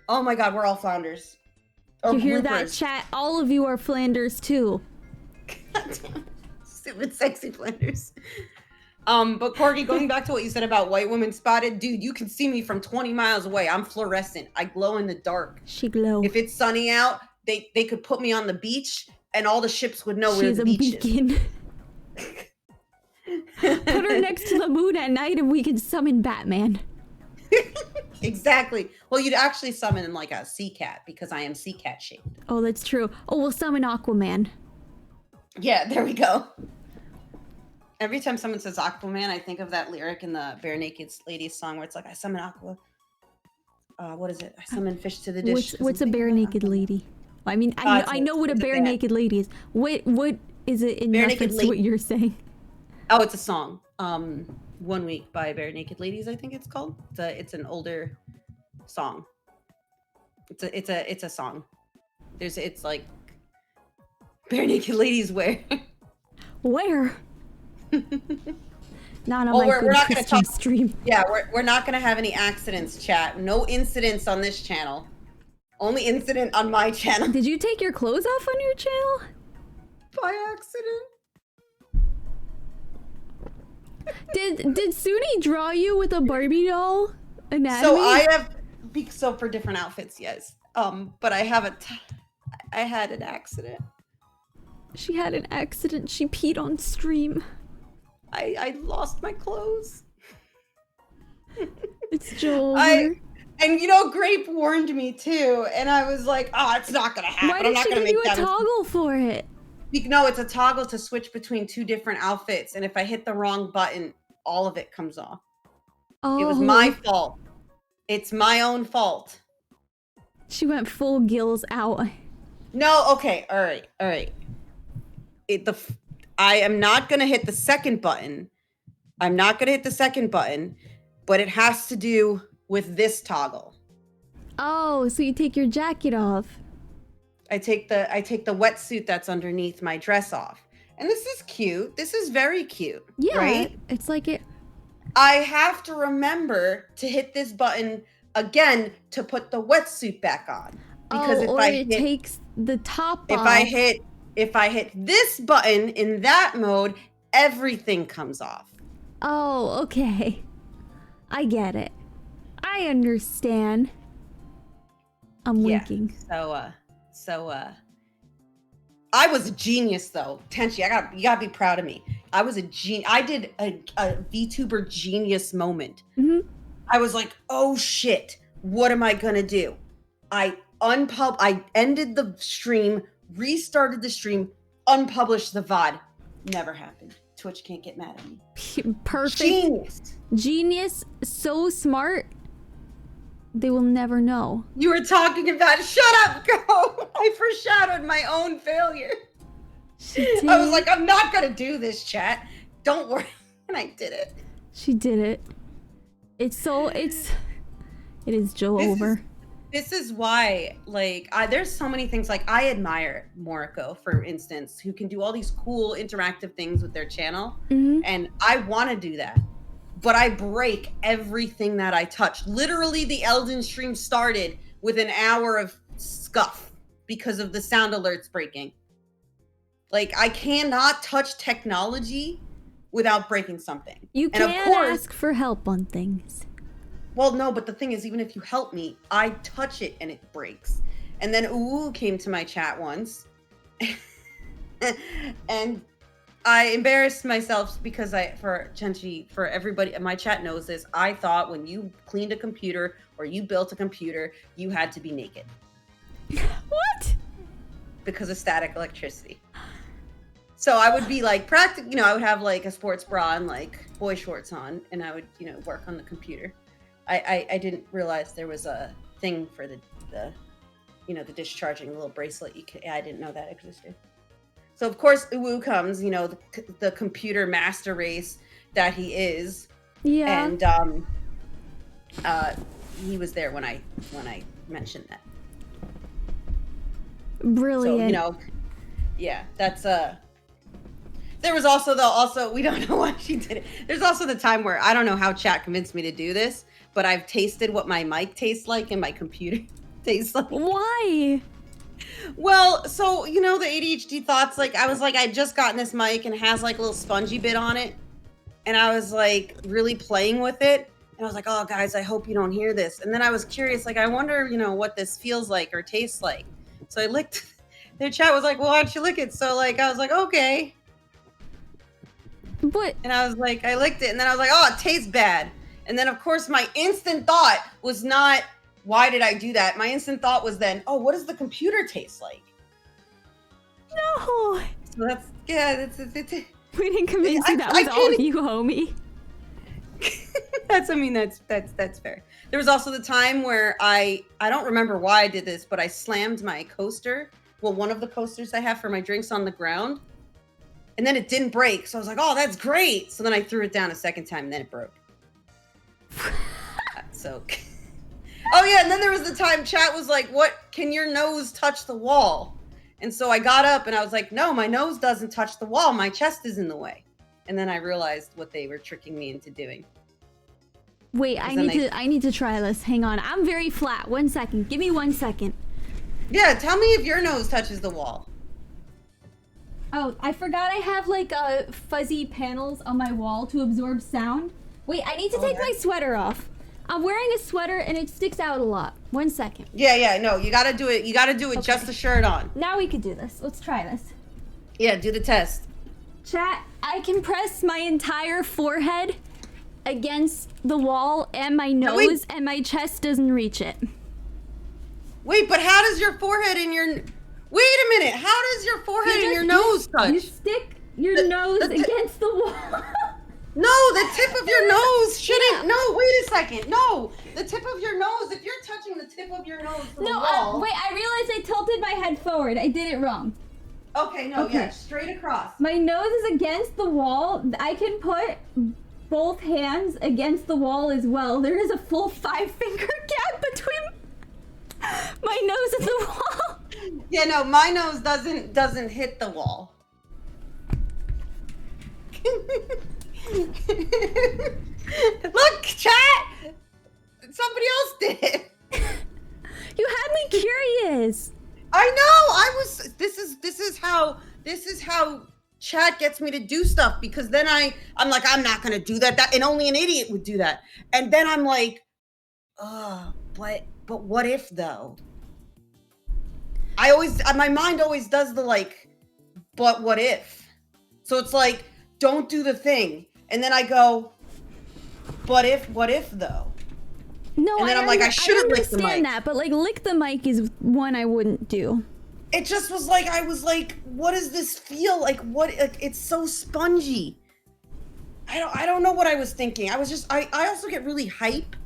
Oh my god, we're all flounders. Or You hear that, groupers. chat? All of you are Flanders too. God damn it. Stupid sexy Flanders. But Corgi, going back to what you said about white women spotted, dude, you can see me from 20 miles away. I'm fluorescent. I glow in the dark. She glow. If it's sunny out, they could put me on the beach and all the ships would know where She's the a beach beacon. Put her next to the moon at night and we can summon Batman. is. Exactly. Well, you'd actually summon like a sea cat because I am sea cat shaped. Oh, that's true. Oh, we'll summon Aquaman. Yeah, there we go. Every time someone says Aquaman, I think of that lyric in the Bare Naked Ladies song where it's like, I summon Aqua. What is it? I summon fish to the dish. What's a bare naked lady? I mean, I know what a it's a bare band. naked lady is. What is it in Bare Naked reference to what Lady. you're saying? Oh, it's a song. 1 Week by Bare Naked Ladies, I think it's called. It's an older song. It's a song. It's like Bare Naked Ladies wear. Where? Not on Well, my we're good not gonna Christian talk- stream. Yeah, we're not gonna have any accidents, chat. No incidents on this channel. Only incident on my channel. Did you take your clothes off on your channel? By accident. Did Suni draw you with a Barbie doll anatomy? So I have so for different outfits, yes. But I had an accident. She had an accident. She peed on stream. I lost my clothes. It's Joel. And Grape warned me too, and I was like, "Oh, it's not gonna happen. Why I'm did not she gonna give make you a that." toggle for it? No, it's a toggle to switch between two different outfits, and if I hit the wrong button, all of it comes off. Oh, It was my fault. It's my own fault. She went full gills out. No, okay, all right. I am not gonna hit the second button. But it has to do with this toggle. Oh, so you take your jacket off. I take the wetsuit that's underneath my dress off. And this is cute. This is very cute. Yeah, Right? it's like it. I have to remember to hit this button again to put the wetsuit back on. Because it takes the top if off. if I hit this button in that mode, everything comes off. Oh, okay. I get it. I understand. I'm winking. So I was a genius though. Tenchi, you gotta be proud of me. I was a genius. I did a VTuber genius moment. Mm-hmm. I was like, oh shit, what am I gonna do? I ended the stream, restarted the stream, unpublished the VOD. Never happened. Twitch can't get mad at me. Perfect. Genius, so smart. They will never know. You were talking about, shut up, go! I foreshadowed my own failure. She did. I was like, I'm not gonna do this, chat. Don't worry. And I did it. She did it. It is Joe over. This is why, there's so many things, I admire Moriko, for instance, who can do all these cool interactive things with their channel. Mm-hmm. And I want to do that. But I break everything that I touch. Literally, the Elden stream started with an hour of scuff because of the sound alerts breaking. I cannot touch technology without breaking something. You And of can't course- ask for help on things. Well, no, but the thing is, even if you help me, I touch it and it breaks. And then Uwu came to my chat once. And I embarrassed myself because for Chenchi, for everybody, my chat knows this. I thought when you cleaned a computer or you built a computer, you had to be naked. What? Because of static electricity. So I would be like I would have like a sports bra and like boy shorts on, and I would, work on the computer. I didn't realize there was a thing for the the discharging, the little bracelet. I didn't know that existed. So of course Uwu comes, the computer master race that he is. Yeah. And he was there when I mentioned that. Brilliant. So, yeah, that's there was also we don't know why she did it. There's also the time where I don't know how chat convinced me to do this, but I've tasted what my mic tastes like and my computer tastes like. Why? Well, so the ADHD thoughts, like I was like, I just gotten this mic and it has like a little spongy bit on it. And I was like really playing with it. And I was like, oh guys, I hope you don't hear this. And then I was curious, like, I wonder, what this feels like or tastes like. So I licked, their chat was like, well, why don't you lick it? So like, I was like, okay. But And I was like, I licked it. And then I was like, oh, it tastes bad. And then of course my instant thought was not, why did I do that? My instant thought was then, oh, what does the computer taste like? no. So that's We didn't convince you that was all you, homie. That's fair. There was also the time where I don't remember why I did this, but I slammed my coaster, one of the coasters I have for my drinks, on the ground, and then it didn't break. So I was like, oh, that's great. So then I threw it down a second time, and then it broke. So, oh yeah, and then there was the time chat was like, what, can your nose touch the wall? And so I got up and I was like, no, my nose doesn't touch the wall. My chest is in the way. And then I realized what they were tricking me into doing. Wait, I need to try this. Hang on. I'm very flat. 1 second. Give me 1 second. Yeah, tell me if your nose touches the wall. Oh, I forgot I have like fuzzy panels on my wall to absorb sound. Wait, I need to take my sweater off. I'm wearing a sweater and it sticks out a lot. 1 second. Yeah, no, you gotta do it. You gotta do it Okay. just the shirt on. Now we could do this. Let's try this. Yeah, do the test. Chat, I can press my entire forehead against the wall and my nose, and my chest doesn't reach it. Wait, but how does your forehead and your... Wait a minute. How does your forehead and your nose touch? You stick your nose against the wall. No, the tip of your nose shouldn't... Yeah. No, wait a second. No, the tip of your nose, if you're touching the tip of your nose to the wall... wait, I realized I tilted my head forward. I did it wrong. Okay, yeah, straight across. My nose is against the wall. I can put both hands against the wall as well. There is a full 5-finger gap between my nose and the wall. Yeah, no, my nose doesn't hit the wall. Look, chat! Somebody else did it. You had me curious. I know. This is how chat gets me to do stuff, because then I'm like, I'm not gonna do that. And only an idiot would do that. And then I'm like, but what if though? My mind always does the like, but what if? So it's like, don't do the thing. And then I go, what if though? No, and then I'm like, I shouldn't lick the mic. I understand that, but like lick the mic is one I wouldn't do. It just was like, I was like, what does this feel like? It's so spongy. I don't know what I was thinking. I was just, I also get really hype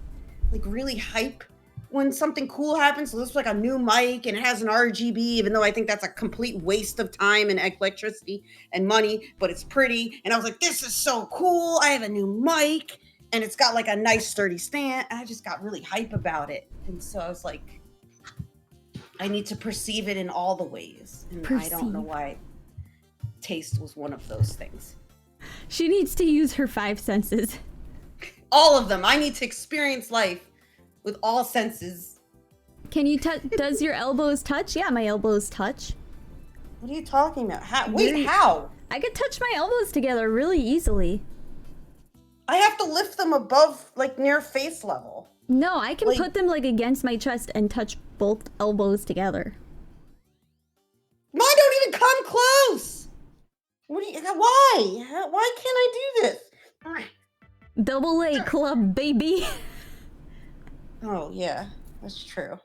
when something cool happens. So this was like a new mic and it has an RGB, even though I think that's a complete waste of time and electricity and money, but it's pretty. And I was like, this is so cool. I have a new mic and it's got like a nice sturdy stand. And I just got really hype about it. And so I was like, I need to perceive it in all the ways. And I don't know why taste was one of those things. She needs to use her 5 senses. All of them. I need to experience life with all senses. Can you does your elbows touch? Yeah, my elbows touch. What are you talking about? How? I could touch my elbows together really easily. I have to lift them above, like, near face level. No, I can put them, like, against my chest and touch both elbows together. Mine don't even come close! What do you? Why? Why can't I do this? Double A club, baby. Oh yeah, that's true.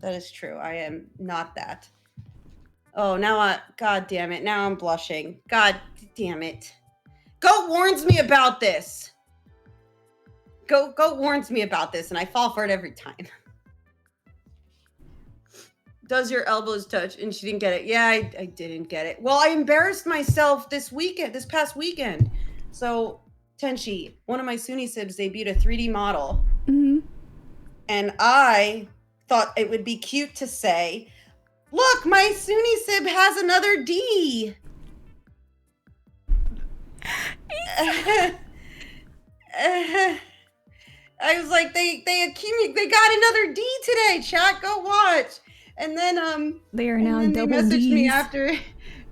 That is true. I am not that. Oh, God damn it. Now I'm blushing. God damn it. Goat warns me about this. Goat warns me about this, and I fall for it every time. Does your elbows touch? And she didn't get it. Yeah, I didn't get it. Well, I embarrassed myself this past weekend. So, Tenchi, one of my Sunni Sibs debuted a 3D model. Mm-hmm. And I thought it would be cute to say, look, my Sunni Sib has another D. I was like, they got another D today. Chat, go watch. And then they are now double they messaged Ds. me after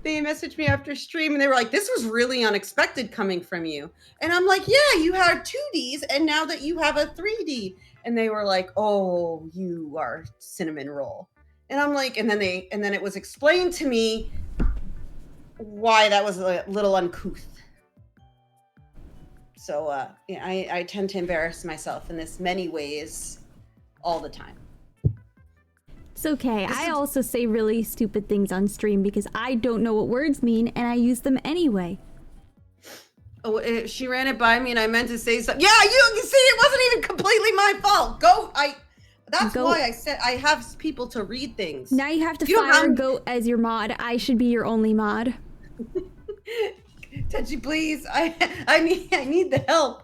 they messaged me after stream, and they were like, this was really unexpected coming from you. And I'm like, yeah, you had 2 Ds, and now that you have a 3D. And they were like, oh, you are cinnamon roll. And I'm like, and then it was explained to me why that was a little uncouth. So yeah, I tend to embarrass myself in this many ways all the time. It's okay. I also say really stupid things on stream because I don't know what words mean and I use them anyway. Oh, she ran it by me and I meant to say something. Yeah, you see, it wasn't even completely my fault. That's why I said I have people to read things. Now you have to fire Goat as your mod. I should be your only mod. Tenchi, please. I need the help.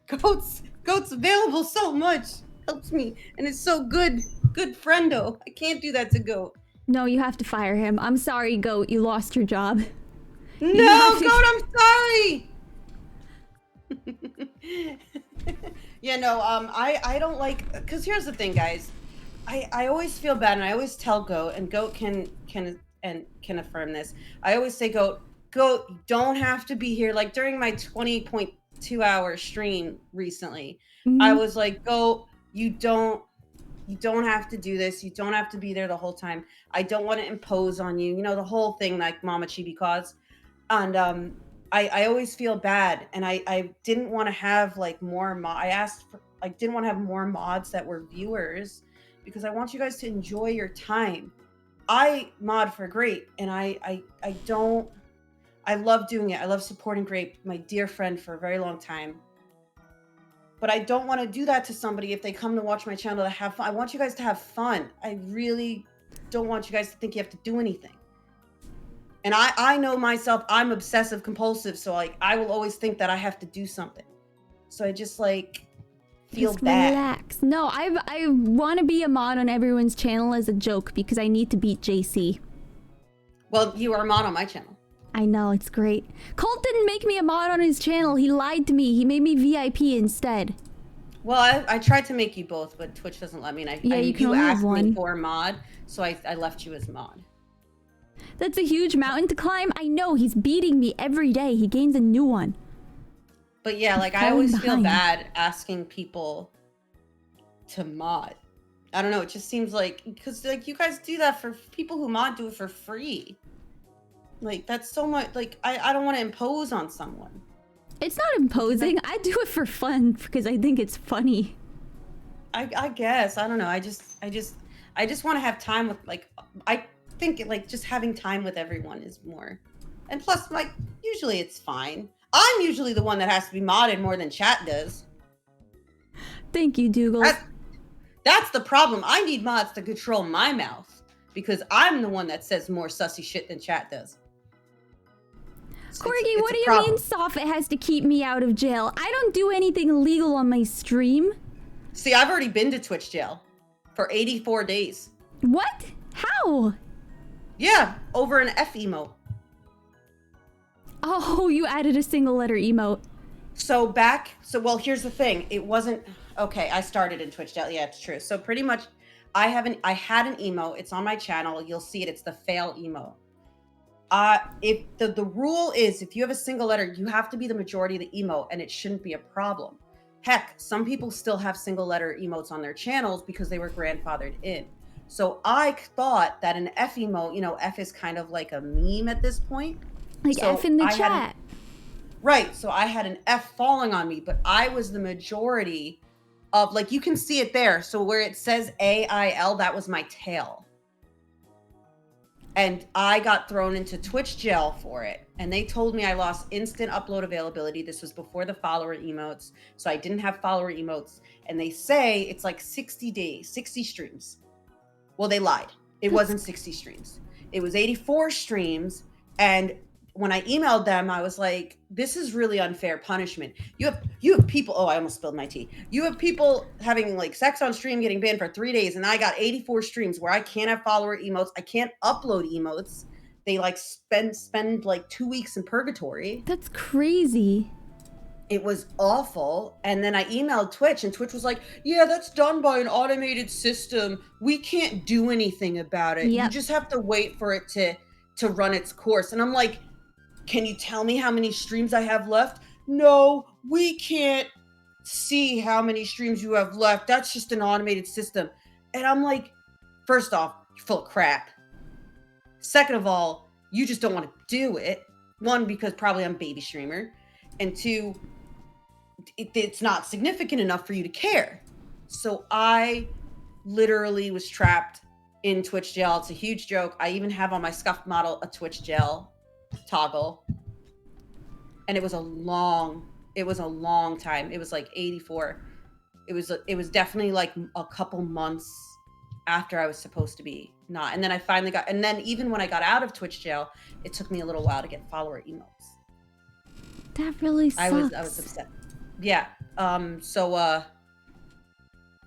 Goat's available so much. Helps me. And it's so good. Good friendo. I can't do that to Goat. No, you have to fire him. I'm sorry, Goat. You lost your job. No, Goat, I'm sorry. Yeah, no, I don't like, because here's the thing, guys. I always feel bad, and I always tell Goat, and Goat can affirm this. I always say, Goat, you don't have to be here. Like during my 20.2 hour stream recently, I was like, Goat, you don't have to do this. You don't have to be there the whole time. I don't want to impose on you. You know, the whole thing like Mama Chibi caused. And I always feel bad, and I didn't want to have like more I didn't want to have more mods that were viewers because I want you guys to enjoy your time. I mod for Grape, and I love doing it. I love supporting Grape, my dear friend, for a very long time. But I don't want to do that to somebody if they come to watch my channel to have fun. I want you guys to have fun. I really don't want you guys to think you have to do anything. And I know myself, I'm obsessive compulsive, so like I will always think that I have to do something. So I just like feel bad. Relax. No, I want to be a mod on everyone's channel as a joke because I need to beat JC. Well, you are a mod on my channel. I know, it's great. Colt didn't make me a mod on his channel. He lied to me. He made me VIP instead. Well, I tried to make you both, but Twitch doesn't let me. And you can only have one. Me for mod, so I left you as mod. That's a huge mountain to climb. I know, he's beating me every day. He gains a new one. But yeah, like I always feel bad asking people to mod. I don't know, it just seems like, because like you guys do that for people who mod, do it for free. Like that's so much, like I don't want to impose on someone. It's not imposing. I do it for fun because I think it's funny. I guess, I don't know. I just want to have time with, like, I think like just having time with everyone is more. And plus, like, usually it's fine. I'm usually the one that has to be modded more than chat does. Thank you, Dougal. That's the problem. I need mods to control my mouth because I'm the one that says more sussy shit than chat does. Corgi, what do you mean Soffit has to keep me out of jail? I don't do anything illegal on my stream. See, I've already been to Twitch jail for 84 days. What? How? Yeah, over an F emote. Oh, you added a single letter emote. Well, here's the thing. It wasn't, okay, I started in Twitch jail. Yeah, it's true. So pretty much, I had an emote. It's on my channel. You'll see it. It's the fail emote. If the rule is if you have a single letter, you have to be the majority of the emote, and it shouldn't be a problem. Heck, some people still have single letter emotes on their channels because they were grandfathered in. So I thought that an F emote, you know, F is kind of like a meme at this point. Like So F in the I had chat. right. So I had an F falling on me, but I was the majority of, like, you can see it there. So where it says AIL, that was my tail. And I got thrown into Twitch jail for it. And they told me I lost instant upload availability. This was before the follower emotes. So I didn't have follower emotes. And they say it's like 60 days, 60 streams. Well, they lied. It wasn't 60 streams. It was 84 streams. And when I emailed them, I was like, this is really unfair punishment. You have people, oh, I almost spilled my tea. You have people having like sex on stream getting banned for 3 days, and I got 84 streams where I can't have follower emotes. I can't upload emotes. They like spend like 2 weeks in purgatory. That's crazy. It was awful. And then I emailed Twitch, and Twitch was like, yeah, that's done by an automated system. We can't do anything about it. Yep. You just have to wait for it to run its course. And I'm like, can you tell me how many streams I have left? No, we can't see how many streams you have left. That's just an automated system. And I'm like, first off, you're full of crap. Second of all, you just don't want to do it. One, because probably I'm a baby streamer. And two, it's not significant enough for you to care. So I literally was trapped in Twitch jail. It's a huge joke. I even have on my scuffed model a Twitch jail toggle. And it was a long time. It was like 84. It was definitely like a couple months after I was supposed to be not. And then I finally got, and then even when I got out of Twitch jail, it took me a little while to get follower emotes. That really sucks. I was upset. Yeah.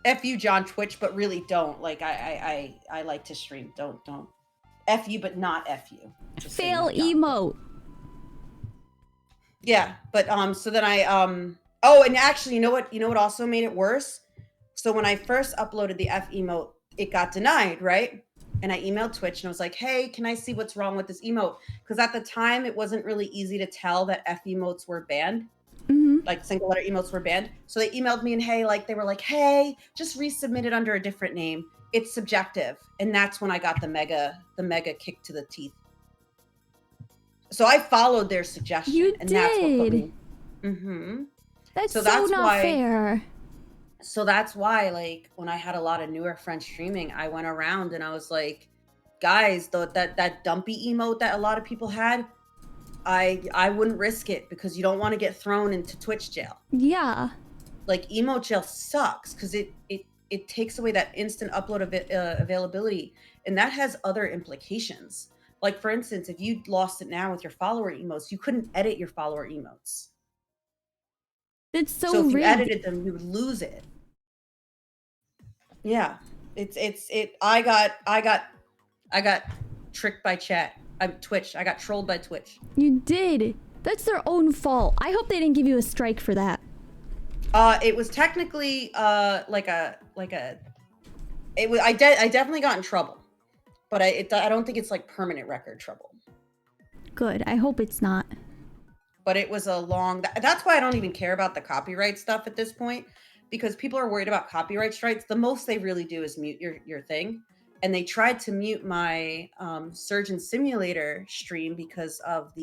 F you, John Twitch, but really don't. Like I like to stream. Don't. F you, but not F you. Just fail emote. Yeah, but so then I oh, and actually, you know what also made it worse? So when I first uploaded the F emote, it got denied, right? And I emailed Twitch and I was like, hey, can I see what's wrong with this emote? Because at the time, it wasn't really easy to tell that F emotes were banned. Mm-hmm. Like single letter emotes were banned. So they emailed me and they were like, hey, just resubmit it under a different name. It's subjective. And that's when I got the mega kick to the teeth. So I followed their suggestion. You and did. That's what put me. Mm-hmm. That's not fair. So that's why, like, when I had a lot of newer friends streaming, I went around and I was like, guys, that dumpy emote that a lot of people had, I wouldn't risk it because you don't want to get thrown into Twitch jail. Yeah. Like, emote jail sucks because it takes away that instant upload availability, and that has other implications. Like, for instance, if you lost it now with your follower emotes, you couldn't edit your follower emotes. It's so if you rigged. edited them, you would lose it. Yeah, I got tricked by chat. Twitch. I got trolled by Twitch. You did. That's their own fault. I hope they didn't give you a strike for that. It was technically I definitely got in trouble, but I don't think it's like permanent record trouble. Good. I hope it's not. But it was a long. That's why I don't even care about the copyright stuff at this point, because people are worried about copyright strikes. The most they really do is mute your thing. And they tried to mute my Surgeon Simulator stream because of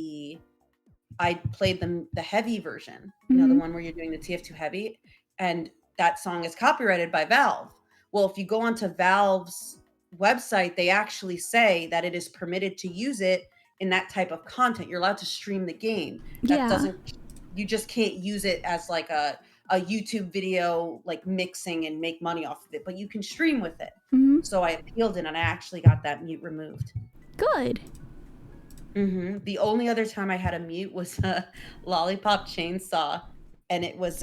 I played the heavy version, you know, the one where you're doing the TF2 heavy, and that song is copyrighted by Valve. Well, if you go onto Valve's website, they actually say that it is permitted to use it in that type of content. You're allowed to stream the game. You just can't use it as like a YouTube video, like mixing and make money off of it, but you can stream with it. Mm-hmm. So I appealed it and I actually got that mute removed. Good. Mm-hmm. The only other time I had a mute was Lollipop Chainsaw, and it was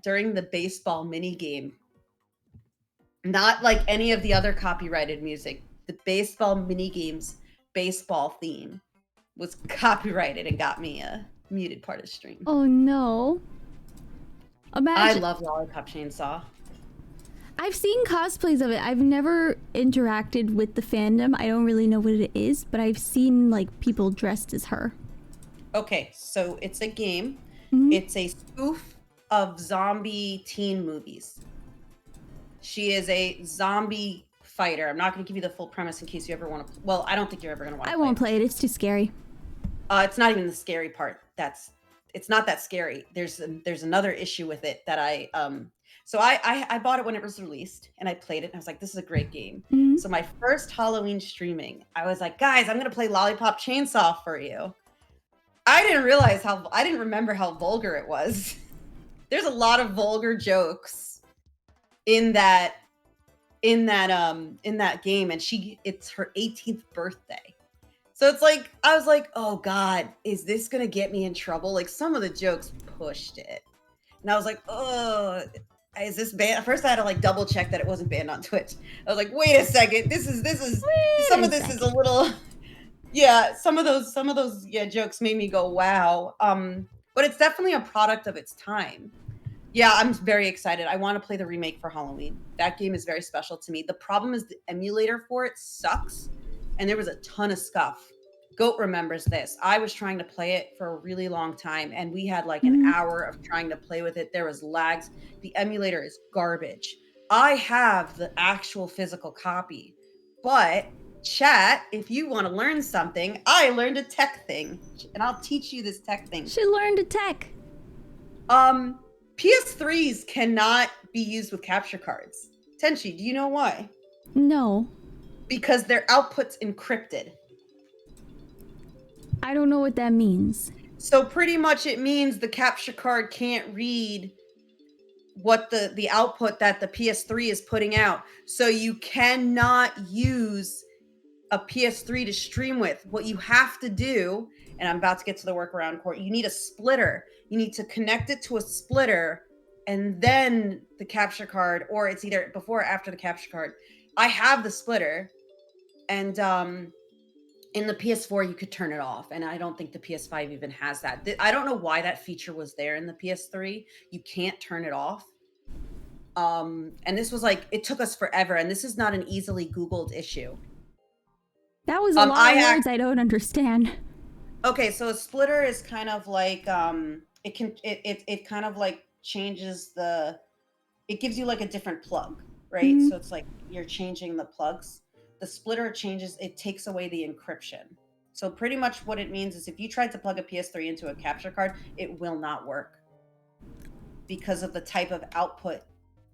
during the baseball mini game. Not like any of the other copyrighted music. The baseball mini game's baseball theme was copyrighted and got me a muted part of the stream. Oh no. I love Lollipop Chainsaw. I've seen cosplays of it. I've never interacted with the fandom. I don't really know what it is, but I've seen like people dressed as her. Okay, so it's a game. Mm-hmm. It's a spoof of zombie teen movies. She is a zombie fighter. I'm not going to give you the full premise in case you ever want to. Well, I don't think you're ever going to want to. I won't play it. It's too scary. It's not even the scary part. It's not that scary. There's another issue with it that I bought it when it was released and I played it and I was like, this is a great game. Mhm. So my first Halloween streaming, I was like, guys, I'm gonna play Lollipop Chainsaw for you. I didn't remember how vulgar it was. There's a lot of vulgar jokes in that game, and it's her 18th birthday. So it's like, I was like, oh God, is this gonna get me in trouble? Like, some of the jokes pushed it. And I was like, oh, is this banned? At first I had to like double check that it wasn't banned on Twitch. I was like, wait a second, some of this is a little yeah, some of those jokes made me go, wow. But it's definitely a product of its time. Yeah, I'm very excited. I want to play the remake for Halloween. That game is very special to me. The problem is the emulator for it sucks, and there was a ton of scuff. Goat remembers this. I was trying to play it for a really long time, and we had like an hour of trying to play with it. There was lags. The emulator is garbage. I have the actual physical copy, but chat, if you want to learn something, I learned a tech thing, and I'll teach you this tech thing. She learned a tech. PS3s cannot be used with capture cards. Tenchi, do you know why? No. Because their output's encrypted. I don't know what that means. So pretty much it means the capture card can't read what the output that the PS3 is putting out. So you cannot use a PS3 to stream with. What you have to do, and I'm about to get to the workaround, Court, you need a splitter. You need to connect it to a splitter and then the capture card, or it's either before or after the capture card. I have the splitter, and in the PS4 you could turn it off, and I don't think the PS5 even has that. I don't know why that feature was there in the PS3. You can't turn it off. And this was like, it took us forever, and this is not an easily Googled issue. That was a lot of words I don't understand. Okay, so a splitter is kind of like it kind of like changes it gives you like a different plug, right? Mm-hmm. So it's like you're changing the plugs. The splitter it takes away the encryption. So pretty much what it means is if you tried to plug a PS3 into a capture card, it will not work because of the type of output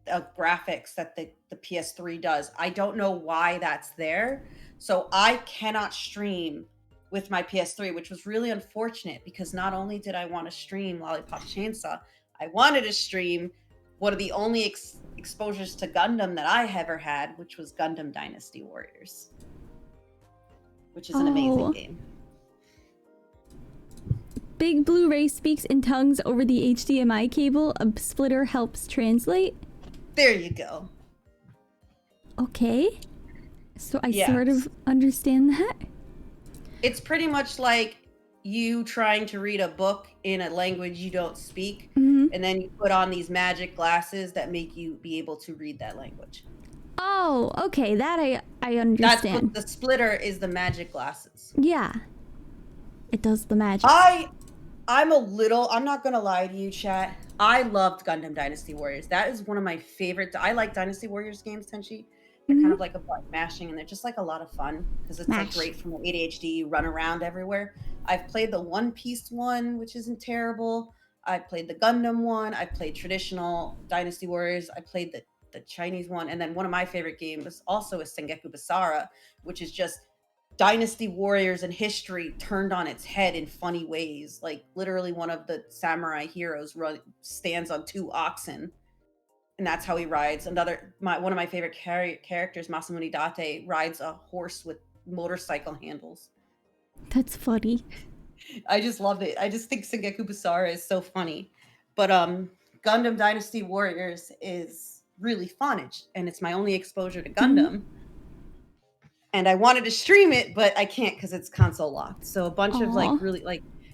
of graphics that the PS3 does. I don't know why that's there. So I cannot stream with my PS3, which was really unfortunate because not only did I want to stream Lollipop Chainsaw, I wanted to stream one of the only exposures to Gundam that I ever had, which was Gundam Dynasty Warriors, which is an amazing game. Big Blu-ray speaks in tongues over the HDMI cable. A splitter helps translate. There you go. Okay. So I sort of understand that. It's pretty much like you trying to read a book in a language you don't speak, and then you put on these magic glasses that make you be able to read that language. Oh, okay. That I understand. That's what the splitter is, the magic glasses. Yeah. It does the magic. I'm not gonna lie to you, chat. I loved Gundam Dynasty Warriors. That is one of my favorite. I like Dynasty Warriors games, Tenchi. They're kind of like a button mashing, and they're just like a lot of fun because it's like great from the ADHD. You run around everywhere. I've played the One Piece one, which isn't terrible. I played the Gundam one. I played traditional Dynasty Warriors. I played the Chinese one, and then one of my favorite games also is Sengoku Basara, which is just Dynasty Warriors and history turned on its head in funny ways. Like literally, one of the samurai heroes stands on 2 oxen. And that's how he rides. One of my favorite characters, Masamune Date, rides a horse with motorcycle handles. That's funny. I just loved it. I just think Sengoku Basara is so funny. But Gundam Dynasty Warriors is really fun, and it's my only exposure to Gundam. And I wanted to stream it, but I can't because it's console locked. So a bunch of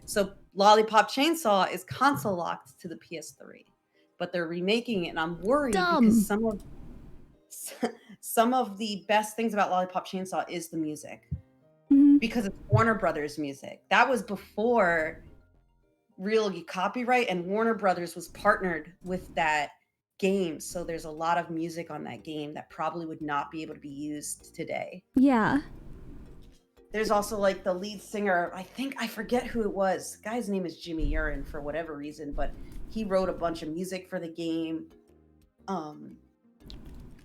so Lollipop Chainsaw is console locked to the PS3. But they're remaking it, and I'm worried because some of the best things about Lollipop Chainsaw is the music, because it's Warner Brothers music. That was before real copyright, and Warner Brothers was partnered with that game, so there's a lot of music on that game that probably would not be able to be used today. Yeah. There's also like the lead singer. I forget who it was. The guy's name is Jimmy Urine for whatever reason, but he wrote a bunch of music for the game. Um,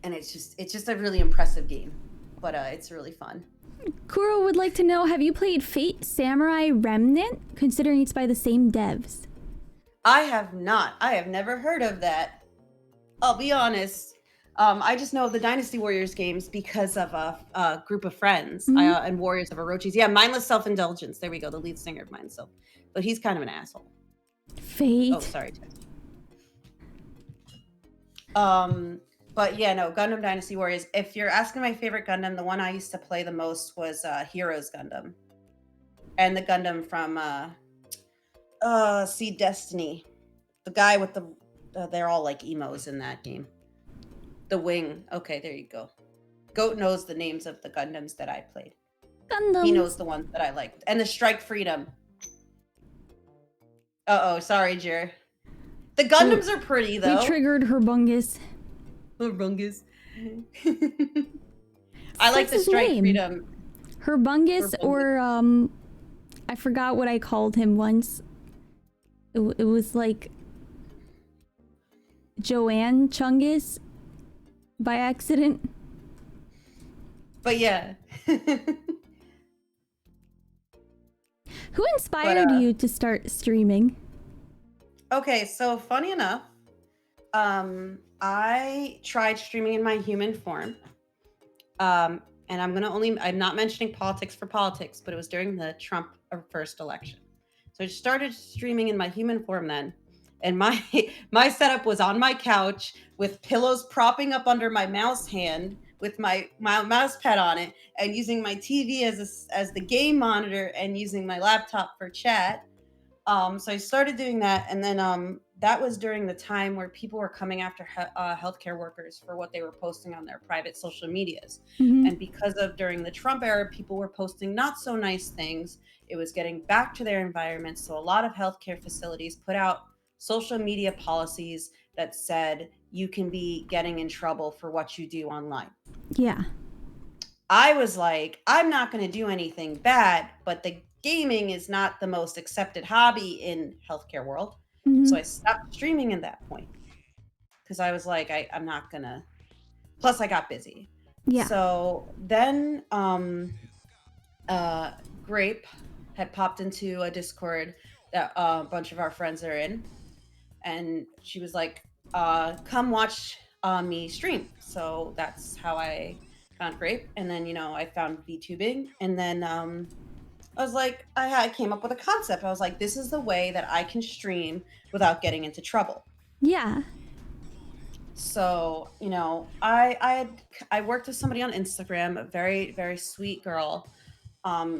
and it's just a really impressive game, but it's really fun. Kuro would like to know, have you played Fate Samurai Remnant, considering it's by the same devs? I have not. I have never heard of that. I'll be honest. I just know of the Dynasty Warriors games because of a group of friends and Warriors of Orochi's. Yeah, Mindless Self-Indulgence. There we go, the lead singer of Mindless Self. But he's kind of an asshole. Fate. Oh, sorry. But yeah, no, Gundam Dynasty Warriors. If you're asking my favorite Gundam, the one I used to play the most was Heroes Gundam. And the Gundam from Seed Destiny. The guy with the they're all like emos in that game. The wing. Okay, there you go. Goat knows the names of the Gundams that I played. Gundam. He knows the ones that I liked. And the Strike Freedom. Uh-oh, sorry, Jer. The Gundams are pretty, though. We triggered Herbungus. Herbungus. I like the Strike Freedom. Herbungus, or, I forgot what I called him once. It was like Joanne Chungus by accident. But yeah. Who inspired you to start streaming? Okay, so funny enough, I tried streaming in my human form. And I'm not mentioning politics for politics, but it was during the Trump first election. So I started streaming in my human form then. And my setup was on my couch with pillows propping up under my mouse hand with my mouse pad on it, and using my TV as the game monitor and using my laptop for chat. So I started doing that, and then that was during the time where people were coming after healthcare workers for what they were posting on their private social medias. And because of during the Trump era, people were posting not so nice things. It was getting back to their environment. So a lot of healthcare facilities put out social media policies that said you can be getting in trouble for what you do online. Yeah. I was like, I'm not going to do anything bad, but the gaming is not the most accepted hobby in healthcare world. So I stopped streaming at that point because I was like, I'm not going to. Plus, I got busy. Yeah. So then Grape had popped into a Discord that a bunch of our friends are in. And she was like, come watch me stream. So that's how I found Grape. And then, I found VTubing. And then I was like, I came up with a concept. I was like, this is the way that I can stream without getting into trouble. Yeah. So, I worked with somebody on Instagram, a very, very sweet girl.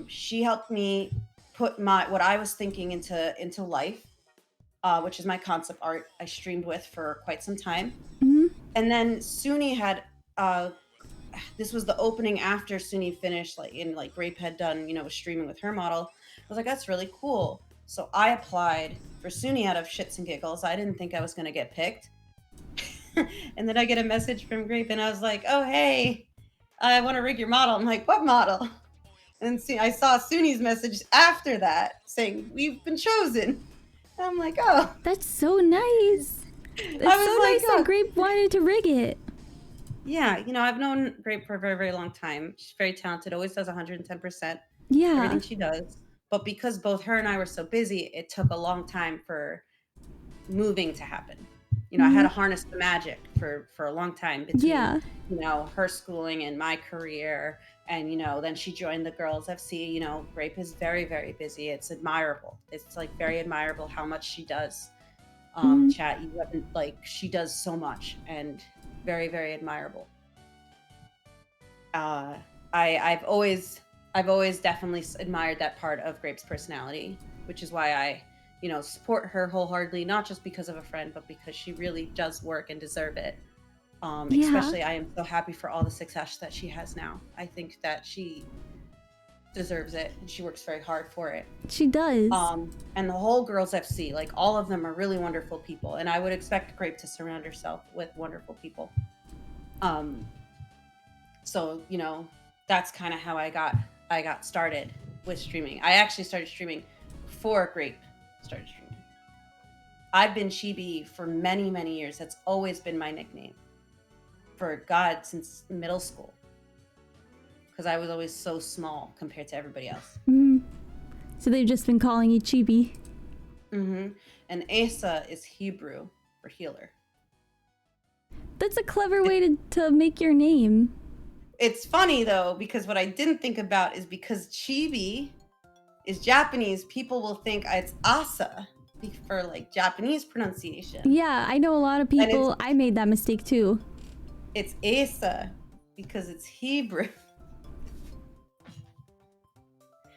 She helped me put what I was thinking into life, which is my concept art I streamed with for quite some time. And then Suni had this was the opening after Suni finished, Grape had done, was streaming with her model. I was like, that's really cool. So I applied for Suni out of shits and giggles. I didn't think I was going to get picked. And then I get a message from Grape, and I was like, oh, hey, I want to rig your model. I'm like, what model? And I saw Suni's message after that saying, we've been chosen. And I'm like, oh. That's so nice. It's so nice that Grape wanted to rig it. Yeah, I've known Grape for a very, very long time. She's very talented, always does 110%. Yeah. Everything she does. But because both her and I were so busy, it took a long time for moving to happen. I had to harness the magic for a long time between, her schooling and my career. And, then she joined the Girls FC. Grape is very, very busy. It's admirable. It's very admirable how much she does. Chat, she does so much, and very, very admirable. I've always definitely admired that part of Grape's personality, which is why I, support her wholeheartedly, not just because of a friend, but because she really does work and deserve it. Especially, I am so happy for all the success that she has now. I think that she deserves it, and she works very hard for it. She does. And the whole Girls FC, all of them are really wonderful people, and I would expect Grape to surround herself with wonderful people. So, that's kind of how I got I got started with streaming. I actually started streaming before Grape started streaming. I've been Chibi for many, many years. That's always been my nickname for God since middle school. Because I was always so small compared to everybody else. So they've just been calling you Chibi. And Asa is Hebrew for healer. That's a clever way to make your name. It's funny though, because what I didn't think about is because Chibi is Japanese, people will think it's Asa for like Japanese pronunciation. Yeah, I know a lot of people. I made that mistake too. It's Asa because it's Hebrew.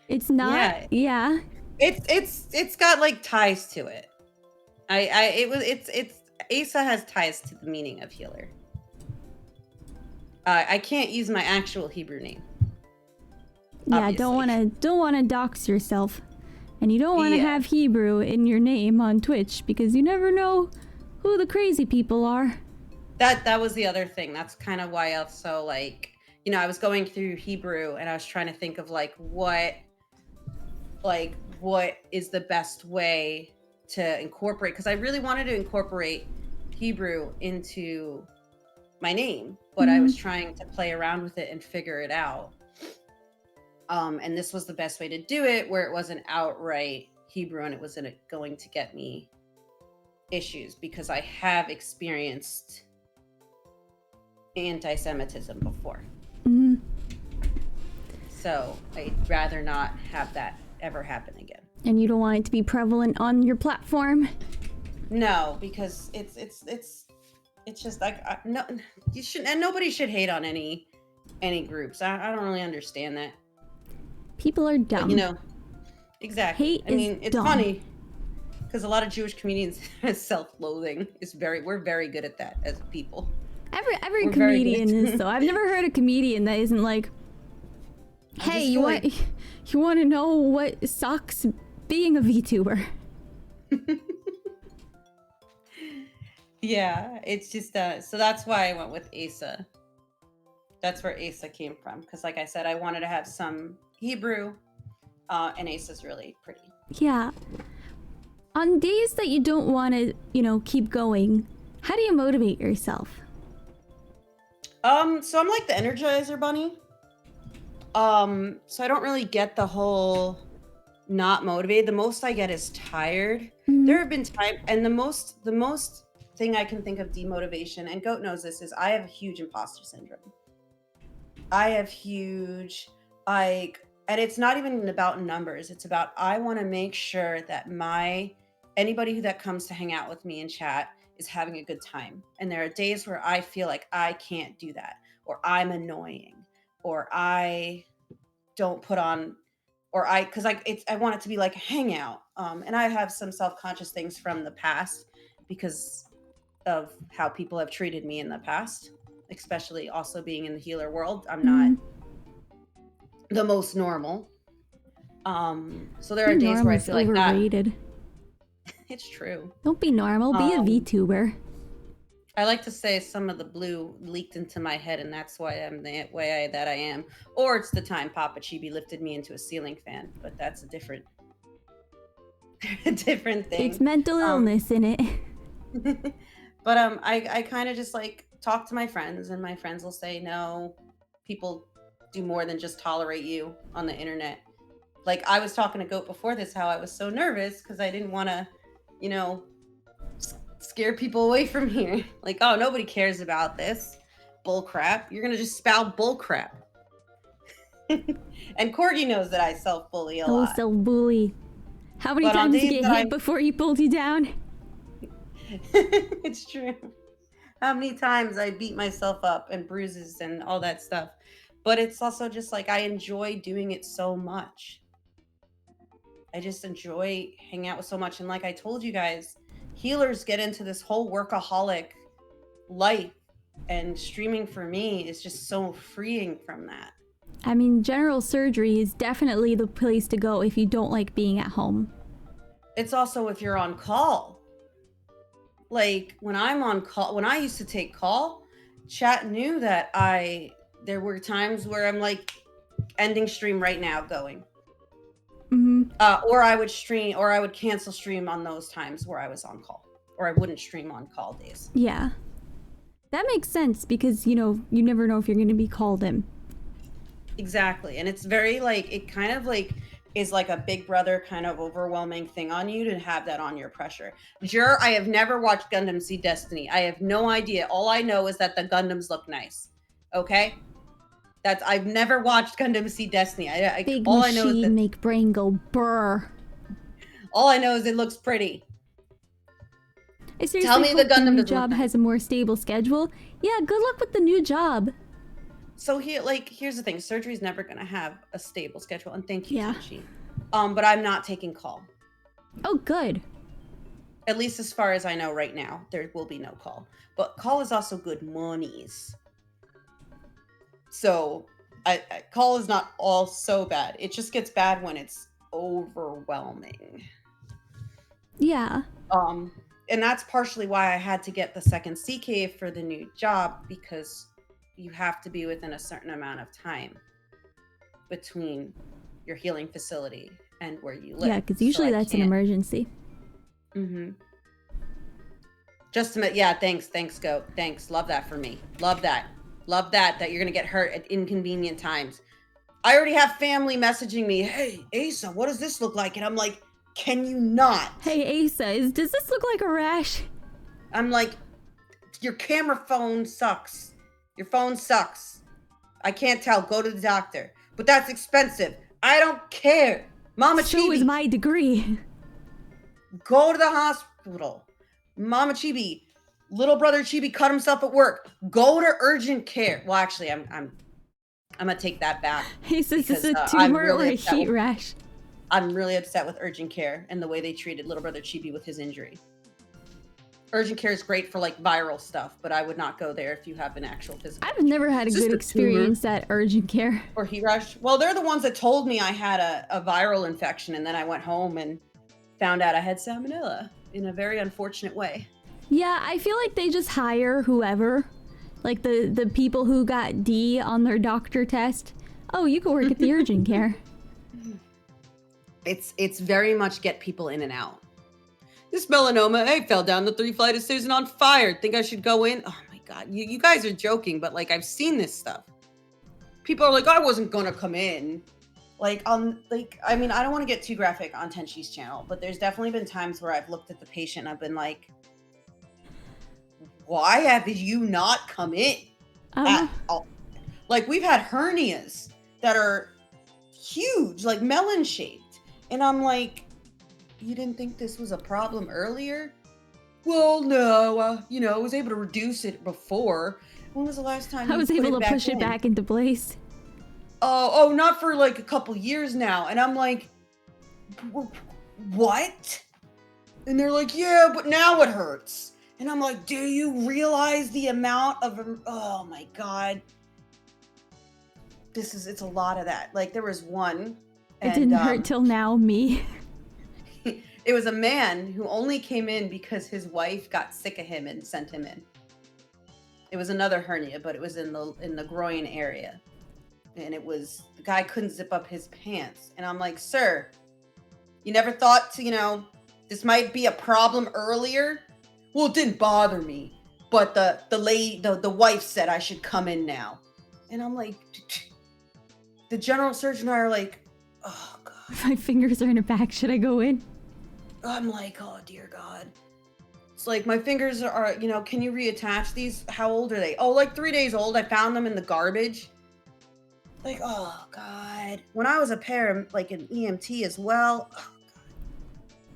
It's not. Yeah. It's got like ties to it. It's Asa has ties to the meaning of healer. I can't use my actual Hebrew name. Yeah, Obviously. don't wanna dox yourself, and you don't want to have Hebrew in your name on Twitch because you never know who the crazy people are. That was the other thing. That's kind of why I also like, I was going through Hebrew and I was trying to think of what is the best way to incorporate, because I really wanted to incorporate Hebrew into my name, but I was trying to play around with it and figure it out. And this was the best way to do it, where it wasn't outright Hebrew and it wasn't going to get me issues, because I have experienced anti-Semitism before. So I'd rather not have that ever happen again. And you don't want it to be prevalent on your platform? No, because it's just like no, you shouldn't, and nobody should hate on any groups. I don't really understand that. People are dumb. But, exactly. It's dumb. funny because a lot of Jewish comedians have self-loathing. We're very good at that as people. Every comedian is though. I've never heard a comedian that isn't like, hey, you want to know what sucks being a VTuber? Yeah, it's just so that's why I went with Asa. That's where Asa came from, because like I said, I wanted to have some Hebrew, and Asa's really pretty. Yeah. On days that you don't want to, keep going, how do you motivate yourself? So I'm like the Energizer Bunny. So I don't really get the whole not motivated. The most I get is tired. There have been times, and the most thing I can think of demotivation, and Goat knows this, is I have a huge imposter syndrome. I have huge, and it's not even about numbers. It's about, I want to make sure that anybody that comes to hang out with me in chat is having a good time. And there are days where I feel like I can't do that, or I'm annoying, or I don't put on, or I want it to be like a hangout. And I have some self-conscious things from the past because of how people have treated me in the past, especially also being in the healer world. I'm not the most normal. So there are days where I feel overrated. Like that. It's true. Don't be normal, be a VTuber. I like to say some of the blue leaked into my head, and that's why I'm the way that I am. Or it's the time Papa Chibi lifted me into a ceiling fan, but that's a different thing. It's mental illness in it. But I kind of just like talk to my friends, and my friends will say, no, people do more than just tolerate you on the internet. Like I was talking to Goat before this, how I was so nervous because I didn't want to, scare people away from here. Like, oh, nobody cares about this bull crap. You're gonna just spout bull crap. And Corgi knows that I self-bully a lot. Self-bully. How many times did you get hit before he pulled you down? It's true. How many times I beat myself up and bruises and all that stuff. But it's also just like I enjoy doing it so much. I just enjoy hanging out with so much. And like I told you guys, healers get into this whole workaholic life, and streaming for me is just so freeing from that. I mean, general surgery is definitely the place to go if you don't like being at home. It's also if you're on call. Like when I'm on call, when I used to take call, chat knew that there were times where I'm like ending stream right now, going. Mm-hmm. Or I would cancel stream on those times where I was on call, or I wouldn't stream on call days. Yeah. That makes sense because, you know, you never know if you're going to be called in. Exactly. And it's very like, it kind of like is like a big brother kind of overwhelming thing on you to have that on your pressure. Jur, I have never watched Gundam Seed Destiny. I have no idea. All I know is that the Gundams look nice. Okay? I've never watched Gundam Seed Destiny. Big all machine I know is that, make brain go brr. all I know is it looks pretty. I seriously Tell me hope the the Gundam new doesn't look job nice. has a more stable schedule. Yeah, good luck with the new job. So here's the thing. Surgery's never gonna have a stable schedule, and thank you, Yeah. Tenchi. But I'm not taking call. Oh, good. At least as far as I know right now, there will be no call. But call is also good monies. So call is not all so bad. It just gets bad when it's overwhelming. Yeah. And that's partially why I had to get the second CK for the new job, because you have to be within a certain amount of time between your healing facility and where you live. Yeah, because usually that's an emergency. Mm-hmm. Just a minute. Yeah, thanks, Goat. Thanks. Love that for me. Love that you're gonna get hurt at inconvenient times. I already have family messaging me, hey, Asa, what does this look like? And I'm like, can you not? Hey, Asa, does this look like a rash? I'm like, your camera phone sucks. Your phone sucks. I can't tell. Go to the doctor. But that's expensive. I don't care. Mama So Chibi. is my degree. Go to the hospital. Mama Chibi. Little brother Chibi cut himself at work. Go to urgent care. Well, actually, I'm gonna take that back. Asa, is this a I'm tumor really or a upset heat rash? I'm really upset with urgent care and the way they treated little brother Chibi with his injury. Urgent care is great for like viral stuff, but I would not go there if you have an actual physical. I've never had a good experience at urgent care. Or heat rash. Well, they're the ones that told me I had a viral infection, and then I went home and found out I had salmonella in a very unfortunate way. Yeah, I feel like they just hire whoever. Like the people who got D on their doctor test. Oh, you could work at the urgent care. It's very much get people in and out. This melanoma, hey, fell down the 3 flight of stairs and on fire. Think I should go in? Oh my God, you guys are joking, but like I've seen this stuff. People are like, I wasn't gonna come in. Like, I mean, I don't want to get too graphic on Tenshi's channel, but there's definitely been times where I've looked at the patient and I've been like, why have you not come in at all? Like, we've had hernias that are huge, like melon shaped. And I'm like, you didn't think this was a problem earlier? Well, no, I was able to reduce it before. When was the last time I was able to push it back into place? Oh, not for like a couple years now. And I'm like, what? And they're like, yeah, but now it hurts. And I'm like, do you realize the amount of, oh my God. It's a lot of that. Like there was one. It didn't hurt till now, me. It was a man who only came in because his wife got sick of him and sent him in. It was another hernia, but it was in the groin area. And the guy couldn't zip up his pants. And I'm like, sir, you never thought to, this might be a problem earlier? Well, it didn't bother me. But the wife said I should come in now. And I'm like, the general surgeon and I are like, oh God. My fingers are in a back. Should I go in? I'm like, oh dear God. It's like my fingers are, can you reattach these? How old are they? Oh, like 3 days old. I found them in the garbage. Like, oh God. When I was like an EMT as well, oh God.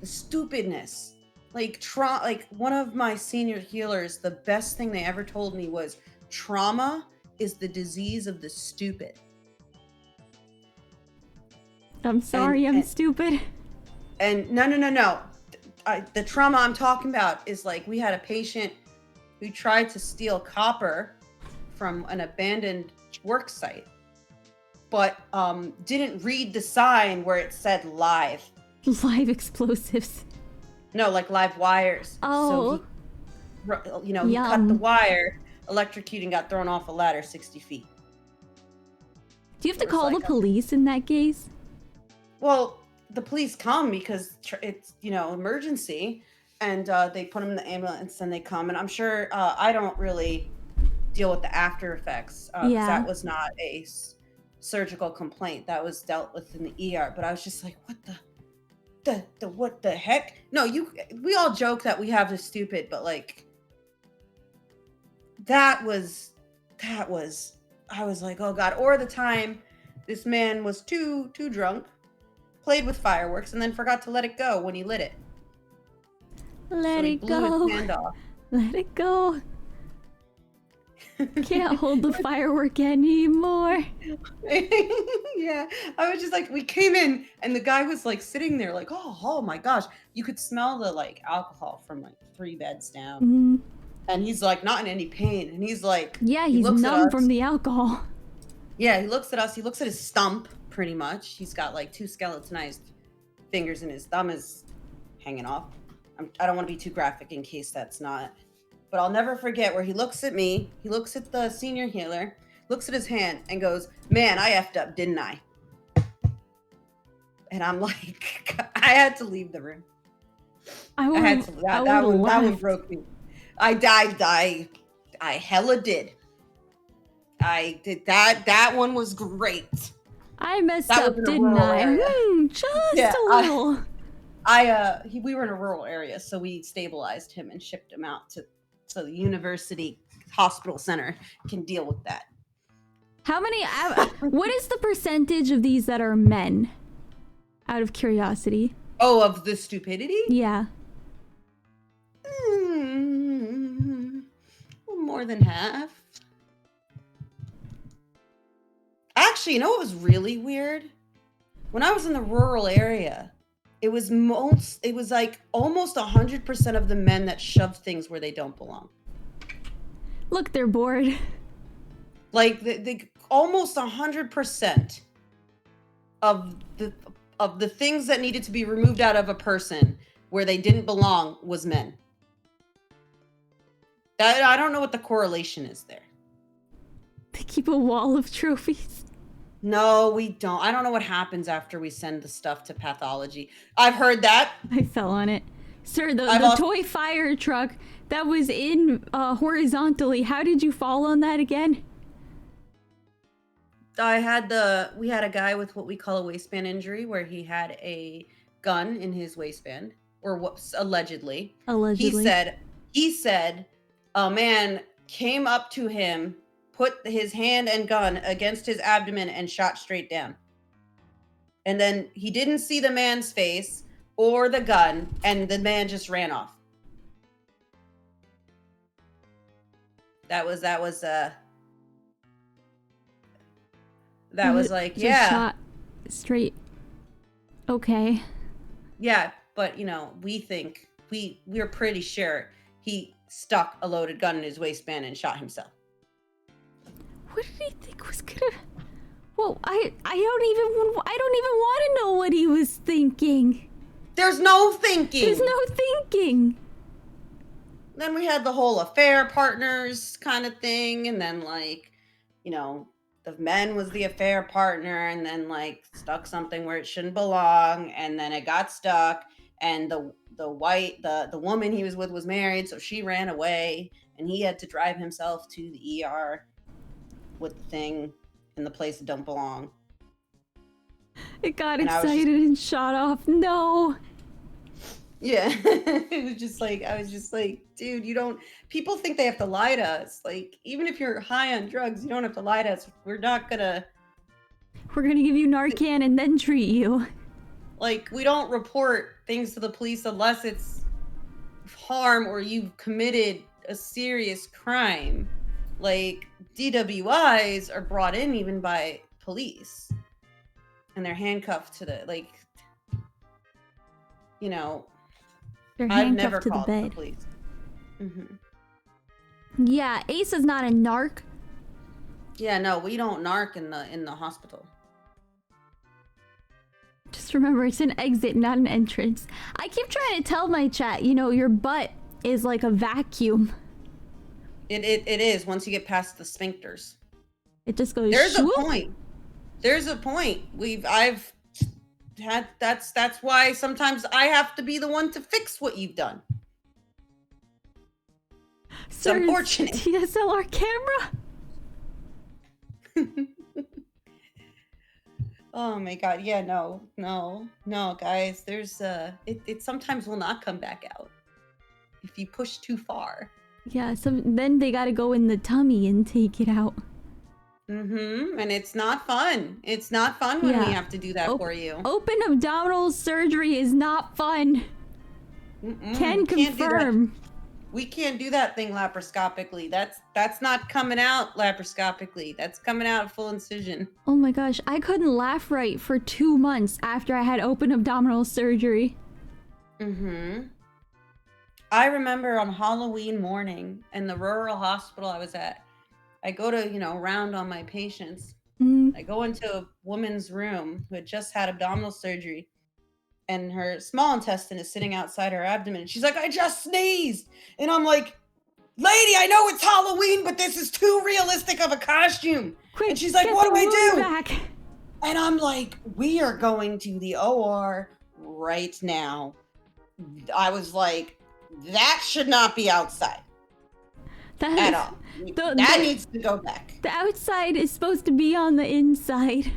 The stupidness. Like one of my senior healers, the best thing they ever told me was trauma is the disease of the stupid. I'm sorry, I'm stupid. And no. The trauma I'm talking about is like we had a patient who tried to steal copper from an abandoned work site, but didn't read the sign where it said live. Live explosives. No, like live wires. Oh. So he cut the wire, electrocuted, and got thrown off a ladder 60 feet. Do you have to It was call the like police in that case? well, the police come because it's emergency, and they put him in the ambulance and they come. And I'm sure I don't really deal with the after effects because Yeah. that was not a surgical complaint that was dealt with in the ER. But I was just like, what the what the heck? No, we all joke that we have the stupid, but like that was I was like, oh God. Or the time this man was too drunk, played with fireworks, and then forgot to let it go when he lit it. Let So he it blew go. his hand off. Let it go. Can't hold the firework anymore. Yeah, I was just like, we came in and the guy was like sitting there like, oh my gosh. You could smell the like alcohol from like 3 beds down. Mm. And he's like not in any pain. And he's like, Yeah, he he's looks at numb us. from the alcohol. Yeah, he looks at us. He looks at his stump pretty much. He's got like 2 skeletonized fingers and his thumb is hanging off. I don't want to be too graphic in case that's not. But I'll never forget where he looks at me. He looks at the senior healer, looks at his hand and goes, man, I effed up, didn't I? And I'm like, I had to leave the room. I had to. That one broke me. I hella did. I did that. That one was great. I messed up, didn't I? Just a little. We were in a rural area, so we stabilized him and shipped him out so the university hospital center can deal with that. How many? What is the percentage of these that are men? Out of curiosity. Oh, of the stupidity? Yeah. More than half. Actually, you know what was really weird? When I was in the rural area, it was like almost 100% of the men that shoved things where they don't belong. Look, they're bored. Like the almost 100% of the things that needed to be removed out of a person where they didn't belong was men. I don't know what the correlation is there. They keep a wall of trophies. No, we don't. I don't know what happens after we send the stuff to pathology. I've heard that. I fell on it. Sir, the toy fire truck that was in horizontally, how did you fall on that again? We had a guy with what we call a waistband injury where he had a gun in his waistband, or what allegedly. He said a man came up to him, put his hand and gun against his abdomen and shot straight down. And then he didn't see the man's face or the gun, and the man just ran off. That was like, just yeah. Shot straight. Okay. Yeah, but we're pretty sure he stuck a loaded gun in his waistband and shot himself. What did he think was gonna? Well, I don't even want to know what he was thinking. There's no thinking. Then we had the whole affair partners kind of thing, and then the men was the affair partner, and then stuck something where it shouldn't belong, and then it got stuck, and the woman he was with was married, so she ran away, and he had to drive himself to the ER with the thing in the place that don't belong. It got excited and shot off. No. Yeah. It was just like, I was just like, dude, people think they have to lie to us. Like, even if you're high on drugs, you don't have to lie to us. We're gonna give you Narcan and then treat you. Like, we don't report things to the police unless it's harm or you've committed a serious crime. Like, DWIs are brought in even by police. And they're handcuffed to the, I've never called the police. Mm-hmm. Yeah, Ace is not a narc. Yeah, no, we don't narc in the hospital. Just remember, it's an exit, not an entrance. I keep trying to tell my chat, your butt is like a vacuum. It is once you get past the sphincters. It just goes. There's swoop. a point. There's a point. I've had that's why sometimes I have to be the one to fix what you've done. It's Sir's unfortunate. DSLR camera. Oh my god, yeah, no, guys. There's it sometimes will not come back out if you push too far. Yeah, so then they gotta go in the tummy and take it out. And it's not fun. It's not fun when we have to do that for you. Open abdominal surgery is not fun. Can confirm. We can't do that thing laparoscopically. That's not coming out laparoscopically. That's coming out full incision. Oh my gosh, I couldn't laugh right for 2 months after I had open abdominal surgery. I remember on Halloween morning in the rural hospital I was at, I go to, round on my patients. I go into a woman's room who had just had abdominal surgery, and her small intestine is sitting outside her abdomen. And she's like, I just sneezed. And I'm like, lady, I know it's Halloween, but this is too realistic of a costume. Quick, and she's like, what do I do? Back. And I'm like, we are going to the OR right now. I was like, that should not be outside at all. That needs to go back. The outside is supposed to be on the inside.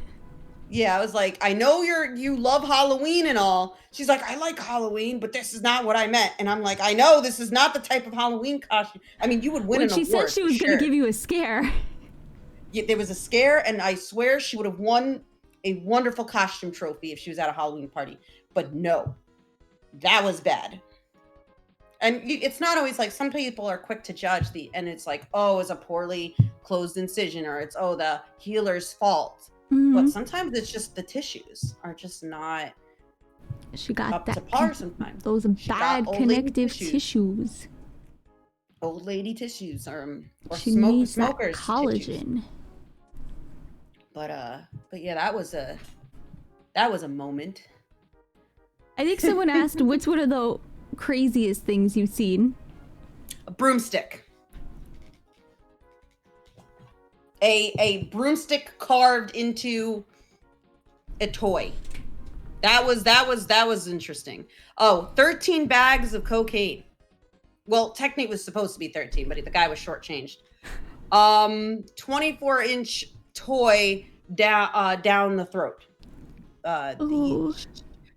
Yeah, I was like, I know you love Halloween and all. She's like, I like Halloween, but this is not what I meant. And I'm like, I know this is not the type of Halloween costume. I mean, you would win an award. She said she was going to give you a scare. Yeah, there was a scare, and I swear she would have won a wonderful costume trophy if she was at a Halloween party. But no, that was bad. And it's not always like, some people are quick to judge and it's like, oh, it's a poorly closed incision, or it's, oh, the healer's fault. But sometimes it's just the tissues are just not up to par sometimes. Those bad connective tissues. Old lady tissues or she needs smokers that collagen. Tissues. But yeah, that was a moment. I think someone asked, what's one of the craziest things you've seen? A broomstick. A broomstick carved into a toy. That was interesting. Oh, 13 bags of cocaine. Well, technically it was supposed to be 13, but the guy was shortchanged. 24-inch toy down the throat.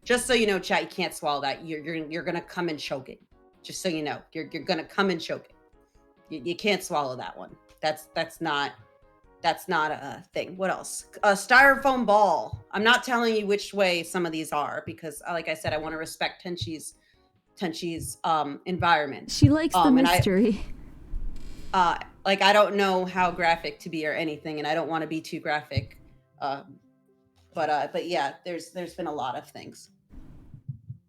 Just so you know, chat, you can't swallow that. You're gonna come and choke it. Just so you know, you're gonna come and choke it. You can't swallow that one. That's not a thing. What else? A styrofoam ball. I'm not telling you which way some of these are because, like I said, I want to respect Tenchi's environment. She likes the mystery. Like I don't know how graphic to be or anything, and I don't want to be too graphic. But yeah, there's been a lot of things.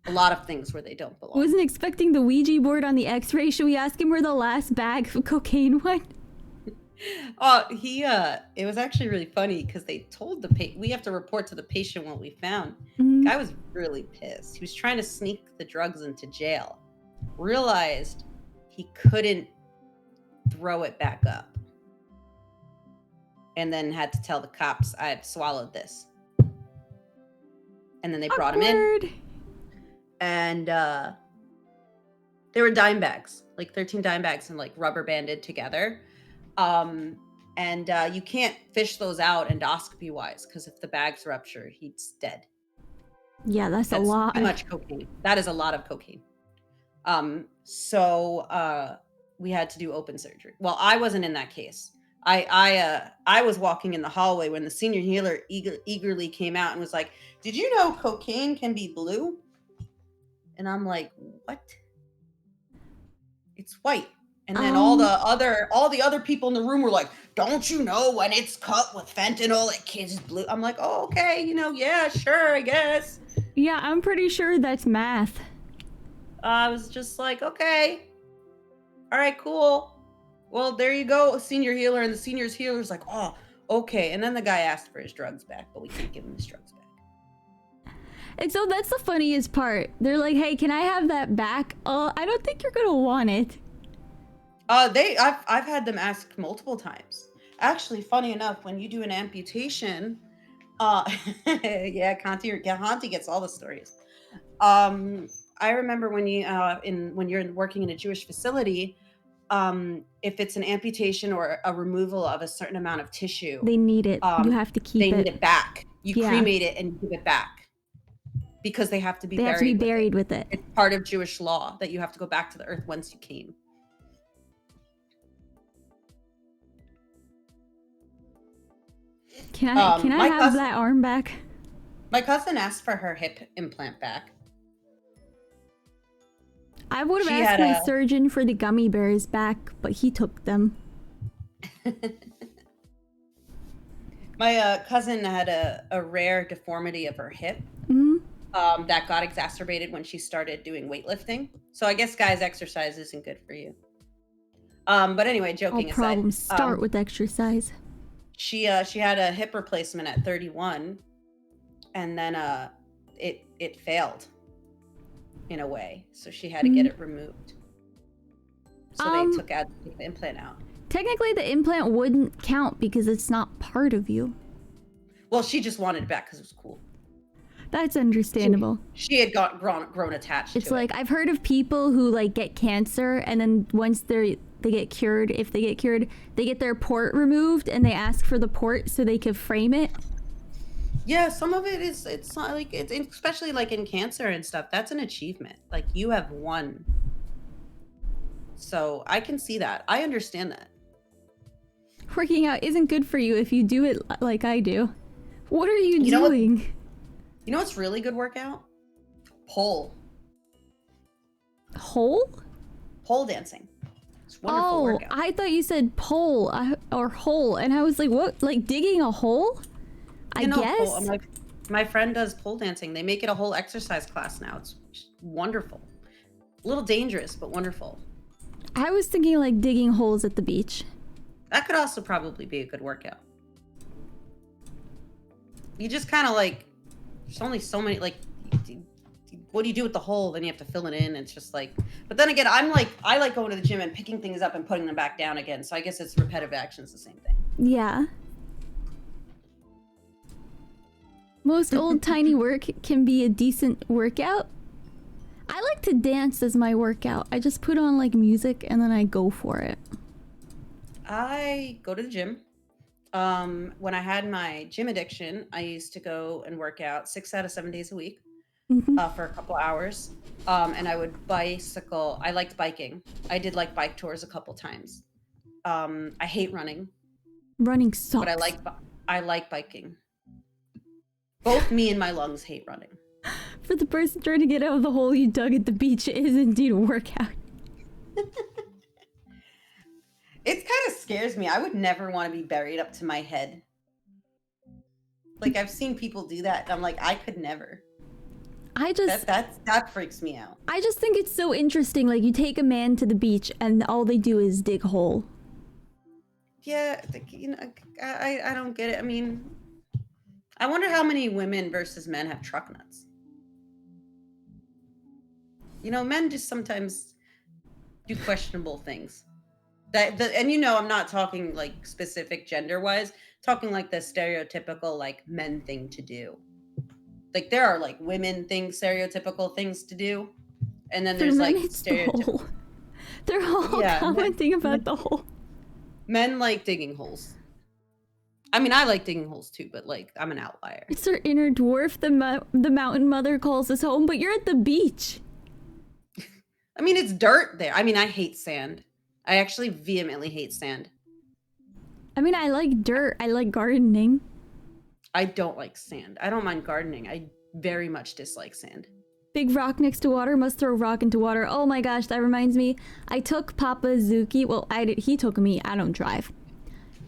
A lot of things where they don't belong. Wasn't expecting the Ouija board on the X-ray. Should we ask him where the last bag of cocaine went? It was actually really funny because they told we have to report to the patient what we found. The guy was really pissed. He was trying to sneak the drugs into jail. Realized he couldn't throw it back up. And then had to tell the cops, I had swallowed this. And then they brought him in. And they were dime bags, like 13 dime bags and like rubber banded together. And you can't fish those out endoscopy wise because if the bags rupture, he's dead. Yeah, that's a lot. Too much cocaine. That is a lot of cocaine. So we had to do open surgery. Well, I wasn't in that case. I was walking in the hallway when the senior healer eagerly came out and was like, "Did you know cocaine can be blue?" And I'm like, "What?" It's white. And then all the other people in the room were like, "Don't you know when it's cut with fentanyl, it is blue?" I'm like, "Oh, okay, yeah, sure, I guess." Yeah, I'm pretty sure that's math. I was just like, okay, all right, cool. Well, there you go, senior healer. And the senior healer's like, "Oh, okay." And then the guy asked for his drugs back, but we can't give him his drugs back. And so that's the funniest part. They're like, "Hey, can I have that back?" I don't think you're gonna want it. I've had them ask multiple times. Actually, funny enough, when you do an amputation, Uh, yeah, Conti gets all the stories. Um, I remember when when you're working in a Jewish facility, if it's an amputation or a removal of a certain amount of tissue, They need it. You um, have to they keep need it. it back. You Yeah. cremate it and you give it back because they have to be They have to be buried with it. buried with it. It's part of Jewish law that you have to go back to the earth whence you came. Can I have cousin, that arm back? my cousin asked for her hip implant back. I would have She asked had my a surgeon for the gummy bears back, but he took them. my cousin had a rare deformity of her hip. Hmm. That got exacerbated when she started doing weightlifting. So I guess guys, exercise isn't good for you. But anyway, All joking aside, problems start with exercise. she had a hip replacement at 31, and then it failed in a way, so she had to get it removed. So they took the implant out. Technically, the implant wouldn't count because it's not part of you. Well, she just wanted it back because it was cool. That's understandable. She had grown attached. It's to like it. I've heard of people who like get cancer and then once they get cured, if they get cured, they get their port removed and they ask for the port so they could frame it. Yeah, some of it is, it's not like it's especially like in cancer and stuff. That's an achievement. Like you have won. So I can see that. I understand that. Working out isn't good for you if you do it like I do. What are you know what- doing? You know what's really good workout? Pole Hole? dancing. It's a wonderful Oh, workout. I thought you said pole or hole, and I was like, what? Like digging a hole? I guess. My friend does pole dancing. They make it a whole exercise class now. It's wonderful. A little dangerous, but wonderful. I was thinking like digging holes at the beach. That could also probably be a good workout. You just kind of like, there's only so many, like, what do you do with the hole? Then you have to fill it in. It's just like, but then again, I like going to the gym and picking things up and putting them back down again. So I guess it's repetitive actions, the same thing. Yeah. Most old tiny work can be a decent workout. I like to dance as my workout. I just put on like music and then I go for it. I go to the gym. When I had my gym addiction, I used to go and work out 6 out of 7 days a week for a couple hours. And I would bicycle. I liked biking. I did like bike tours a couple times. I hate running, Running sucks. but I like biking. Both me and my lungs hate running. For the person trying to get out of the hole you dug at the beach, it is indeed a workout. It kind of scares me. I would never want to be buried up to my head. Like I've seen people do that, and I'm like, I could never. That freaks me out. I just think it's so interesting. Like you take a man to the beach and all they do is dig a hole. Yeah, you know, I don't get it. I mean, I wonder how many women versus men have truck nuts. You know, men just sometimes do questionable things. And you know, I'm not talking like specific gender wise, talking like the stereotypical like men thing to do. Like there are like women things, stereotypical things to do, and then there's like stereotypical. They're all commenting about the hole. Men like digging holes. I mean, I like digging holes too, but like I'm an outlier. It's our inner dwarf. The mountain mother calls us home, but you're at the beach. I mean, it's dirt there. I mean, I hate sand. I actually vehemently hate sand. I mean, I like dirt. I like gardening. I don't like sand. I don't mind gardening. I very much dislike sand. Big rock next to water must throw rock into water. Oh my gosh, that reminds me. I took Papa Zuki. Well, he took me. I don't drive.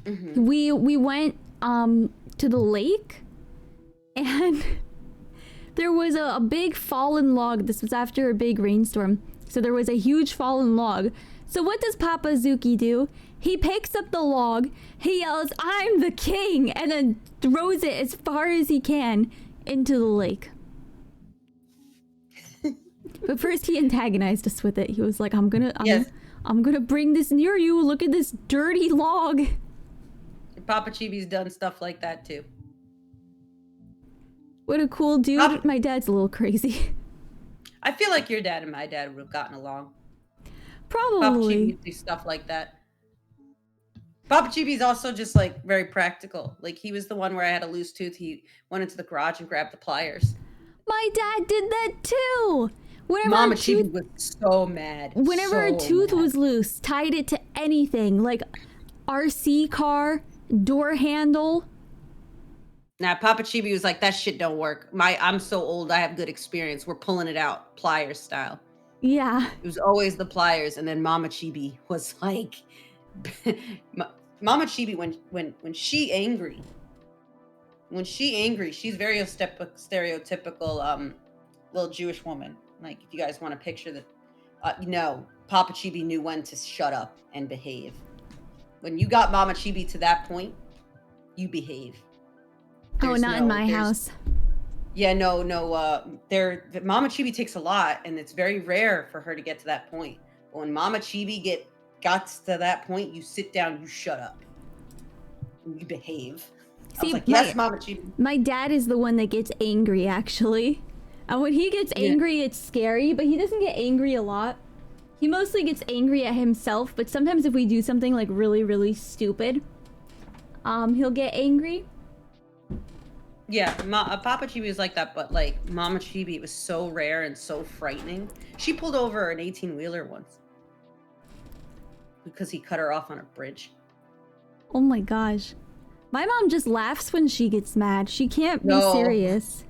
Mm-hmm. We went to the lake, and there was a big fallen log. This was after a big rainstorm, so there was a huge fallen log. So what does Papa Zuki do? He picks up the log, he yells, "I'm the king," and then throws it as far as he can into the lake. But first he antagonized us with it. He was like, I'm gonna bring this near you. Look at this dirty log. Papa Chibi's done stuff like that too. What a cool dude. My dad's a little crazy. I feel like your dad and my dad would have gotten along. Papa Probably. Chibi would do stuff like that. Papa Chibi's also just like very practical. Like he was the one where I had a loose tooth. He went into the garage and grabbed the pliers. My dad did that too. Whenever Mama Chibi was so mad. Whenever a tooth was loose, tied it to anything like RC car, door handle. Now Papa Chibi was like, that shit don't work. I'm so old, I have good experience. We're pulling it out, pliers style. Yeah. It was always the pliers, and then Mama Chibi was like, Mama Chibi when she angry, she's very stereotypical little Jewish woman. Like if you guys want to picture that, Papa Chibi knew when to shut up and behave. When you got Mama Chibi to that point, you behave. Not in my house. Yeah, no. Mama Chibi takes a lot, and it's very rare for her to get to that point. But when Mama Chibi got to that point, you sit down, you shut up, and you behave. See, I was like, yes, Mama Chibi. My dad is the one that gets angry, actually. And when he gets angry, it's scary, but he doesn't get angry a lot. He mostly gets angry at himself, but sometimes if we do something like really, really stupid, he'll get angry. Yeah, Papa Chibi was like that, but like Mama Chibi was so rare and so frightening. She pulled over an 18-wheeler once because he cut her off on a bridge. Oh my gosh. My mom just laughs when she gets mad. She can't be serious.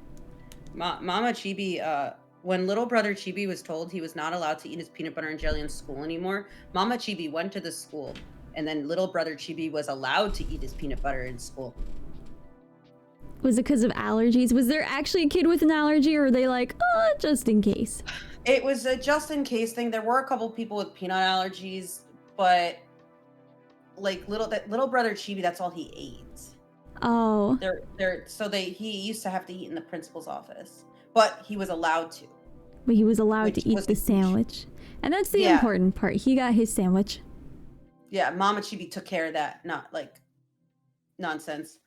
Mama Chibi, when little brother Chibi was told he was not allowed to eat his peanut butter and jelly in school anymore, Mama Chibi went to the school, and then little brother Chibi was allowed to eat his peanut butter in school. Was it because of allergies? Was there actually a kid with an allergy, or were they like, oh, just in case? It was a just in case thing. There were a couple people with peanut allergies, but like little brother Chibi, that's all he ate. Oh. He used to have to eat in the principal's office, but he was allowed to. But he was allowed to eat the sandwich. And that's the important part. He got his sandwich. Yeah, Mama Chibi took care of that. Not like nonsense.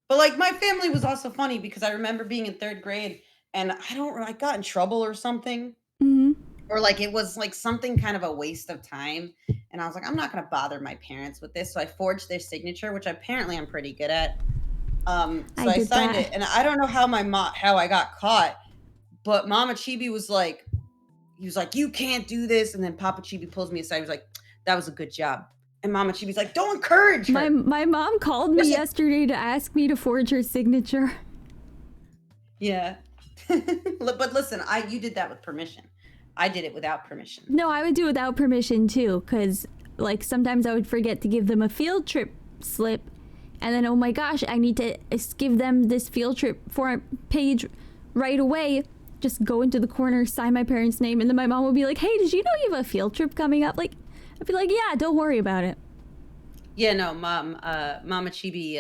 But like my family was also funny because I remember being in 3rd grade and I got in trouble or something. Mm-hmm. Or like it was like something kind of a waste of time. And I was like, I'm not going to bother my parents with this. So I forged their signature, which apparently I'm pretty good at. So I signed it. And I don't know how how I got caught. But Mama Chibi was like, you can't do this. And then Papa Chibi pulls me aside. He was like, that was a good job. And Mama Chibi's like, don't encourage her. My mom called me yesterday to ask me to forge her signature. Yeah. But listen, you did that with permission. I did it without permission. No, I would do it without permission too, because like sometimes I would forget to give them a field trip slip, and then oh my gosh, I need to give them this field trip page right away. Just go into the corner, sign my parents' name, and then my mom would be like, "Hey, did you know you have a field trip coming up?" Like, I'd be like, "Yeah, don't worry about it." Yeah, no, Mama Chibi,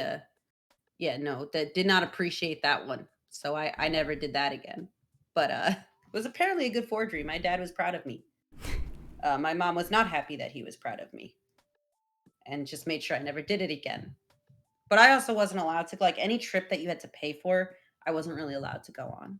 that did not appreciate that one, so I never did that again. But it was apparently a good forgery. My dad was proud of me. My mom was not happy that he was proud of me, and just made sure I never did it again. But I also wasn't allowed to, like, any trip that you had to pay for, I wasn't really allowed to go on.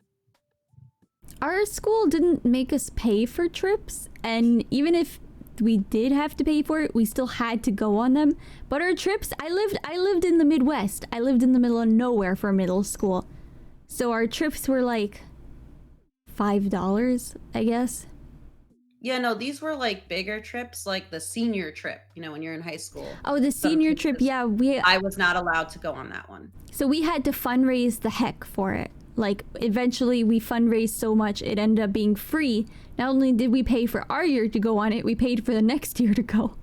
Our school didn't make us pay for trips, and even if we did have to pay for it, we still had to go on them. But our trips, I lived in the Midwest. I lived in the middle of nowhere for middle school. So our trips were like $5, I guess. Yeah, no, these were like bigger trips, like the senior trip, when you're in high school. Oh, the senior trip, yeah. I was not allowed to go on that one. So we had to fundraise the heck for it. Like, eventually we fundraised so much, it ended up being free. Not only did we pay for our year to go on it, we paid for the next year to go.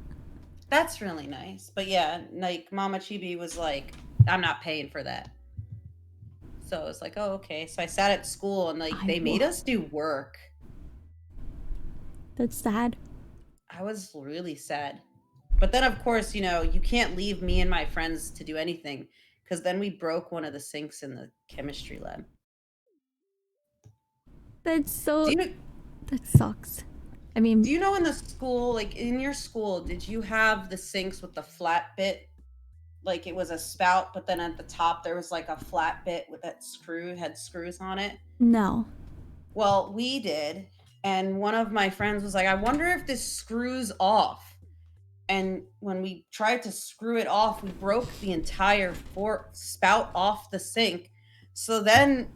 That's really nice. But yeah, like, Mama Chibi was like, I'm not paying for that. So I was like, oh, okay. So I sat at school and, like, they made us do work. That's sad. I was really sad. But then, of course, you can't leave me and my friends to do anything, because then we broke one of the sinks in the chemistry lab. That's so... that sucks. I mean... Do you know in the school, like, in your school, did you have the sinks with the flat bit? like it was a spout, but then at the top there was like a flat bit with that had screws on it? No. Well, we did, and one of my friends was like, I wonder if this screws off. And when we tried to screw it off, we broke the entire spout off the sink. So then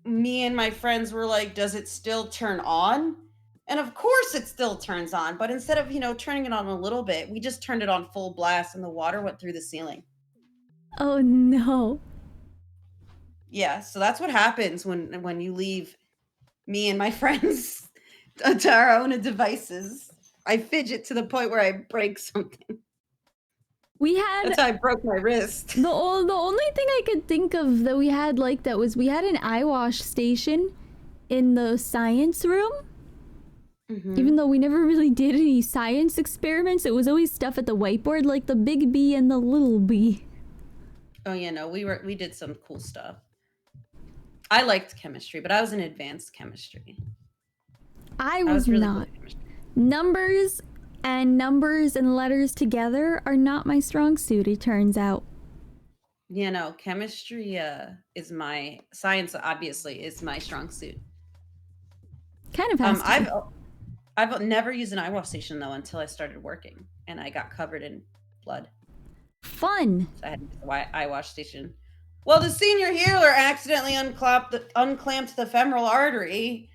me and my friends were like, does it still turn on? And of course it still turns on, but instead of, turning it on a little bit, we just turned it on full blast and the water went through the ceiling. Oh no. Yeah, so that's what happens when you leave me and my friends to our own devices. I fidget to the point where I break something. We had That's how I broke my wrist. the only thing I could think of that we had like that was we had an eye wash station in the science room. Mhm. Even though we never really did any science experiments, it was always stuff at the whiteboard, like the big bee and the little bee. Oh yeah, no, we did some cool stuff. I liked chemistry, but I was in advanced chemistry. I was really not. good at chemistry. Numbers and letters together are not my strong suit, it turns out. Yeah, no, chemistry is my science. Obviously, is my strong suit. Kind of has to be. I've never used an eye wash station though until I started working, and I got covered in blood. Fun. So I had to use the eye wash station. Well, the senior healer accidentally unclamped the femoral artery,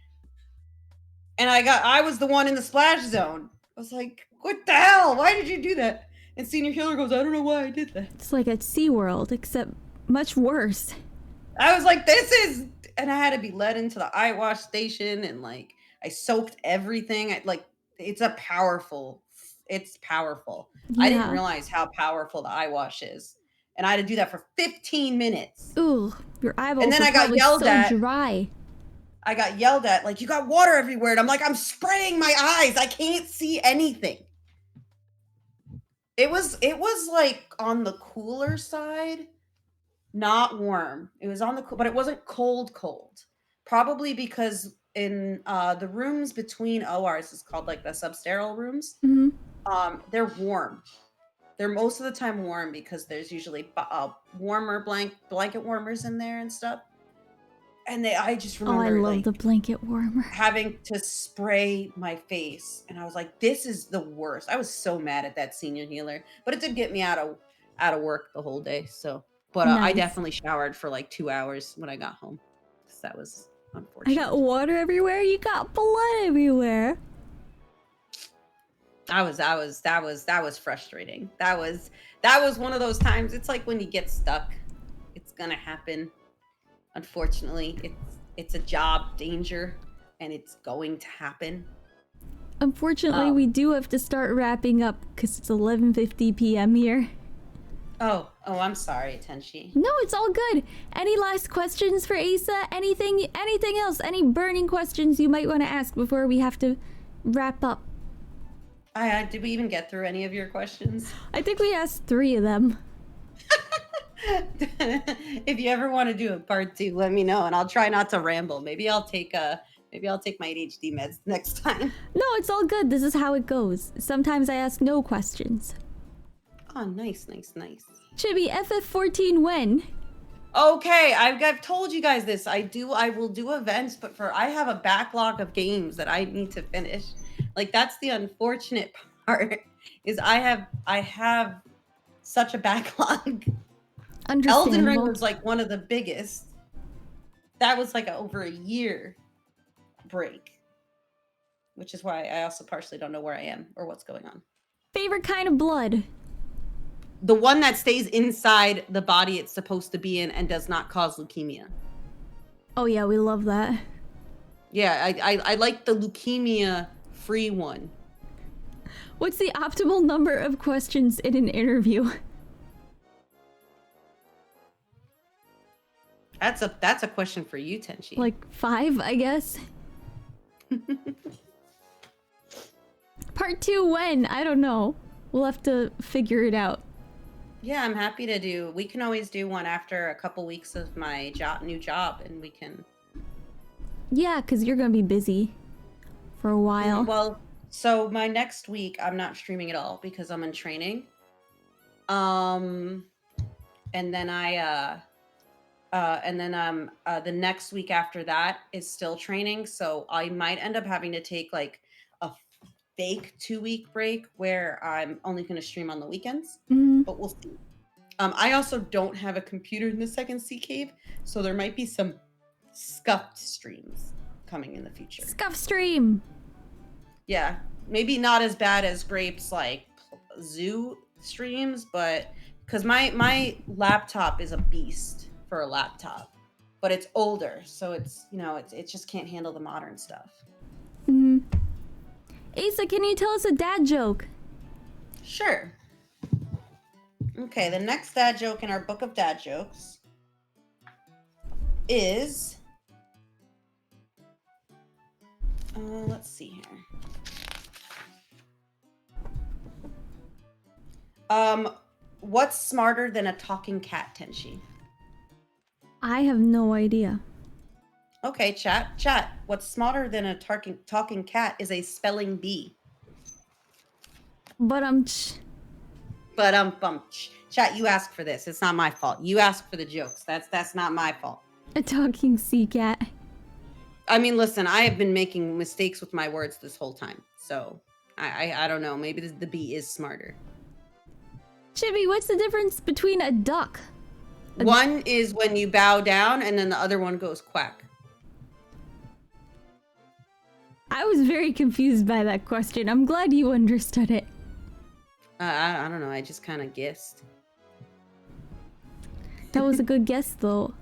and I was the one in the splash zone. I was like, what the hell? Why did you do that? And senior healer goes, I don't know why I did that. It's like at SeaWorld, except much worse. I was like, and I had to be led into the eye wash station, and like I soaked everything. It's powerful. Yeah. I didn't realize how powerful the eye wash is, and I had to do that for 15 minutes. Ooh, your eyeballs And then are I got probably yelled so at. dry. I got yelled at, like, you got water everywhere. And I'm like, I'm spraying my eyes. I can't see anything. It was like on the cooler side, not warm. It was on the but it wasn't cold. Probably because in the rooms between ORs is called like the substerile rooms. Mm-hmm. They're warm. They're most of the time warm because there's usually warmer blanket warmers in there and stuff. And I just remember, I love the blanket warmer. having to spray my face, and I was like, "This is the worst." I was so mad at that senior healer, but it did get me out of work the whole day. So, but I Nice. definitely showered for like 2 hours when I got home, because that was I unfortunate. got water everywhere. You got blood everywhere. That was frustrating. That was one of those times. It's like when you get stuck, it's gonna happen. Unfortunately, it's a job danger, and it's going to happen. Unfortunately, we do have to start wrapping up because it's 11:50 p.m. here. Oh, I'm sorry, Tenshi. No, it's all good. Any last questions for Asa? Anything else? Any burning questions you might want to ask before we have to wrap up? Did we even get through any of your questions? I think we asked 3 of them. If you ever want to do a part 2, let me know, and I'll try not to ramble. Maybe I'll take my ADHD meds next time. No, it's all good. This is how it goes. Sometimes I ask no questions. Oh, nice. Chibi, FF14 when? Okay, I've told you guys this. I will do events, but I have a backlog of games that I need to finish. Like, that's the unfortunate part, is I have such a backlog. Elden Ring was like one of the biggest. That was like over a year break, which is why I also partially don't know where I am or what's going on. Favorite kind of blood? The one that stays inside the body it's supposed to be in and does not cause leukemia. Oh yeah, we love that. Yeah, I like the leukemia-free one. What's the optimal number of questions in an interview? That's a question for you, Tenshi. Like 5, I guess. Part 2 when? I don't know. We'll have to figure it out. Yeah, I'm happy to do. We can always do one after a couple weeks of my new job, and we can. Yeah, because you're gonna be busy for a while. Well, so my next week I'm not streaming at all because I'm in training. Um, and then the next week after that is still training. So I might end up having to take like a fake 2 week break where I'm only going to stream on the weekends, Mm, but we'll see. I also don't have a computer in the second sea cave, so there might be some scuffed streams coming in the future. scuff stream. Yeah, maybe not as bad as Grape's like zoo streams, but because my laptop is a beast for a laptop, but it's older, so it's it just can't handle the modern stuff. Mm. Asa, can you tell us a dad joke? Sure. Okay, the next dad joke in our book of dad jokes is let's see here. What's smarter than a talking cat, Tenshi? I have no idea. Okay, chat. What's smarter than a talking cat is a spelling bee. But Chat, you asked for this. It's not my fault. You asked for the jokes. That's not my fault. a talking sea cat. I mean, listen, I have been making mistakes with my words this whole time. So I don't know. Maybe the bee is smarter. Chibi, what's the difference between a duck? One is when you bow down, and then the other one goes quack. I was very confused by that question. I'm glad you understood it. I don't know. I just kind of guessed. That was a good guess, though.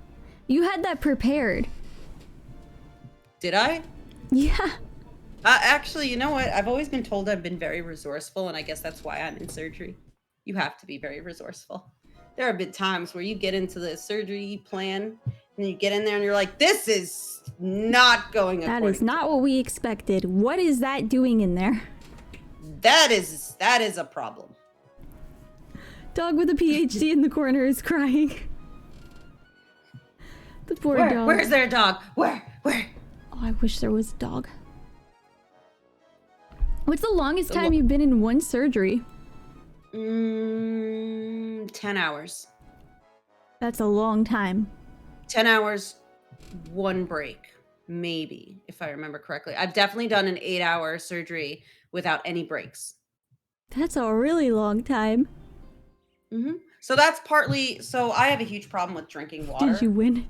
You had that prepared. Did I? Yeah. Actually, you know what? I've always been told I've been very resourceful, and I guess that's why I'm in surgery. You have to be very resourceful. There have been times where you get into the surgery plan, and you get in there, and you're like, "This is not going according." That is not what we expected. What is that doing in there? That is a problem. Dog with a PhD in the corner is crying. The poor dog. Where's their dog? Where? Oh, I wish there was a dog. What's the longest time you've been in one surgery? 10 hours. That's a long time. 10 hours, one break, maybe, if I remember correctly. I've definitely done an 8-hour surgery without any breaks. That's a really long time. So that's partly. So I have a huge problem with drinking water. Did you win?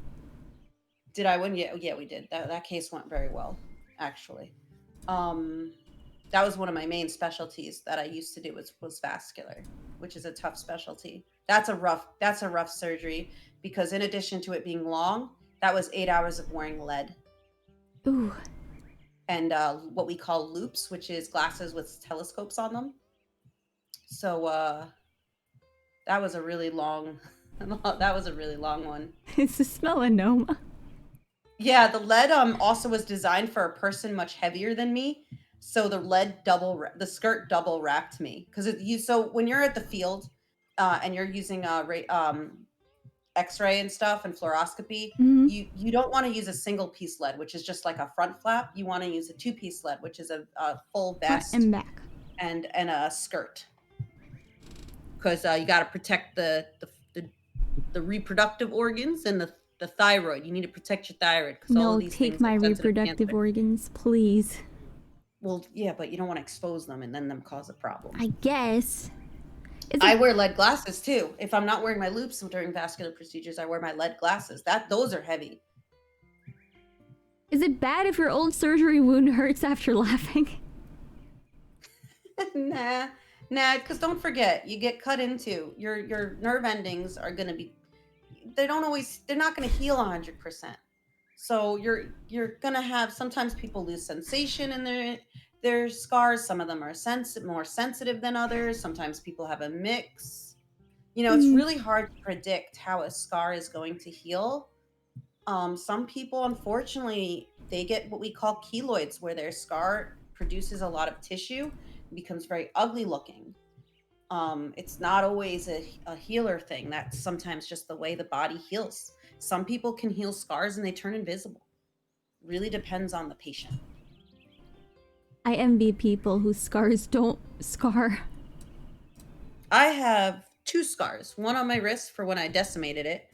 Did I win? Yeah, we did. That case went very well, actually. That was one of my main specialties that I used to do was vascular, which is a tough specialty. That's a rough surgery because in addition to it being long, that was 8 hours of wearing lead. Ooh. And what we call loops, which is glasses with telescopes on them. So that was a really long one. It's a melanoma. Yeah, the lead also was designed for a person much heavier than me. So the skirt double wrapped me because so when you're at the field and you're using X-ray and stuff and fluoroscopy, you don't want to use a single piece lead, which is just like a front flap. You want to use a 2-piece lead, which is a full vest front and back and a skirt, because you got to protect the reproductive organs and the thyroid. You need to protect your thyroid because all of these things. No, take my reproductive organs, please. Well, yeah, but you don't want to expose them and then them cause a problem. I guess. I wear lead glasses too. If I'm not wearing my loops during vascular procedures, I wear my lead glasses. Those are heavy. Is it bad if your old surgery wound hurts after laughing? Nah, because don't forget, you get cut into. Your nerve endings are going to be, they're not going to heal 100%. So you're going to have, sometimes people lose sensation in their scars. Some of them are more sensitive than others. Sometimes people have a mix. It's really hard to predict how a scar is going to heal. Some people, unfortunately, they get what we call keloids, where their scar produces a lot of tissue and becomes very ugly looking. It's not always a healer thing. That's sometimes just the way the body heals. Some people can heal scars and they turn invisible. Really depends on the patient. I envy people whose scars don't scar. I have 2 scars. One on my wrist for when I decimated it,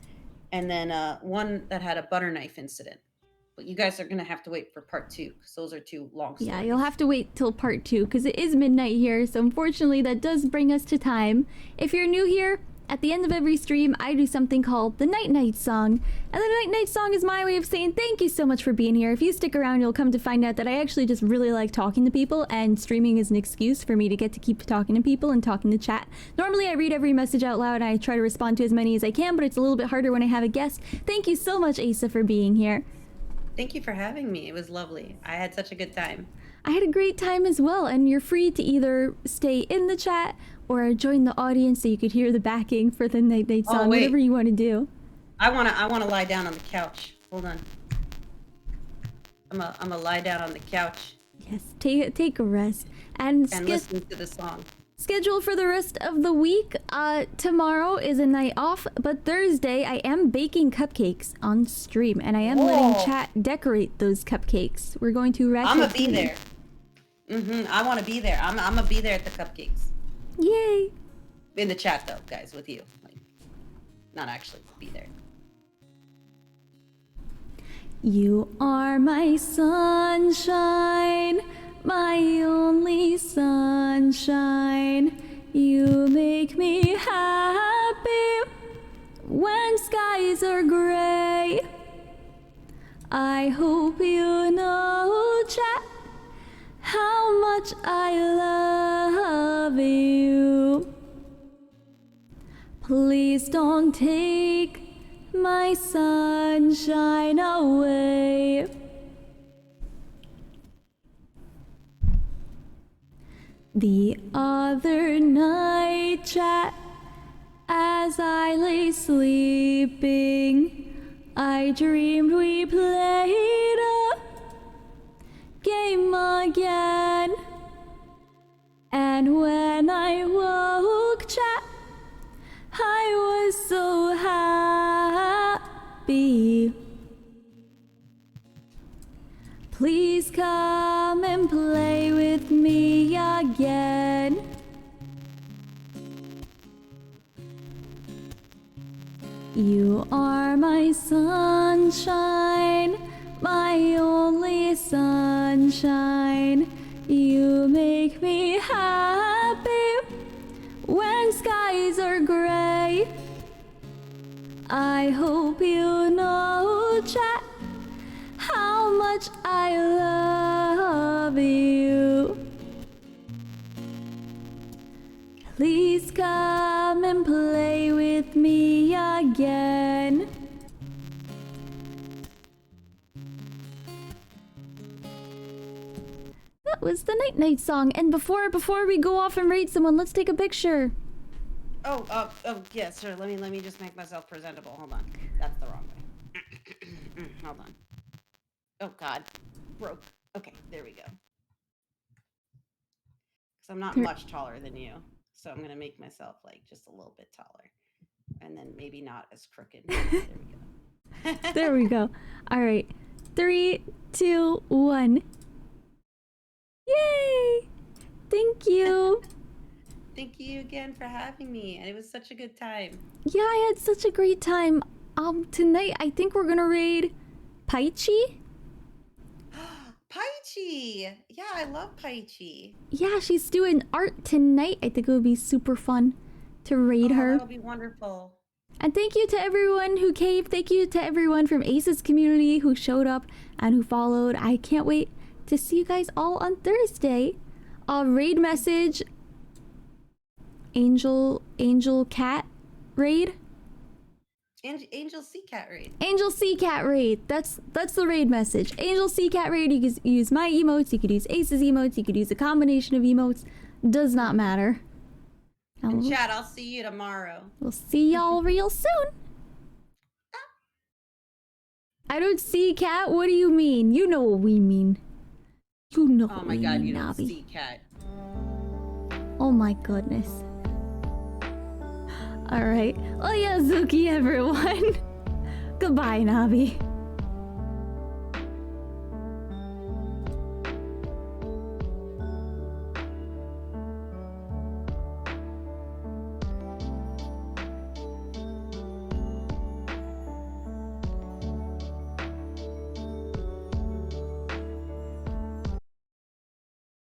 and then one that had a butter knife incident. But you guys are gonna have to wait for part 2 because those are 2 long stories. Yeah, you'll have to wait till part 2 because it is midnight here. So unfortunately, that does bring us to time. If you're new here, at the end of every stream, I do something called the Night Night Song. And the Night Night Song is my way of saying thank you so much for being here. If you stick around, you'll come to find out that I actually just really like talking to people, and streaming is an excuse for me to get to keep talking to people and talking to chat. Normally, I read every message out loud and I try to respond to as many as I can, but it's a little bit harder when I have a guest. Thank you so much, Asa, for being here. Thank you for having me. It was lovely. I had such a good time. I had a great time as well, and you're free to either stay in the chat or join the audience so you could hear the backing for the Night Night Song, whatever you want to do. I wanna lie down on the couch. Hold on. I'm gonna lie down on the couch. Yes, take a rest and listen to the song. Schedule for the rest of the week. Tomorrow is a night off, but Thursday I am baking cupcakes on stream, and I am letting chat decorate those cupcakes. We're going to I'm gonna be there. I want to be there. I'm gonna be there at the cupcakes. Yay! In the chat though, guys, with you. Like, not actually be there. You are my sunshine, my only sunshine. You make me happy when skies are gray. I hope you know, chat, how much I love you. Please don't take my sunshine away. The other night, chat, as I lay sleeping, I dreamed we played a game again. And when I woke, chat, I was so happy. Please come and play with me again. You are my sunshine, my only sunshine. You make me happy when skies are gray. I hope you know, chat, how much I love you. Please come and play with me again. That was the Night Night Song. And before we go off and raid someone, let's take a picture. Oh, yeah, sure. Let me just make myself presentable. Hold on. That's the wrong way. Hold on. Oh God, broke. Okay, there we go. Because I'm not much taller than you, so I'm gonna make myself like just a little bit taller, and then maybe not as crooked. There we go. There we go. All right, 3, 2, 1. Yay! Thank you. Thank you again for having me, and it was such a good time. Yeah, I had such a great time. Tonight I think we're gonna raid Paichi. Paichi! Yeah, I love Paichi. Yeah, she's doing art tonight. I think it would be super fun to raid her. That'll be wonderful. And thank you to everyone who came. Thank you to everyone from Ace's community who showed up and who followed. I can't wait to see you guys all on Thursday. Raid message. Angel Cat raid. Angel Sea Cat raid. Angel Sea Cat raid. That's the raid message. Angel Sea Cat raid. You could use my emotes. You could use Ace's emotes. You could use a combination of emotes. Does not matter. And chat, I'll see you tomorrow. We'll see y'all real soon. I don't see cat. What do you mean? You know what we mean. You know what we mean, Oh my God, you don't Nabi. see cat. Oh my goodness. Alright. Oyazuki, everyone. Goodbye, Nabi.